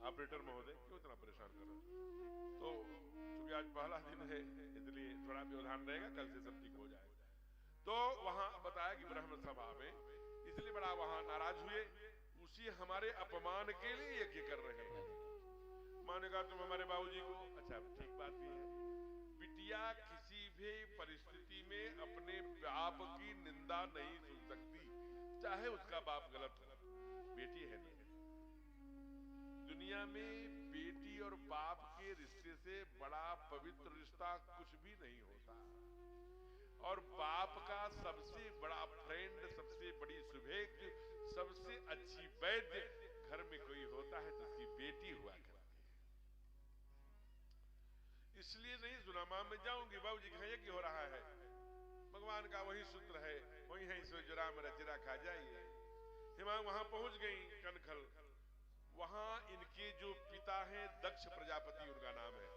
ऑपरेटर महोदय क्यों इतना परेशान कर रहे हैं? तो चूंकि आज पहला दिन है इसलिए थोड़ा व्यवधान रहेगा, कल से सब ठीक हो जाएगा। तो वहां बताया कि ब्रह्म सभा में इसलिए बड़ा वहां नाराज हुए, उसी हमारे अपमान के लिए यज्ञ कर रहे हैं। माने कहा तुम हमारे बाबूजी को, अच्छा ठीक बात भी है, बिटिया किसी भी परिस्थिति में अपने बाप की निंदा नहीं सुन सकती, चाहे उसका बाप गलत हो, बेटी है नहीं। दुनिया में बेटी और बाप के रिश्ते से बड़ा पवित्र रिश्ता कुछ भी नहीं होता, और बाप का सबसे बड़ा फ्रेंड, सबसे बड़ी शुभेच्छा, सबसे अच्छी वैद्य घर में कोई होता है तो उसकी बेटी हुआ करती है। इसलिए नहीं सुनामा में जाऊंगी, बाबूजी कहा यज्ञ हो रहा है, भगवान का वही सूत्र है, वही है सो जो राम रचिरा खा जाइए। हिमा वहां पहुंच गई कनखल, वहां इनके जो पिता हैं दक्ष प्रजापति उनका नाम है,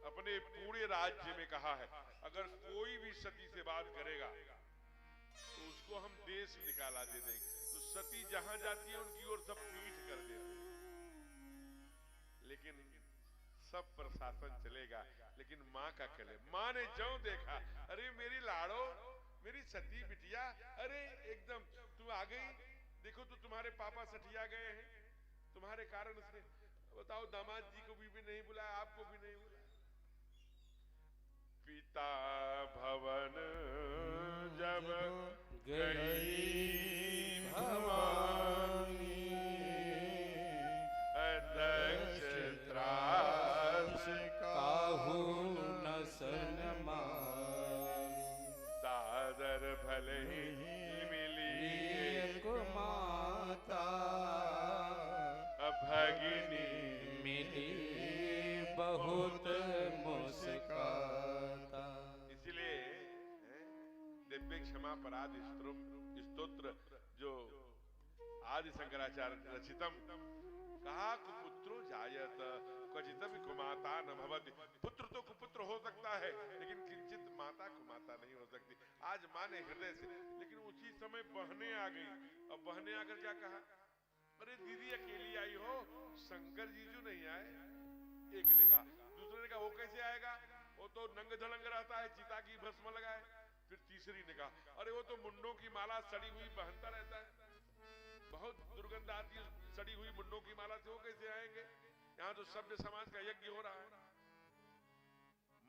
अपने पूरे राज्य में कहा है अगर कोई भी सती से बात करेगा तो उसको हम देश निकाला दे देंगे। तो सती जहां जाती है उनकी ओर सब पीठ कर देते हैं, लेकिन सब प्रशासन चलेगा, लेकिन माँ का कले। माँ ने जो देखा, अरे मेरी लाड़ो, मेरी सती बिटिया, अरे एकदम तुम आ गई, देखो तो तुम्हारे पापा सठिया गए हैं, तुम्हारे कारण से, बताओ दामाद जी को भी नहीं बुलाया, आपको भी नहीं बुलाया। पिता भवन जब गई भवानी, अदक्ष त्रास काहू न सनमानी, सादर भले ही मिली माता, भगिनी मिली बहुत मुस्काता। इसलिए दिव्य क्षमा पराध स्तोत्र जो आदि शंकराचार्य रचितम, कहा कुपुत्रो जायत क्वचित कुमाता न भवति। पुत्र तो कुपुत्र हो सकता है, लेकिन किंचित माता कुमाता नहीं हो सकती। आज माँ ने हृदय से, लेकिन उसी समय बहनें आ गई। अब बहनें आकर क्या कहा, अरे दीदी अकेली आई हो, शंकर जीजू नहीं आए। एक ने कहा, दूसरे ने कहा वो कैसे आएगा, वो तो नंग धड़ंग रहता है, चिता की भस्म लगाए। फिर तीसरी ने कहा, अरे वो तो मुंडों की माला सड़ी हुई पहनता रहता है। बहुत दुर्गंध आती है सड़ी हुई मुंडों की माला से, वो कैसे आएंगे? यहाँ तो सभ्य समाज का यज्ञ हो रहा है।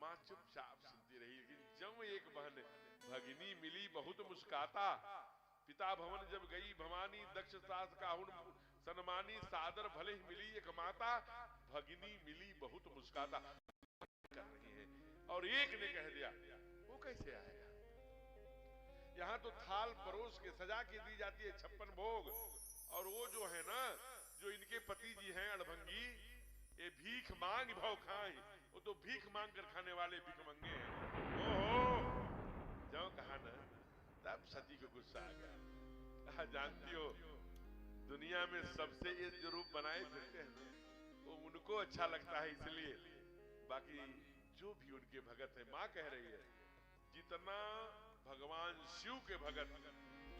माँ चुपचाप सुनती रही, लेकिन जब एक बहन भगिनी मिली बहुत मुस्काता, पिता भवन जब गई भवानी, दक्ष सास काहुन सन्मानी, सादर भले ही मिली एक माता, भगिनी मिली बहुत मुस्काता कर रही है। और एक ने कह दिया वो कैसे आएगा? यहाँ तो थाल परोस के सजा के दी जाती है 56 भोग, और वो जो है ना, जो इनके पति जी हैं अड़भंगी, ये भीख मांग भाव खाए, वो तो भीख मांग कर खाने वाले भिखमंगे हैं। ओहो, जो कहा ना, तब सती को गुस्सा आ गया। जानती हो दुनिया में सबसे ये जो रूप बनाए फिरते हैं वो उनको अच्छा लगता है इसलिए, बाकी जो भी उनके भगत है, माँ कह रही है जितना भगवान शिव के भगत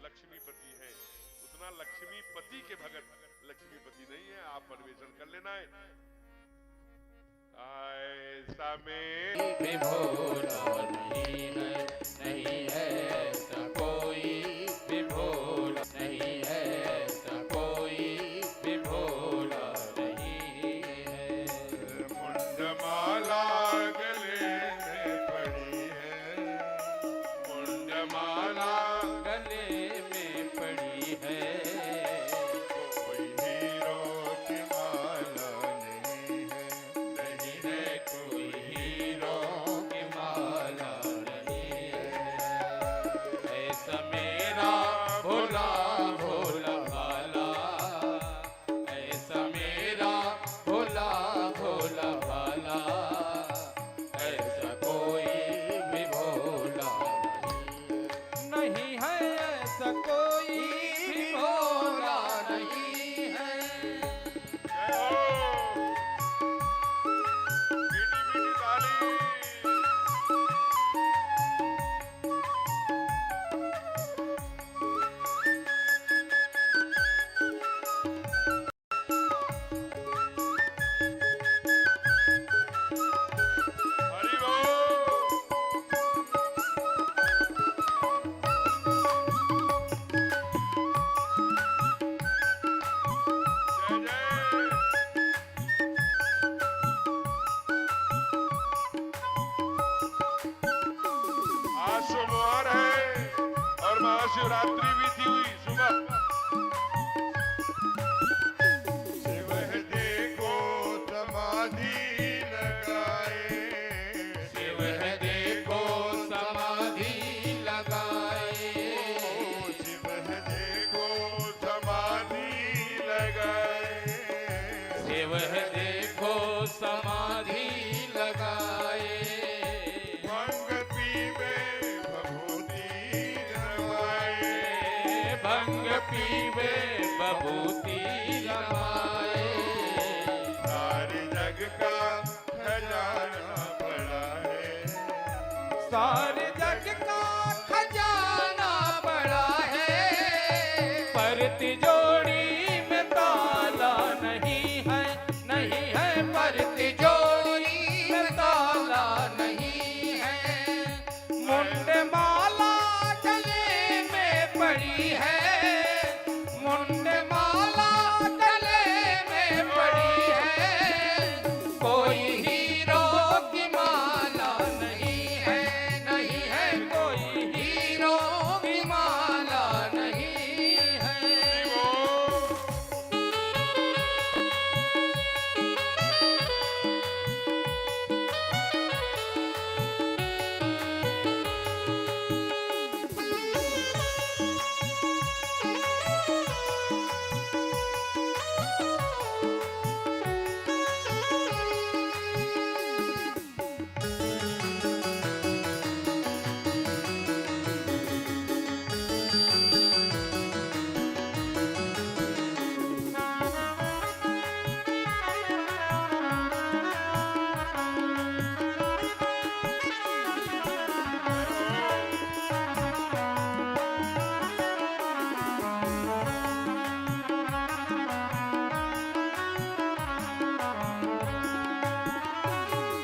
लक्ष्मीपति हैं, उतना लक्ष्मीपति के भगत लक्ष्मीपति नहीं है। आप अन्वेषण कर लेना है। ऐसा में विभोला नहीं है, नहीं है ऐसा कोई विभोला, नहीं है ऐसा कोई विभोला नहीं है। मुंडमाला गले में पड़ी है, मुंडमाला गले में पड़ी है, कोई हीरो की माला नहीं है, नहीं है कोई हीरो की माला नहीं है। ऐसा मेरा भोला भोला भाला, ऐसा मेरा भोला भोला भाला, ऐसा कोई भी भोला नहीं है, ऐसा कोई भी भोला नहीं है। जय हो। मीठी मीठी ताली। हरि बोल। जय जय। आज सोमवार है और महाशिवरात्रि भी थी हुई सुबह। शिव देखो समाधि लगाए, शिव है देखो समाधि लगाए, शिव देखो समाधि लगाए, शिव है देखो समाधि लगाए, भंग पीवे भभूति रमाए, भंग पीवे बभूति रमाए। सारे जग का खजाना पड़ा है, सारे जग का खजाना बड़ा है, पर तिजोरी में ताला नहीं है, नहीं है पर तिजोरी में ताला नहीं है। मुंड माला गले में पड़ी है, मुंड माला गले में पड़ी है, कोई हीरो की माला नहीं है, नहीं है कोई हीरो की माला नहीं है।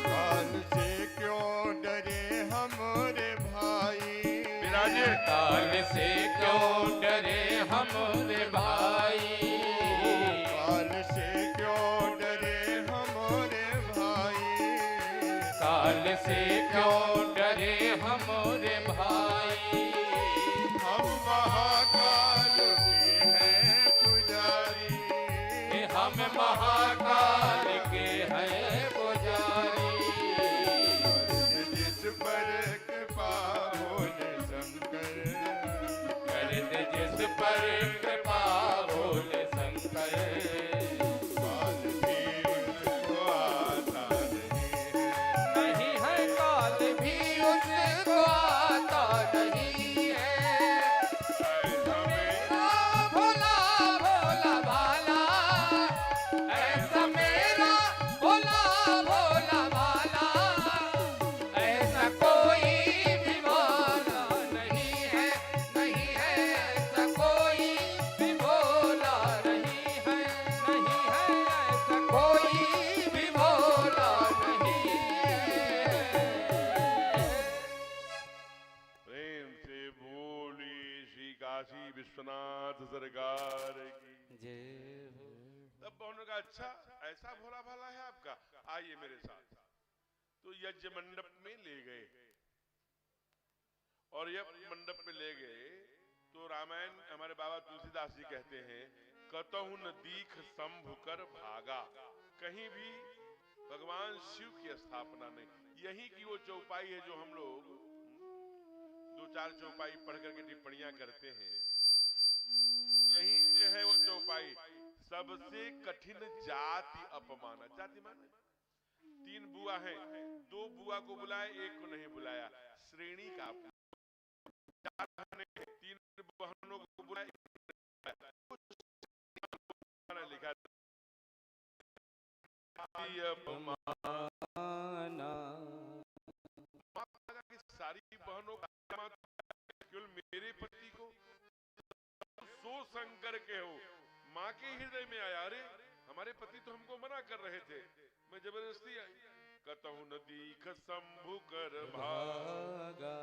काल से क्यों डरे हमरे भाई, काल से क्यों डरे हमरे भाई, काशी विश्वनाथ सरकार की जय हो। तब उन्होंने कहा अच्छा ऐसा भोला भाला है आपका, आइए मेरे साथ। तो यज्ञ मंडप में ले गए और यज्ञ मंडप में ले गए तो रामायण हमारे बाबा तुलसीदास जी कहते हैं, कतहु न दीख शंभु कर भागा, कहीं भी भगवान शिव की स्थापना नहीं। यही की वो चौपाई है जो हम लोग 2-4 चौपाई पढ़ करके टिप्पणियां करते हैं, यही ये है वो चौपाई। सबसे कठिन जाति अपमाना, जाति माने 3 बुआ हैं, 2 बुआ को बुलाया, 1 को नहीं बुलाया, श्रेणी का 3 बहनों को बुलाया, लिखा अपमाना कि सारी बहनों का केवल मेरे पति को सो शंकर के हो। माँ के हृदय में आया, अरे हमारे पति तो हमको मना कर रहे थे, मैं जबरदस्ती आई। कतहु न दीख शंभु कर भागा।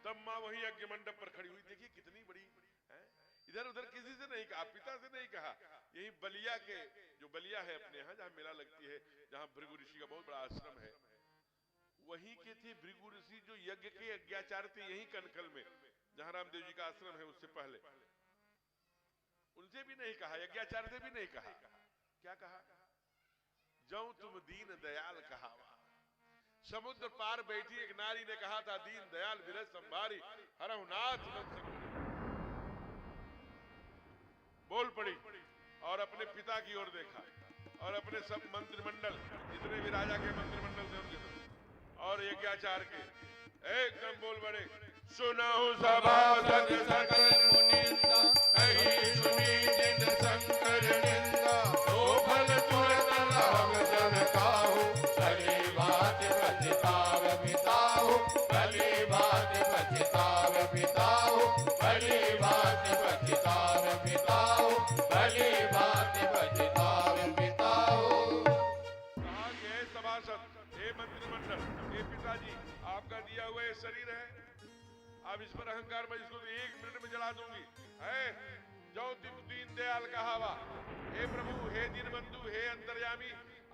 तब माँ वही यज्ञ मंडप पर खड़ी हुई, देखिए कितनी बड़ी है, इधर उधर किसी से नहीं कहा, पिता से नहीं कहा, यही बलिया के जो बलिया है अपने यहाँ जहाँ मेला लगती है, जहाँ भृगु ऋषि का बहुत बड़ा आश्रम है, वहीं के थे भृगु ऋषि जो यज्ञ के यज्ञाचार्य थे, यही कनखल में जहाँ रामदेव जी का आश्रम है उससे पहले। उनसे भी नहीं कहा, यज्ञाचार्य से भी नहीं कहा, क्या कहा, जौ तुम दीन दयाल कहावा। समुद्र पार बैठी एक नारी ने कहा था, दीन दयाल विरह संभारी हरहु नाथ मन संग। बोल पड़ी और अपने पिता की ओर देखा और अपने सब मंत्रिमंडल जितने भी राजा के मंत्रिमंडल थे उनके और यज्ञाचार्य के एकदम बोल पड़े, सुनाऊं सभासद सकल मुनिंदा, कहीं सुनी जिन शंकर निंदा, तो फल तुरंत लाभ जन काहू, भली बात पछताव बिताहू, भली बात पछताव बिताहू, भली बात पछताव बिताहू, भली बात पछताव बिताहू। कहा कि हे सभासद, हे मंत्रिमंडल, हे पिताजी, आपका दिया हुआ ये शरीर है, अब इस पर अहंकार मैं इसको 1 मिनट में जला दूंगी। है जो दीन दयाल कहावा, हे प्रभु, हे दीनबंधु, हे अंतर्यामी,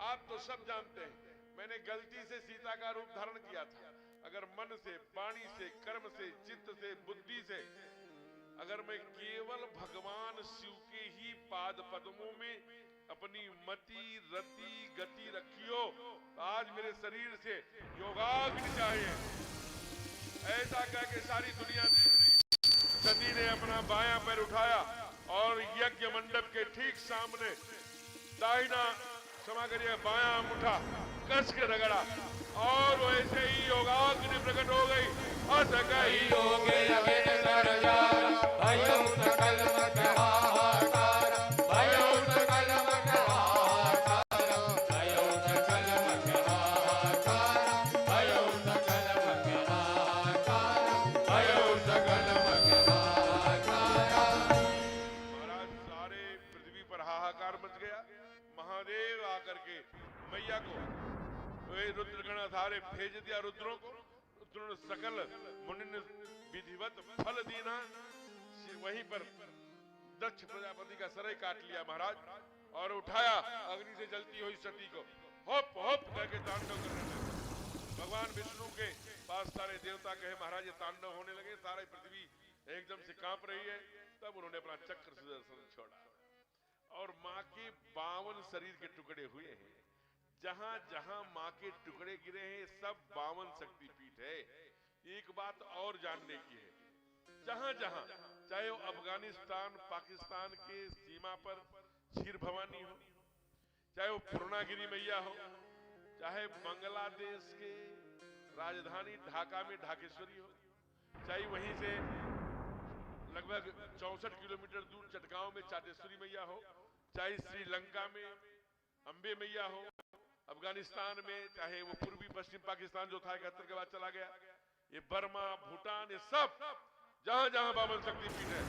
आप तो सब जानते हैं मैंने गलती से सीता का रूप धारण किया था। अगर मन से, वाणी से, कर्म से, चित्त से, बुद्धि से अगर मैं केवल भगवान शिव के ही पाद पद्मों में अपनी मति रति गति रखी हो, तो आज मेरे शरीर से योगाग्नि चाहिए। ऐसा कह के सारी दुनिया सती ने अपना बायां पैर उठाया और यज्ञ मंडप के ठीक सामने दाहिना क्षमा करिए बायां अंगूठा कस के रगड़ा और वैसे ही योगाग्नि प्रकट हो गई। अस कही योगे अभिन सरजार, भयो सकल मत हाहाकार, भयो सकल मत हाहाकार, भयो सकल मत हाहाकार, भयो सकल मत हाहाकार, भयो सकल मत हाहाकार। महाराज सारे पृथ्वी पर हाहाकार मच गया। महादेव आकर के मैया को रुद्रगण सारे भेज दिया, रुद्रों को। रुद्रों सकल मुनि ने विधिवत फल दीना, वहीं पर दक्ष प्रजापति का सर काट लिया महाराज और उठाया अग्नि से जलती हुई सती को, होप होप करके तांडव करने लगे। भगवान विष्णु के पास सारे देवता कहे महाराज ये तांडव होने लगे, सारी पृथ्वी एकदम से कांप रही है। तब उन्होंने अपना चक्र सुदर्शन छोड़ा और माँ के 52 शरीर के टुकड़े हुए हैं। जहां जहां माँ के टुकड़े गिरे हैं सब 52 शक्तिपीठ है। एक बात और जानने की है, जहां जहां चाहे वो अफगानिस्तान पाकिस्तान के सीमा पर क्षीर भवानी हो, चाहे वो पूर्णागिरी मैया हो, चाहे बांग्लादेश के राजधानी ढाका में ढाकेश्वरी हो, चाहे वहीं से लगभग 64 किलोमीटर दूर चटगांव में चाटेश्वरी मैया हो, चाहे श्रीलंका में अंबे मैया हो, अफगानिस्तान में चाहे वो पूर्वी पश्चिम पाकिस्तान जो था 71 के बाद चला गया, ये बर्मा भूटान, ये सब जहां जहां 52 शक्तिपीठ है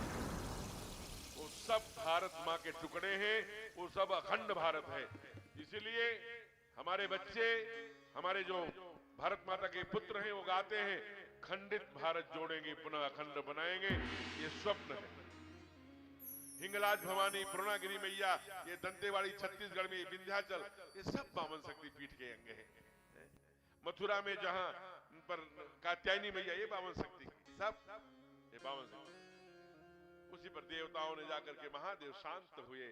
वो सब भारत माँ के टुकड़े हैं, वो सब अखंड भारत है। इसीलिए हमारे बच्चे, हमारे जो भारत माता के पुत्र हैं वो गाते हैं, खंडित भारत जोड़ेंगे, पुनः अखंड बनाएंगे, ये स्वप्न है। हिंगलाज भवानी, पूर्णागिरी मैया, ये दंतेवाड़ी छत्तीसगढ़ में, विंध्याचल, ये सब बामन शक्ति पीठ के अंग हैं। मथुरा में जहां पर कात्यायनी मैया, ये बामन शक्ति, सब ये बामन शक्ति। उसी पर देवताओं ने जाकर के महादेव शांत हुए,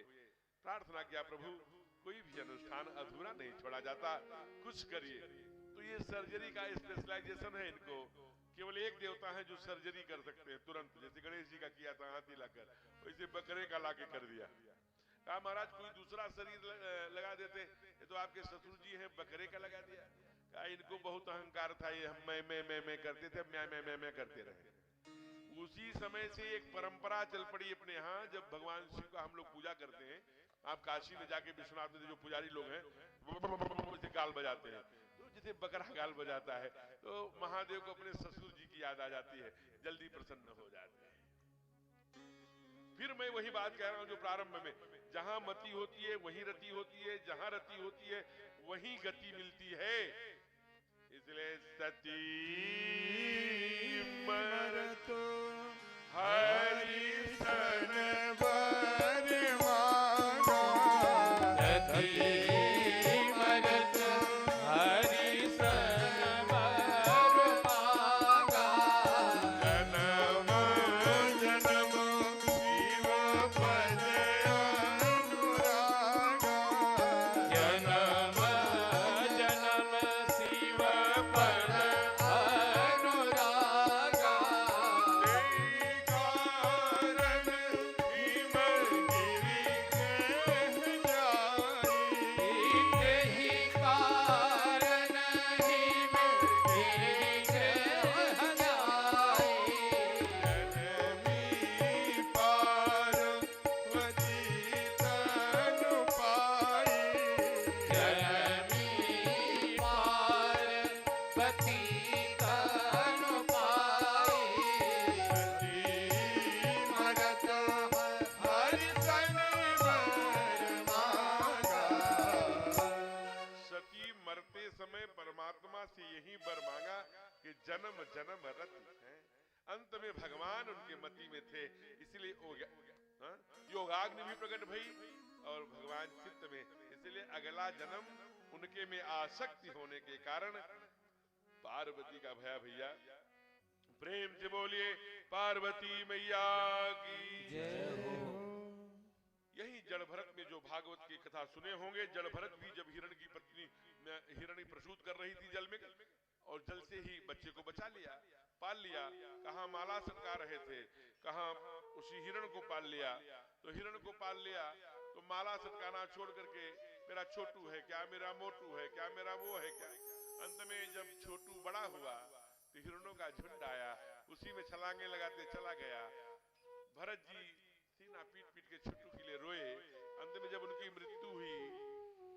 प्रार्थना किया, प्रभु कोई भी अनुष्ठान अधूरा नहीं छोड़ा जाता, कुछ करिए। तो ये सर्जरी का स्पेशलाइजेशन है इनको। केवल एक देवता है जो सर्जरी कर सकते हैं तुरंत, जैसे गणेश जी का किया था हाथी लाकर, वैसे बकरे का लाके कर दिया। कहा महाराज कोई दूसरा शरीर लगा देते, ये तो आपके ससुर जी हैं, बकरे का लगा दिया। कहा इनको बहुत अहंकार था, ये हम मैं करते थे, मैं करते रहे। उसी समय से एक परंपरा चल पड़ी अपने यहाँ, जब भगवान शिव का हम लोग पूजा करते हैं, आप काशी में जाके विश्वनाथ में जो पुजारी लोग हैं गाल बजाते हैं, तो जैसे बकरा गाल बजाता है, तो महादेव को अपने ससुर जी की याद आ जाती है, जल्दी प्रसन्न हो जाते हैं। फिर मैं वही बात कह रहा हूं जो प्रारंभ में, जहां मति होती है वहीं रति होती है, जहां रति होती है वहीं गति मिलती है। इसलिए सती मरत हरि सन वर मांगा, सती मरत हरि सन वर मांगा, जन्म जन्म शिव पद अनुरागा, जन्म जन्म शिव पद अनुरागा, तेहि कारण हिम गिरि कह जाई, तेहि कारण हिम गिरि कह जाई, जनमी पार्वती तनु पाई, जननी पार्वती तनु पाई, मरत हरि सन वर मांगा। सती मरते समय परमात्मा से यही वर मांगा कि जन्म जन्म रति है। अंत में भगवान उनके मति में थे, इसलिए हाँ? योगाग्नि भी प्रकट भई और भगवान चित्त में, इसलिए अगला जन्म उनके में आसक्ति होने के कारण पार्वती का भया भैया। प्रेम से बोलिए पार्वती मैया की जय हो। यही जड़ भरत में जो भागवत की कथा सुने होंगे, जड़ भरत भी जब हिरण की पत्नी हिरणी प्रसूत कर रही थी जल में, और जल से ही बच्चे को बचा लिया, पाल लिया, कहाँ माला सटका रहे थे, कहाँ उसी हिरण को पाल लिया, तो हिरण को पाल लिया तो माला सटकाना छोड़ करके मेरा छोटू है क्या, मेरा मोटू है क्या, मेरा वो है क्या। अंत में जब छोटू बड़ा हुआ तो हिरणों का झुंड आया, उसी में छलांगे लगाते चला गया। भरत जी सीना पीट पीट के छोटू के लिए रोए। अंत में जब उनकी मृत्यु हुई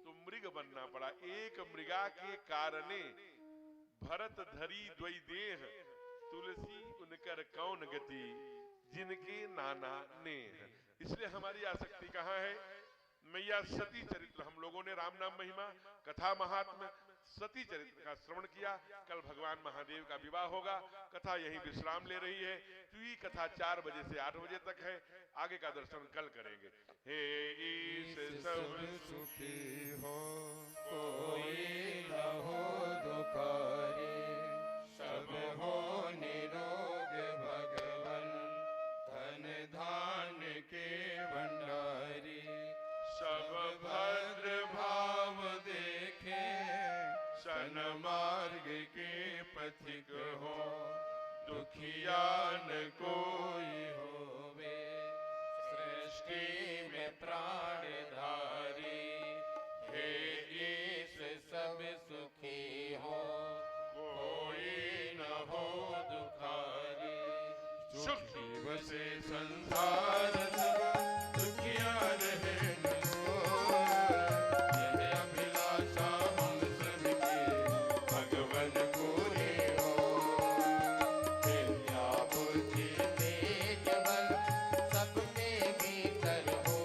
तो मृग बनना पड़ा। एक मृगा के कारणे भरत धरी द्वै देह, तुलसी उनकर कौन गति, जिनके नाना नेह। इसलिए हमारी आसक्ति कहाँ है? मैया सती चरित्र हम लोगों ने राम नाम महिमा कथा महात्म सती चरित्र का श्रवण किया। कल भगवान महादेव का विवाह होगा, कथा यहीं विश्राम ले रही है। तो ये कथा 4 बजे से 8 बजे तक है, आगे का दर्शन कल करेंगे। हे ईश सब सुखी हो कोई न हो दुखारी, सब हो निरोग भगवन, धन धान्य के भंडारी। सब भद्र भाव देखे सन मार्ग के पथिक हो, दुखिया न कोई होवे सृष्टि में प्राणधारी, हे ईश सब सुखी हो कोई न हो दुखारी। सुखी बसे संसार सब दुखिया रहे न कोई, यह अभिलाषा हम सबकी भगवन पूरी हो। विद्या बुद्धि तेज बल सबके भीतर हो,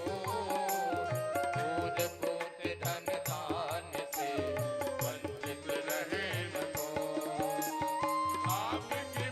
दूध पूत धन धान्य से वंचित रहे न को। आपकी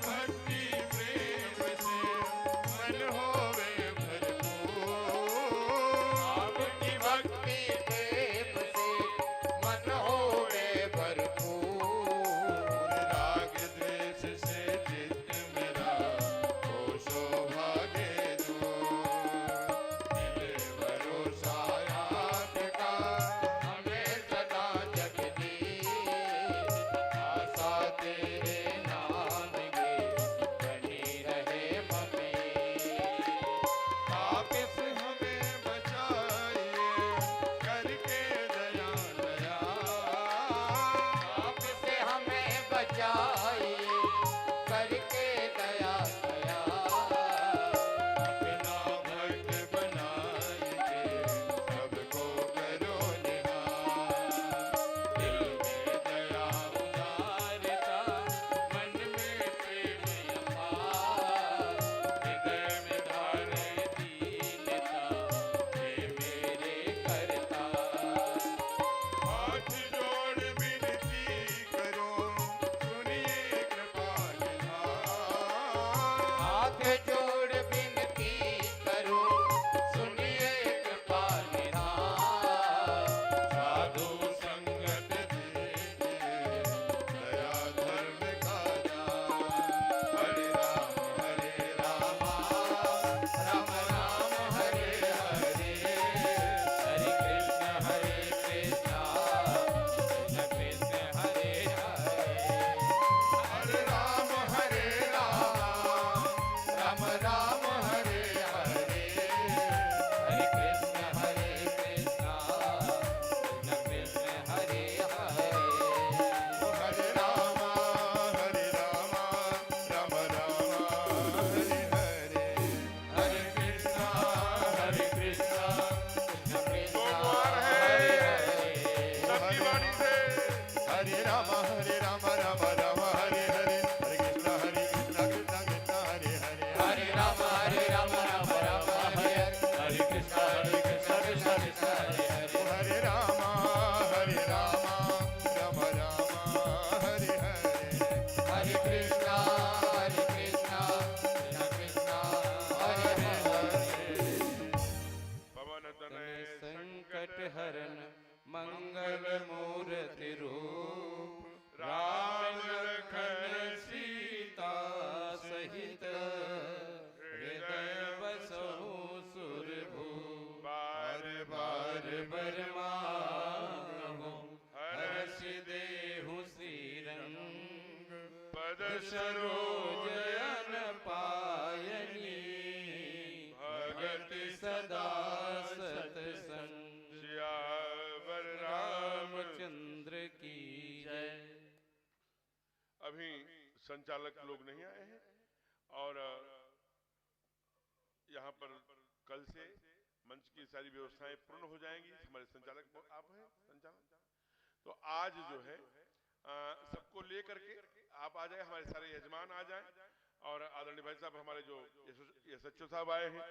सरोज अन पायनी भगति सदा सतसंग सियावर रामचंद्र की जय। अभी संचालक लोग नहीं आए हैं और यहाँ पर कल से मंच की सारी व्यवस्थाएं पूर्ण हो जाएंगी। हमारे संचालक आप हैं संचालक, तो आज जो है सबको लेकर के आप आ जाए, हमारे सारे यजमान आ जाएं और आदरणीय भाई साहब हमारे जो SHO साहब आए हैं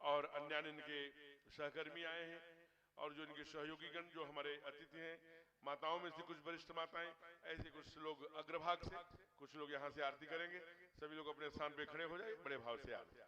और अन्य इनके सहकर्मी आए हैं और जो इनके सहयोगीगण जो हमारे अतिथि हैं, माताओं में से कुछ वरिष्ठ माताएं, ऐसे कुछ लोग अग्रभाग से, कुछ लोग यहाँ से आरती करेंगे। सभी लोग अपने स्थान पे खड़े हो जाए, बड़े भाव से आरती।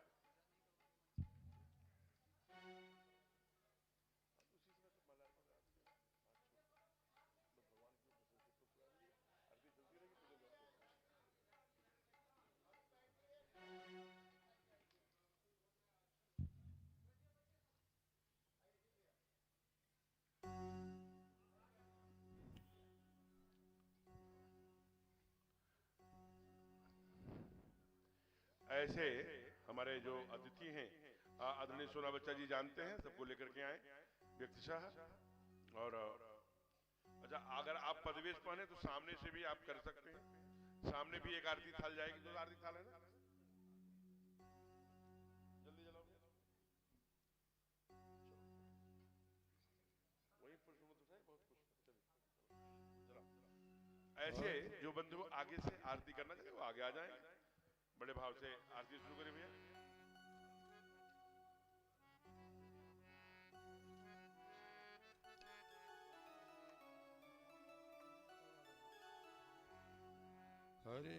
ऐसे हमारे जो अतिथि हैं आदरणीय सोना बच्चा जी जानते हैं, सबको लेकर के आए व्यक्तिशः। और अच्छा, अगर आप पदवेश पहने तो सामने से भी आप कर सकते हैं, सामने भी एक आरती थाल जाएगी। दो आरती थाल है ना, जल्दी जलाओ। वही पुष्प मत उठाए, बहुत पुष्प। ऐसे जो बंधु आगे से आरती करना चाहते वो आगे आ जाए, बड़े भाव से आरती शुरू करें भैया। हरि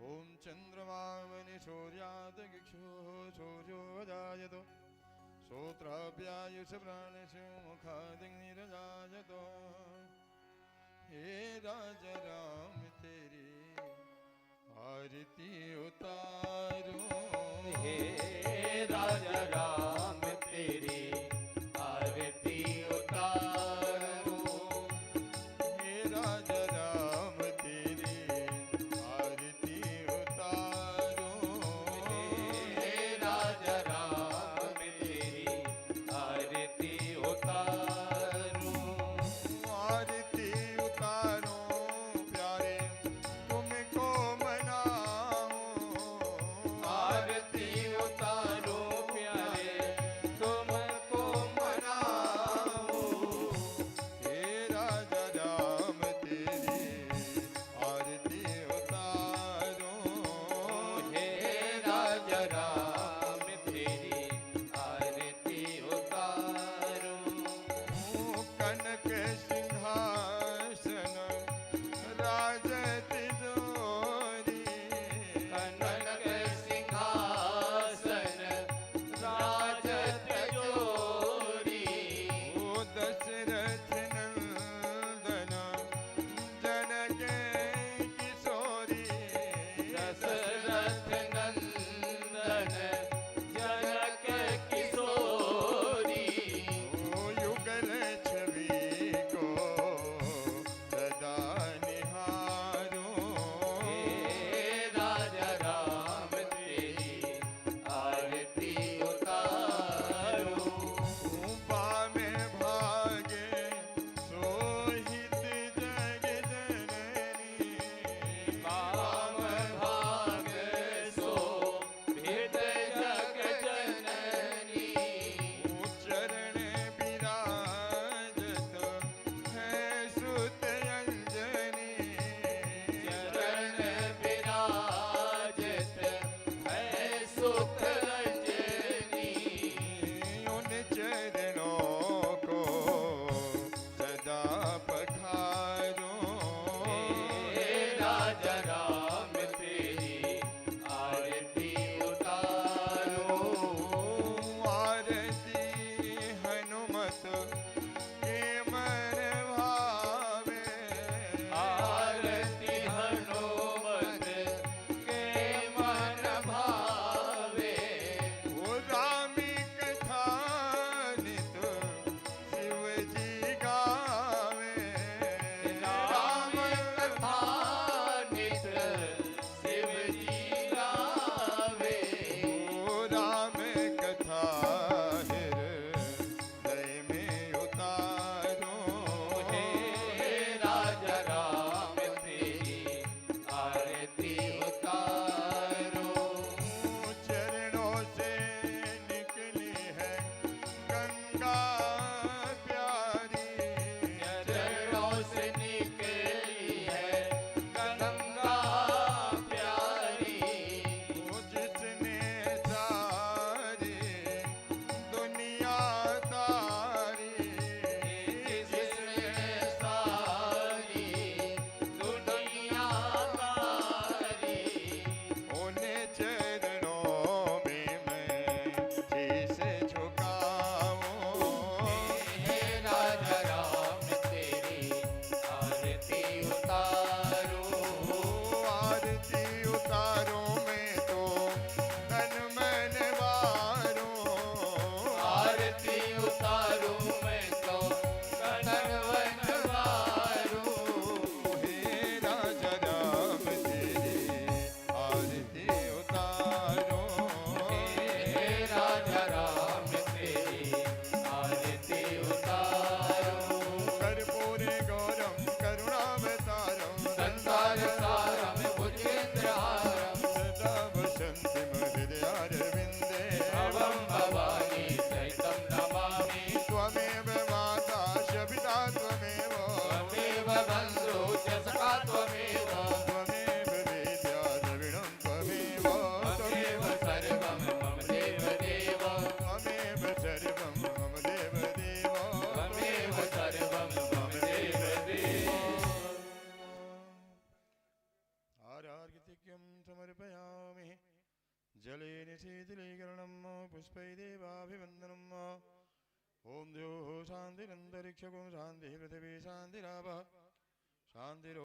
ओम चंद्रमावनि सूर्यादगिक्षो सूर्योदयतो श्रोत्राभ्यायुष प्राणशो मुखादिनिरजायतो। हे राजा राम तेरी आरती उतारो, हे राजा राम तेरी आरती उतारो। हे राजा राम तेरी आरती उतारो। हे राजा राम तेरी आरती उतारो। आरती उतारो प्यारे तुमको मनाओ। आरती उतारो प्यारे तुमको मनाओ। हे राजा राम तेरी आरती उतारो। हे राजा राम तेरी आरती उतारो। कनक सिंहासन राजत जोरी। कनक सिंहासन राजत जोरी। ओ दशरथ नंदन जनक किशोरी। दशरथ नंदन जनक किशोरी। ओ युगल छवि को सदा निहारो। हे राजा राम तेरी आरती उतारो। बामे भागे सोहित जग जननी। वाम भाग शोभित जग जननी। चरण विराजत है सुत अंजनी। चरण विराजत है सुत रंजनी। उन चरणों को सदा पखारो। हे राजा राम तेरी आरती उतारो। आरती हनुमत के मन भावे। आरती हनुमत के मन भावे। ओ रामी कथा शीतलीकरणं पुष्पैदेवाभिवन्दनम् ॐ द्योः शान्तिरन्तरिक्षगुं शान्तिः पृथिवी शान्तिरापः शान्तिरो